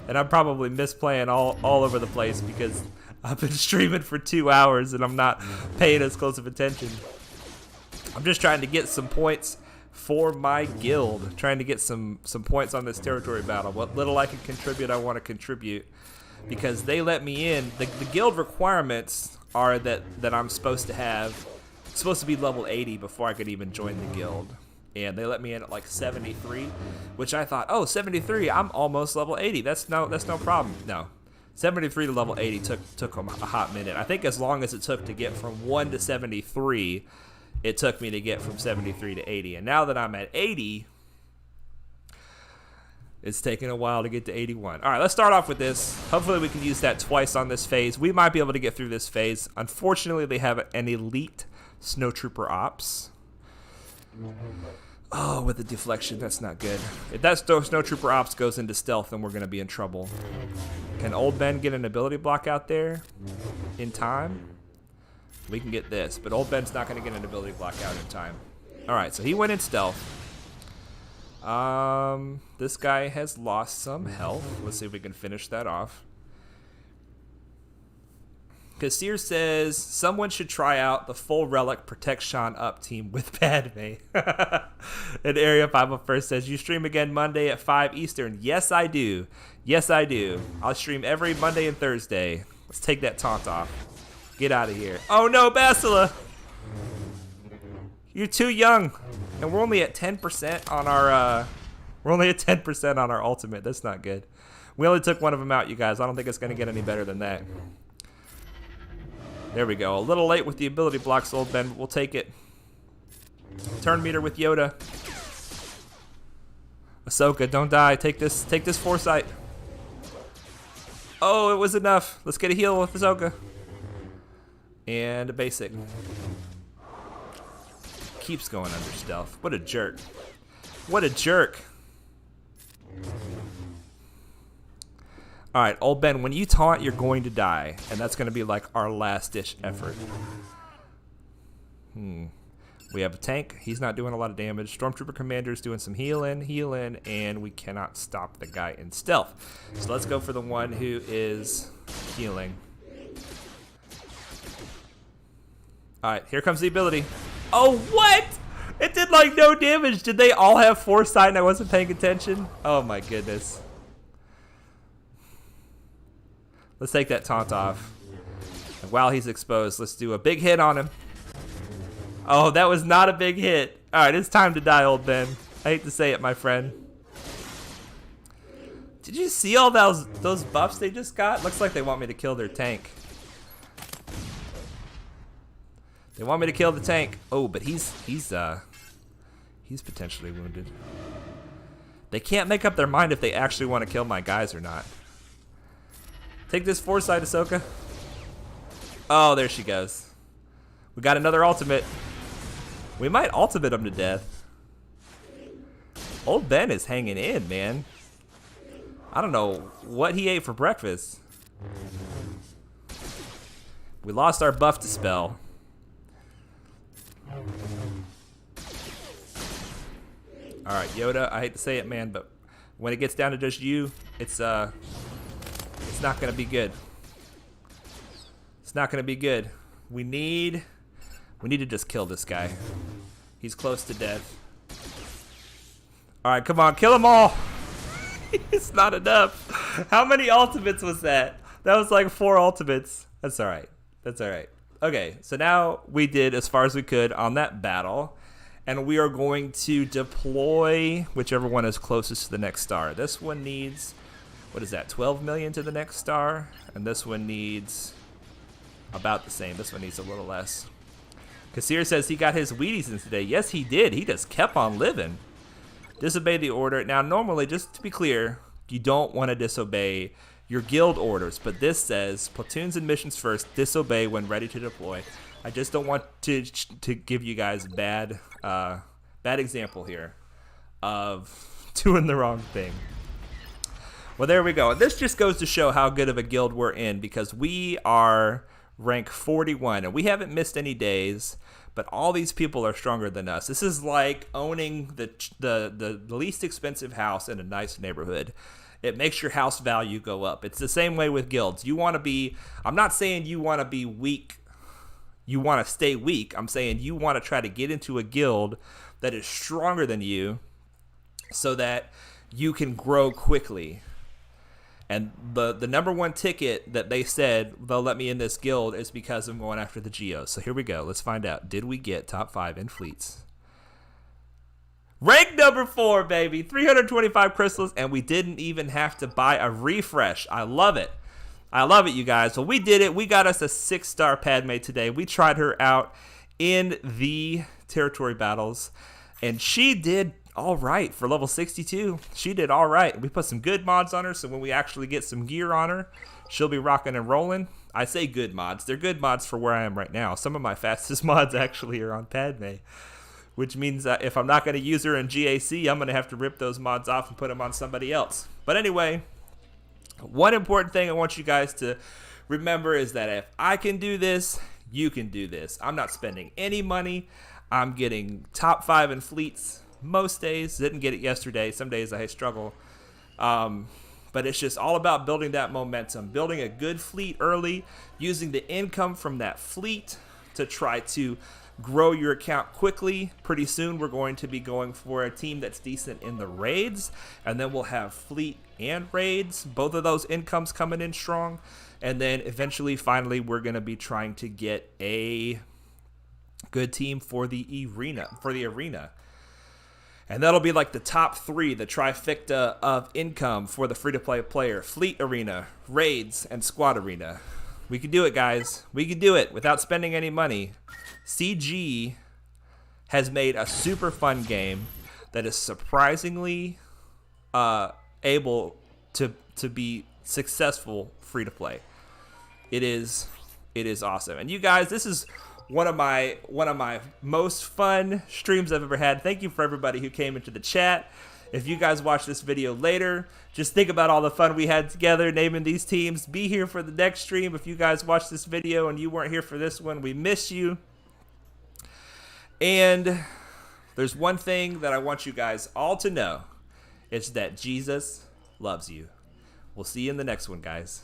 and I'm probably misplaying all over the place because I've been streaming for 2 hours and I'm not paying as close of attention. I'm just trying to get some points for my guild. Trying to get some points on this territory battle. What little I can contribute, I want to contribute. Because they let me in. The guild requirements are that I'm supposed to be level 80 before I could even join the guild. And they let me in at like 73. Which I thought, oh, 73, I'm almost level 80. That's no problem. No. 73 to level 80 took a hot minute. I think as long as it took to get from 1 to 73, it took me to get from 73 to 80. And now that I'm at 80, it's taking a while to get to 81. All right, let's start off with this. Hopefully we can use that twice on this phase. We might be able to get through this phase. Unfortunately, they have an elite snowtrooper ops. Oh, with the deflection, that's not good. If that snowtrooper ops goes into stealth, then we're going to be in trouble. Can Old Ben get an ability block out there in time? We can get this, but Old Ben's not going to get an ability block out in time. All right, so he went in stealth. This guy has lost some health. Let's see if we can finish that off. Kassir says, someone should try out the full relic protect Sean up team with Padme. And Area 501 says, you stream again Monday at 5 Eastern. Yes, I do. Yes, I do. I'll stream every Monday and Thursday. Let's take that taunt off. Get out of here. Oh no, Basila! You're too young. And we're only at 10% on our ultimate. That's not good. We only took one of them out, you guys. I don't think it's going to get any better than that. There we go. A little late with the ability blocks, old Ben. We'll take it. Turn meter with Yoda. Ahsoka, don't die. Take this foresight. Oh, it was enough. Let's get a heal with Ahsoka. And a basic. Keeps going under stealth. What a jerk. What a jerk. Alright, old Ben, when you taunt, you're going to die. And that's going to be like our last-ditch effort. We have a tank. He's not doing a lot of damage. Stormtrooper Commander's doing some healing, and we cannot stop the guy in stealth. So let's go for the one who is healing. Alright, here comes the ability. Oh, what? It did like no damage. Did they all have foresight and I wasn't paying attention? Oh my goodness. Let's take that taunt off. And while he's exposed, let's do a big hit on him. Oh, that was not a big hit. Alright, it's time to die, old Ben. I hate to say it, my friend. Did you see all those buffs they just got? Looks like they want me to kill their tank. They want me to kill the tank. Oh, but he's potentially wounded. They can't make up their mind if they actually want to kill my guys or not. Take this foresight, Ahsoka. Oh, there she goes. We got another ultimate. We might ultimate him to death. Old Ben is hanging in, man. I don't know what he ate for breakfast. We lost our buff to spell. Alright, Yoda, I hate to say it, man, but when it gets down to just you, it's not gonna be good. It's not gonna be good. We need to just kill this guy. He's close to death. Alright, come on, kill them all! It's not enough. How many ultimates was that? That was like 4 ultimates. That's alright. That's alright. Okay, so now we did as far as we could on that battle. And we are going to deploy whichever one is closest to the next star. This one needs, what is that, 12 million to the next star? And this one needs about the same. This one needs a little less. Kassir says he got his Wheaties in today. Yes, he did. He just kept on living. Disobey the order. Now, normally, just to be clear, you don't want to disobey your guild orders. But this says, platoons and missions first, disobey when ready to deploy. I just don't want to give you guys bad example here of doing the wrong thing. Well, there we go. This just goes to show how good of a guild we're in, because we are rank 41 and we haven't missed any days, but all these people are stronger than us. This is like owning the least expensive house in a nice neighborhood. It makes your house value go up. It's the same way with guilds. You want to be, I'm not saying you want to be weak. You want to stay weak. I'm saying you want to try to get into a guild that is stronger than you so that you can grow quickly. And the number one ticket that they said they'll let me in this guild is because I'm going after the Geos. So here we go. Let's find out. Did we get top 5 in fleets? Rank number 4, baby. 325 crystals, and we didn't even have to buy a refresh. I love it. I love it, you guys. Well, we did it. We got us a 6-star Padme today. We tried her out in the territory battles, and she did all right for level 62. She did all right. We put some good mods on her, so when we actually get some gear on her, she'll be rocking and rolling. I say good mods. They're good mods for where I am right now. Some of my fastest mods actually are on Padme, which means that if I'm not going to use her in GAC, I'm going to have to rip those mods off and put them on somebody else. But anyway, one important thing I want you guys to remember is that if I can do this, you can do this. I'm not spending any money. I'm getting top 5 in fleets. most days. Didn't get it yesterday. Some days I struggle. But it's just all about building that momentum, building a good fleet early, using the income from that fleet to try to grow your account quickly. Pretty soon we're going to be going for a team that's decent in the raids, and then we'll have fleet and raids, both of those incomes coming in strong. And then eventually, finally, we're going to be trying to get a good team for the arena. And that'll be like the top 3, the trifecta of income for the free-to-play player: fleet arena, raids, and squad arena. We can do it, guys. We can do it without spending any money. CG has made a super fun game that is surprisingly able to be successful free-to-play. It is awesome. And you guys, this is one of my most fun streams I've ever had. Thank you for everybody who came into the chat. If you guys watch this video later, just think about all the fun we had together naming these teams. Be here for the next stream. If you guys watched this video and you weren't here for this one, we miss you. And there's one thing that I want you guys all to know. It's that Jesus loves you. We'll see you in the next one, guys.